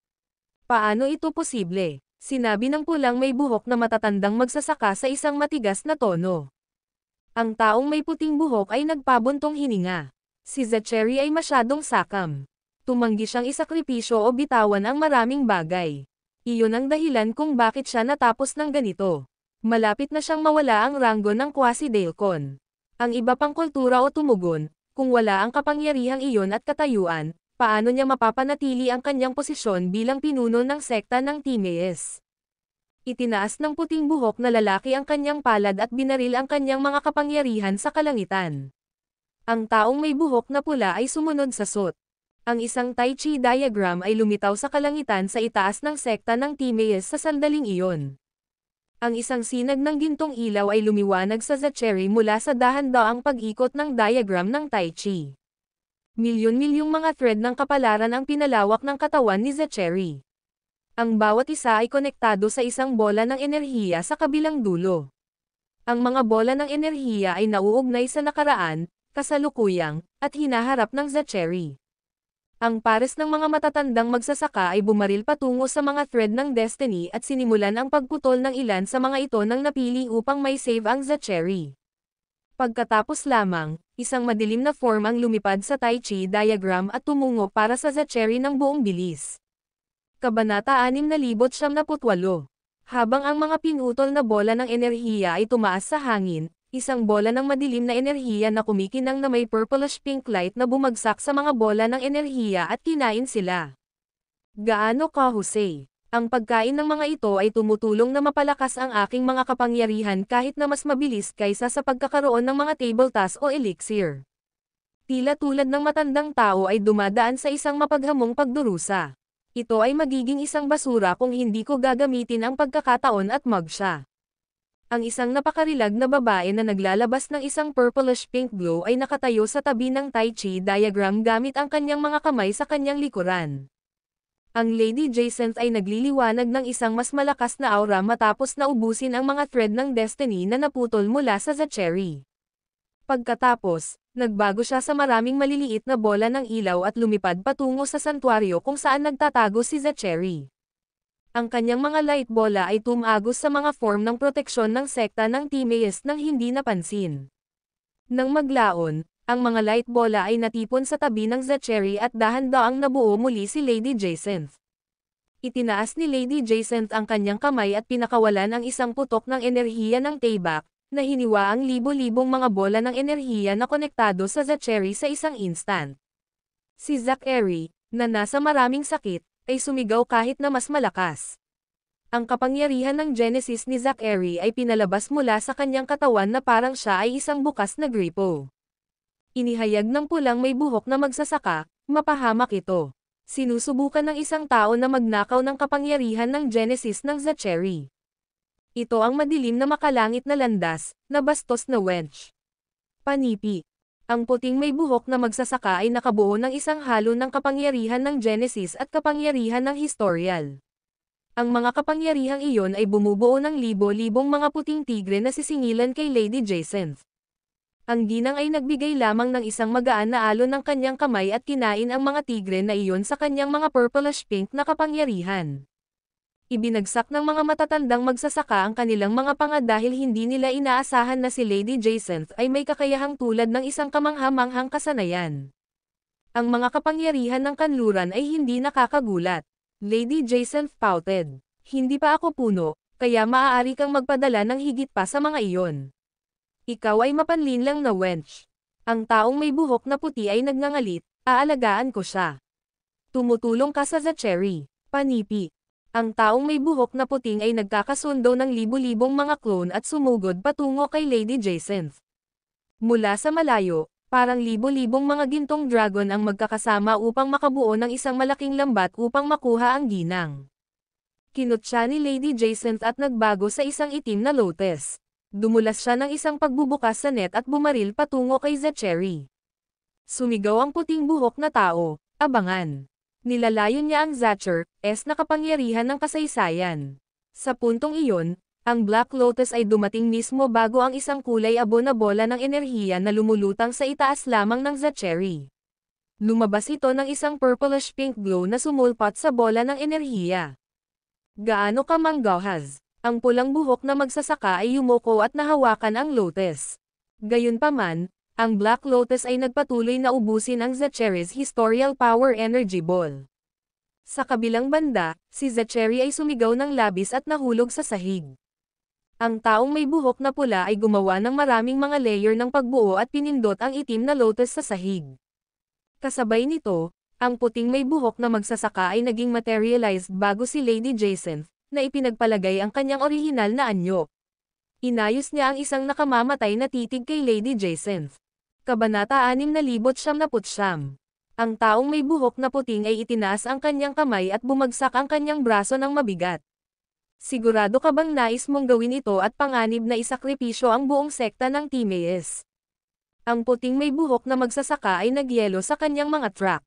Paano ito posible? Sinabi ng pulang may buhok na matatandang magsasaka sa isang matigas na tono. Ang taong may puting buhok ay nagpabuntong hininga. Si Zachary ay masyadong sakam. Tumanggi siyang isakripisyo o bitawan ang maraming bagay. Iyon ang dahilan kung bakit siya natapos ng ganito. Malapit na siyang mawala ang ranggo ng Quasi-Deacon. Ang iba pang kultura o tumugon, kung wala ang kapangyarihang iyon at katayuan, paano niya mapapanatili ang kanyang posisyon bilang pinuno ng sekta ng Timaeus? Itinaas ng puting buhok na lalaki ang kanyang palad at binaril ang kanyang mga kapangyarihan sa kalangitan. Ang taong may buhok na pula ay sumunod sa sut. Ang isang Tai Chi diagram ay lumitaw sa kalangitan sa itaas ng sekta ng Timaeus sa sandaling iyon. Ang isang sinag ng gintong ilaw ay lumiwanag sa Zachary mula sa dahan-daang pag-ikot ng diagram ng Tai Chi. Milyon-milyong mga thread ng kapalaran ang pinalawak ng katawan ni Zachary. Ang bawat isa ay konektado sa isang bola ng enerhiya sa kabilang dulo. Ang mga bola ng enerhiya ay nauugnay sa nakaraan, kasalukuyang, at hinaharap ng Zachary. Ang pares ng mga matatandang magsasaka ay bumaril patungo sa mga thread ng destiny at sinimulan ang pagputol ng ilan sa mga ito nang napili upang may save ang Zachary. Pagkatapos lamang, isang madilim na form ang lumipad sa Tai Chi diagram at tumungo para sa Zachary ng buong bilis. Kabanata 678. Habang ang mga pinutol na bola ng enerhiya ay tumaas sa hangin, isang bola ng madilim na enerhiya na kumikinang na may purplish-pink light na bumagsak sa mga bola ng enerhiya at kinain sila. Gaano ka, Jose? Ang pagkain ng mga ito ay tumutulong na mapalakas ang aking mga kapangyarihan kahit na mas mabilis kaysa sa pagkakaroon ng mga table task o elixir. Tila tulad ng matandang tao ay dumadaan sa isang mapaghamong pagdurusa. Ito ay magiging isang basura kung hindi ko gagamitin ang pagkakataon at siya. Ang isang napakarilag na babae na naglalabas ng isang purplish-pink glow ay nakatayo sa tabi ng Tai Chi diagram gamit ang kanyang mga kamay sa kanyang likuran. Ang Lady Jacinth ay nagliliwanag ng isang mas malakas na aura matapos na ubusin ang mga thread ng destiny na naputol mula sa Zachary. Pagkatapos, nagbago siya sa maraming maliliit na bola ng ilaw at lumipad patungo sa santuaryo kung saan nagtatago si Zachary. Ang kanyang mga light bola ay tumagos sa mga form ng proteksyon ng sekta ng Timaeus nang hindi napansin. Nang maglaon, ang mga light bola ay natipon sa tabi ng Zachary at dahan-daang nabuo muli si Lady Jacinth. Itinaas ni Lady Jacinth ang kanyang kamay at pinakawalan ang isang putok ng enerhiya ng Tayback, na hiniwa ang libo-libong mga bola ng enerhiya na konektado sa Zachary sa isang instant. Si Zachary, na nasa maraming sakit, ay sumigaw kahit na mas malakas. Ang kapangyarihan ng Genesis ni Zachary ay pinalabas mula sa kanyang katawan na parang siya ay isang bukas na gripo. Inihayag ng pulang may buhok na magsasaka, mapahamak ito. Sinusubukan ng isang tao na magnakaw ng kapangyarihan ng Genesis ng Zachary. Ito ang madilim na makalangit na landas, na bastos na wench. Panipi. Ang puting may buhok na magsasaka ay nakabuo ng isang halo ng kapangyarihan ng Genesis at kapangyarihan ng Historial. Ang mga kapangyarihang iyon ay bumubuo ng libo-libong mga puting tigre na sisingilan kay Lady Jacinth. Ang ginang ay nagbigay lamang ng isang magaan na alon ng kanyang kamay at kinain ang mga tigre na iyon sa kanyang mga purplish-pink na kapangyarihan. Ibinagsak ng mga matatandang magsasaka ang kanilang mga panga dahil hindi nila inaasahan na si Lady Jacinth ay may kakayahang tulad ng isang kamangha-manghang kasanayan. Ang mga kapangyarihan ng kanluran ay hindi nakakagulat. Lady Jacinth pouted. Hindi pa ako puno, kaya maaari kang magpadala ng higit pa sa mga iyon. Ikaw ay mapanlinlang na wench. Ang taong may buhok na puti ay nagngangalit, aalagaan ko siya. Tumutulong ka sa Zachary. Panipi. Ang taong may buhok na puting ay nagkakasundo ng libu-libong mga clone at sumugod patungo kay Lady Jacinth. Mula sa malayo, parang libu-libong mga gintong dragon ang magkakasama upang makabuo ng isang malaking lambat upang makuha ang ginang. Kinutya ni Lady Jacinth at nagbago sa isang itim na lotus. Dumulas siya ng isang pagbubukas sa net at bumaril patungo kay Zachary. Sumigaw ang puting buhok na tao, abangan. Nilalayon niya ang Zachar-s na kapangyarihan ng kasaysayan. Sa puntong iyon, ang Black Lotus ay dumating mismo bago ang isang kulay abo na bola ng enerhiya na lumulutang sa itaas lamang ng Zachary. Lumabas ito ng isang purplish-pink glow na sumulpat sa bola ng enerhiya. Gaano ka manggahas? Ang pulang buhok na magsasaka ay yumuko at nahawakan ang lotus. Gayunpaman, ang Black Lotus ay nagpatuloy na ubusin ang Zachary's Historial Power Energy Ball. Sa kabilang banda, si Zachary ay sumigaw ng labis at nahulog sa sahig. Ang taong may buhok na pula ay gumawa ng maraming mga layer ng pagbuo at pinindot ang itim na lotus sa sahig. Kasabay nito, ang puting may buhok na magsasaka ay naging materialized bago si Lady Jacinth, na ipinagpalagay ang kanyang orihinal na anyo. Inayos niya ang isang nakamamatay na titig kay Lady Jacinth. Kabanata 699. Ang taong may buhok na puting ay itinaas ang kanyang kamay at bumagsak ang kanyang braso ng mabigat. Sigurado ka bang nais mong gawin ito at panganib na isakripisyo ang buong sekta ng Timaeus? Ang puting may buhok na magsasaka ay nagyelo sa kanyang mga track.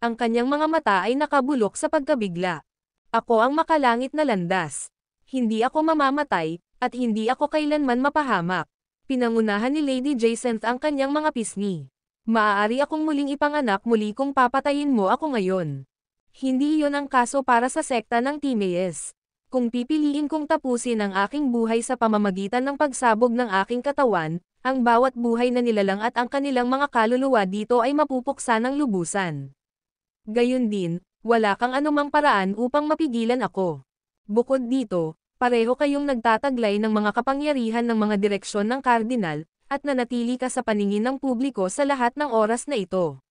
Ang kanyang mga mata ay nakabulok sa pagkabigla. Ako ang makalangit na landas. Hindi ako mamamatay, at hindi ako kailanman mapahamak. Pinangunahan ni Lady Jacinth ang kanyang mga pisngi. Maaari akong muling ipanganak muli kung papatayin mo ako ngayon. Hindi iyon ang kaso para sa sekta ng Timaeus. Kung pipiliin kong tapusin ang aking buhay sa pamamagitan ng pagsabog ng aking katawan, ang bawat buhay na nilalang at ang kanilang mga kaluluwa dito ay mapupuksa ng lubusan. Gayun din, wala kang anumang paraan upang mapigilan ako. Bukod dito, pareho kayong nagtataglay ng mga kapangyarihan ng mga direksyon ng kardinal, at nanatili ka sa paningin ng publiko sa lahat ng oras na ito.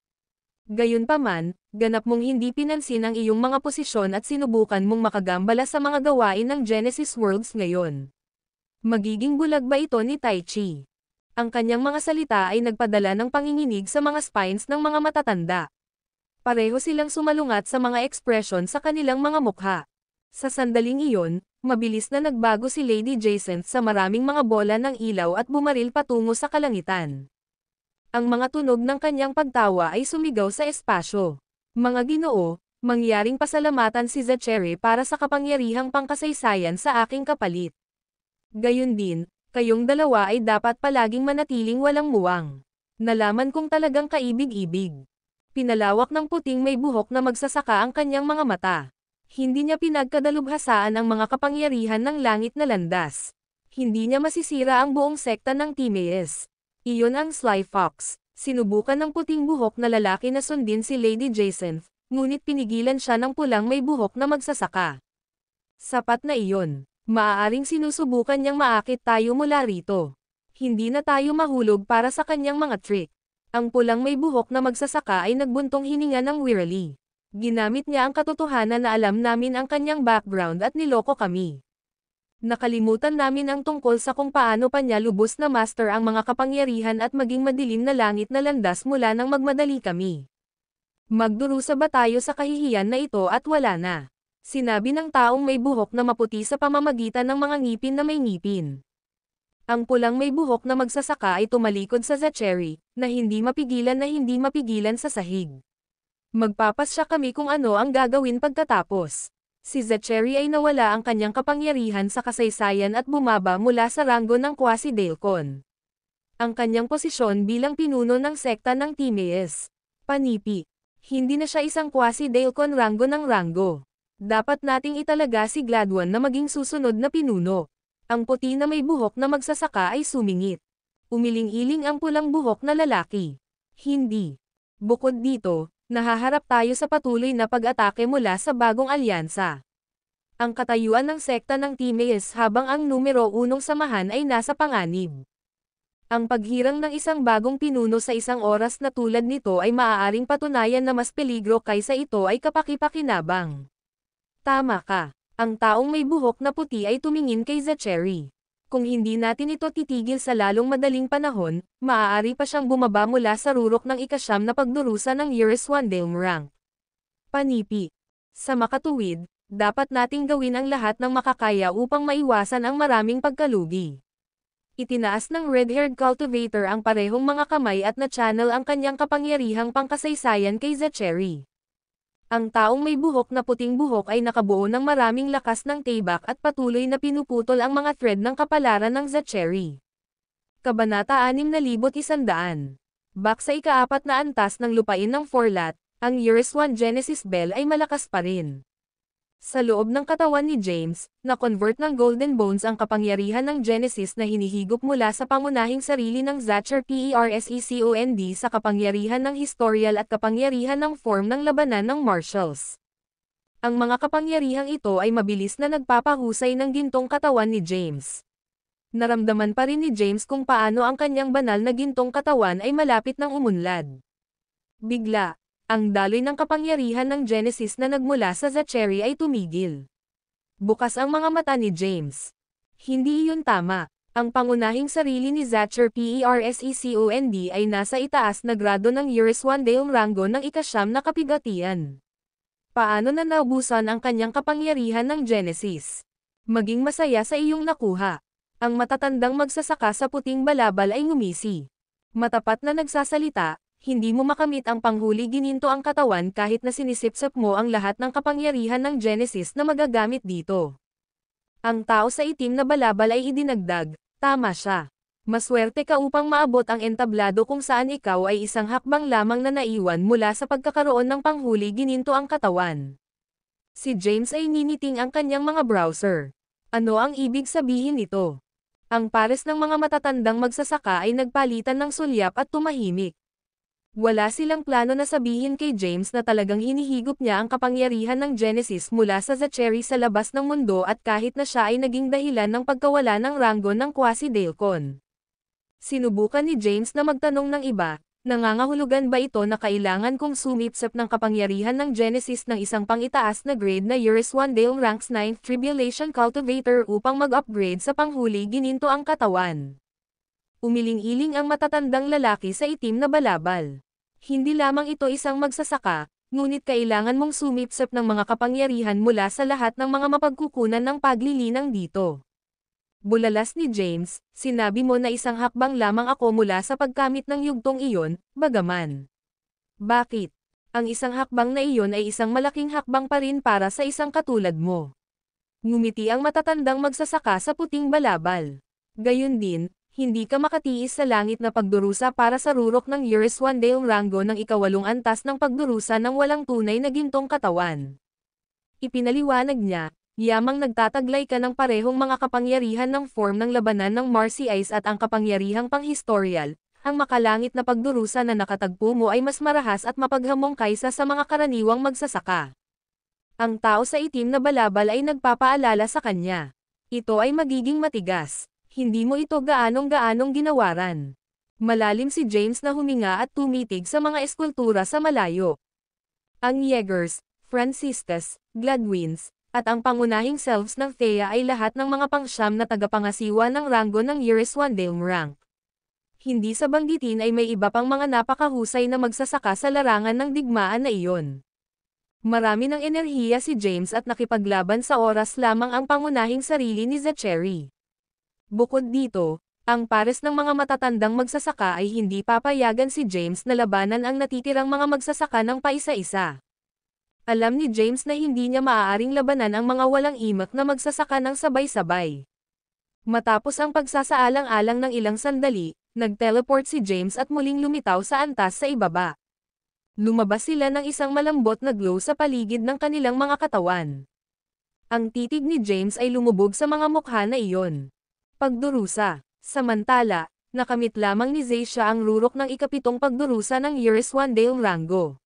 Gayunpaman, ganap mong hindi pinansin ang iyong mga posisyon at sinubukan mong makagambala sa mga gawain ng Genesis Worlds ngayon. Magiging bulag ba ito ni Tai Chi? Ang kanyang mga salita ay nagpadala ng panginginig sa mga spines ng mga matatanda. Pareho silang sumalungat sa mga ekspresyon sa kanilang mga mukha. Sa sandaling iyon, mabilis na nagbago si Lady Jacinth sa maraming mga bola ng ilaw at bumaril patungo sa kalangitan. Ang mga tunog ng kanyang pagtawa ay sumigaw sa espasyo. Mga Ginoo, mangyaring pasalamatan si Zachary para sa kapangyarihang pangkasaysayan sa aking kapalit. Gayon din, kayong dalawa ay dapat palaging manatiling walang muwang. Nalaman kong talagang kaibig-ibig. Pinalawak ng puting may buhok na magsasaka ang kanyang mga mata. Hindi niya pinagkadalubhasaan ang mga kapangyarihan ng langit na landas. Hindi niya masisira ang buong sekta ng Timaeus. Iyon ang Sly Fox. Sinubukan ng puting buhok na lalaki na sundin si Lady Jacinth, ngunit pinigilan siya ng pulang may buhok na magsasaka. Sapat na iyon. Maaaring sinusubukan niyang maakit tayo mula rito. Hindi na tayo mahulog para sa kanyang mga trick. Ang pulang may buhok na magsasaka ay nagbuntong hininga ng wearily. Ginamit niya ang katotohanan na alam namin ang kanyang background at niloko kami. Nakalimutan namin ang tungkol sa kung paano pa niya lubos na master ang mga kapangyarihan at maging madilim na langit na landas mula nang magmadali kami. Magdurusa ba tayo sa kahihiyan na ito at wala na? Sinabi ng taong may buhok na maputi sa pamamagitan ng mga ngipin na may ngipin. Ang pulang may buhok na magsasaka ay tumalikod sa Zachary, na hindi mapigilan sa sahig. Magpapasya kami kung ano ang gagawin pagkatapos. Si Zachary ay nawala ang kanyang kapangyarihan sa kasaysayan at bumaba mula sa ranggo ng Quasi-Delcon. Ang kanyang posisyon bilang pinuno ng sekta ng Timaeus. Panipi. Hindi na siya isang Quasi-Delcon ranggo ng ranggo. Dapat nating italaga si Gladwin na maging susunod na pinuno. Ang puti na may buhok na magsasaka ay sumingit. Umiling-iling ang pulang buhok na lalaki. Hindi. Bukod dito, nahaharap tayo sa patuloy na pag-atake mula sa bagong alyansa. Ang katayuan ng sekta ng Timaeus habang ang numero 1 samahan ay nasa panganib. Ang paghirang ng isang bagong pinuno sa isang oras na tulad nito ay maaaring patunayan na mas peligro kaysa ito ay kapaki-pakinabang. Tama ka. Ang taong may buhok na puti ay tumingin kay Zachary. Kung hindi natin ito titigil sa lalong madaling panahon, maaari pa siyang bumaba mula sa rurok ng ika-9 na pagdurusa ng Eurus-1 rank. Panipi. Sa makatuwid, dapat nating gawin ang lahat ng makakaya upang maiwasan ang maraming pagkalugi. Itinaas ng red-haired cultivator ang parehong mga kamay at na-channel ang kanyang kapangyarihang pangkasaysayan kay Zachary. Ang taong may buhok na puting buhok ay nakabuo ng maraming lakas ng tibak at patuloy na pinuputol ang mga thread ng kapalaran ng Zachary. Kabanata 6100. Bak sa ika-4 na antas ng lupain ng Forlat, ang Eurus-1 Genesis Bell ay malakas pa rin. Sa loob ng katawan ni James, na-convert ng Golden Bones ang kapangyarihan ng Genesis na hinihigop mula sa pangunahing sarili ng Zachar Persecond sa kapangyarihan ng historial at kapangyarihan ng form ng labanan ng martials. Ang mga kapangyarihang ito ay mabilis na nagpapahusay ng gintong katawan ni James. Naramdaman pa rin ni James kung paano ang kanyang banal na gintong katawan ay malapit ng umunlad. Bigla, ang daloy ng kapangyarihan ng Genesis na nagmula sa Zachary ay tumigil. Bukas ang mga mata ni James. Hindi iyon tama. Ang pangunahing sarili ni Zachar Persecond ay nasa itaas na grado ng Eurus-1 ranggo ng ika-9 na kapigatian. Paano na naubusan ang kanyang kapangyarihan ng Genesis? Maging masaya sa iyong nakuha. Ang matatandang magsasaka sa puting balabal ay ngumisi. Matapat na nagsasalita, hindi mo makamit ang panghuli gininto ang katawan kahit na sinisipsip mo ang lahat ng kapangyarihan ng Genesis na magagamit dito. Ang tao sa itim na balabal ay idinagdag, tama siya. Maswerte ka upang maabot ang entablado kung saan ikaw ay isang hakbang lamang na naiwan mula sa pagkakaroon ng panghuli gininto ang katawan. Si James ay niniting ang kanyang mga browser. Ano ang ibig sabihin nito? Ang pares ng mga matatandang magsasaka ay nagpalitan ng sulyap at tumahimik. Wala silang plano na sabihin kay James na talagang hinihigop niya ang kapangyarihan ng Genesis mula sa Zachary sa labas ng mundo at kahit na siya ay naging dahilan ng pagkawala ng ranggo ng Quasi-Delcon. Sinubukan ni James na magtanong ng iba, nangangahulugan ba ito na kailangan kong sumipsip ng kapangyarihan ng Genesis ng isang pangitaas na grade na Eurus-1 ranks 9th Tribulation Cultivator upang mag-upgrade sa panghuli gininto ang katawan. Umiling-iling ang matatandang lalaki sa itim na balabal. Hindi lamang ito isang magsasaka, Ngunit kailangan mong sumipsip ng mga kapangyarihan mula sa lahat ng mga mapagkukunan ng paglilinang dito. Bulalas ni James, sinabi mo na isang hakbang lamang ako mula sa pagkamit ng yugtong iyon, bagaman. Bakit? Ang isang hakbang na iyon ay isang malaking hakbang pa rin para sa isang katulad mo. Ngumiti ang matatandang magsasaka sa puting balabal. Gayun din, hindi ka makatiis sa langit na pagdurusa para sa rurok ng Uriswandale Rango ng ika-8 antas ng pagdurusa ng walang tunay na gintong katawan. Ipinaliwanag niya, yamang nagtataglay ka ng parehong mga kapangyarihan ng form ng labanan ng Marcy Ice at ang kapangyarihang panghistorial, ang makalangit na pagdurusa na nakatagpo mo ay mas marahas at mapaghamong kaysa sa mga karaniwang magsasaka. Ang tao sa itim na balabal ay nagpapaalala sa kanya. Ito ay magiging matigas. Hindi mo ito gaanong-gaanong ginawaran. Malalim si James na huminga at tumitig sa mga eskultura sa malayo. Ang Jaegers, Franciscus, Gladwins, at ang pangunahing selves ng Thea ay lahat ng mga pangsyam na tagapangasiwa ng rango ng Uriswandale rank. Hindi sa banggitin ay may iba pang mga napakahusay na magsasaka sa larangan ng digmaan na iyon. Marami ng enerhiya si James at nakipaglaban sa oras lamang ang pangunahing sarili ni Zachary. Bukod dito, ang pares ng mga matatandang magsasaka ay hindi papayagan si James na labanan ang natitirang mga magsasaka ng paisa-isa. Alam ni James na hindi niya maaaring labanan ang mga walang imak na magsasaka ng sabay-sabay. Matapos ang pagsasaalang-alang ng ilang sandali, nag-teleport si James at muling lumitaw sa antas sa ibaba. Lumabas sila ng isang malambot na glow sa paligid ng kanilang mga katawan. Ang titig ni James ay lumubog sa mga mukha na iyon. Pagdurusa. Samantala, nakamit lamang ni Zaisha ang rurok ng ika-7 pagdurusa ng Uriswandale Rango.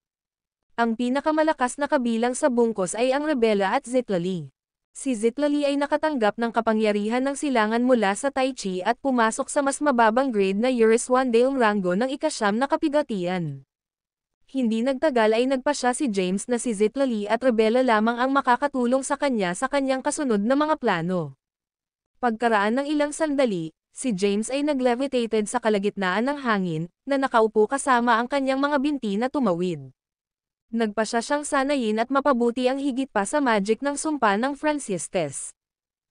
Ang pinakamalakas na kabilang sa bungkos ay ang Rebella at Zitlali. Si Zitlali ay nakatanggap ng kapangyarihan ng silangan mula sa Tai Chi at pumasok sa mas mababang grade na Uriswandale Rango ng ika-9 na kapigatian. Hindi nagtagal ay nagpa siya si James na si Zitlali at Rebella lamang ang makakatulong sa kanya sa kanyang kasunod na mga plano. Pagkaraan ng ilang sandali, si James ay naglevitated sa kalagitnaan ng hangin, na nakaupo kasama ang kanyang mga binti na tumawid. Nagpa siya siyang sanayin at mapabuti ang higit pa sa magic ng sumpa ng Franciscus.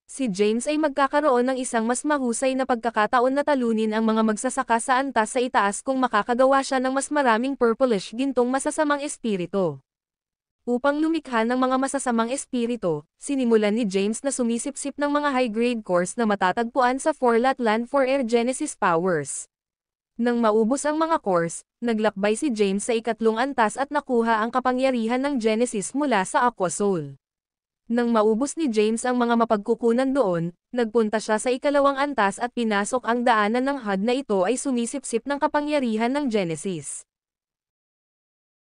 Si James ay magkakaroon ng isang mas mahusay na pagkakataon na talunin ang mga magsasaka sa antas sa itaas kung makakagawa siya ng mas maraming purplish gintong masasamang espiritu. Upang lumikha ng mga masasamang espiritu, sinimulan ni James na sumisipsip ng mga high-grade cores na matatagpuan sa Forlat Land for Air Genesis Powers. Nang maubos ang mga cores, naglakbay si James sa ika-3 antas at nakuha ang kapangyarihan ng Genesis mula sa Aqua Soul. Nang maubos ni James ang mga mapagkukunan doon, nagpunta siya sa ika-2 antas at pinasok ang daanan ng HUD na ito ay sumisipsip ng kapangyarihan ng Genesis.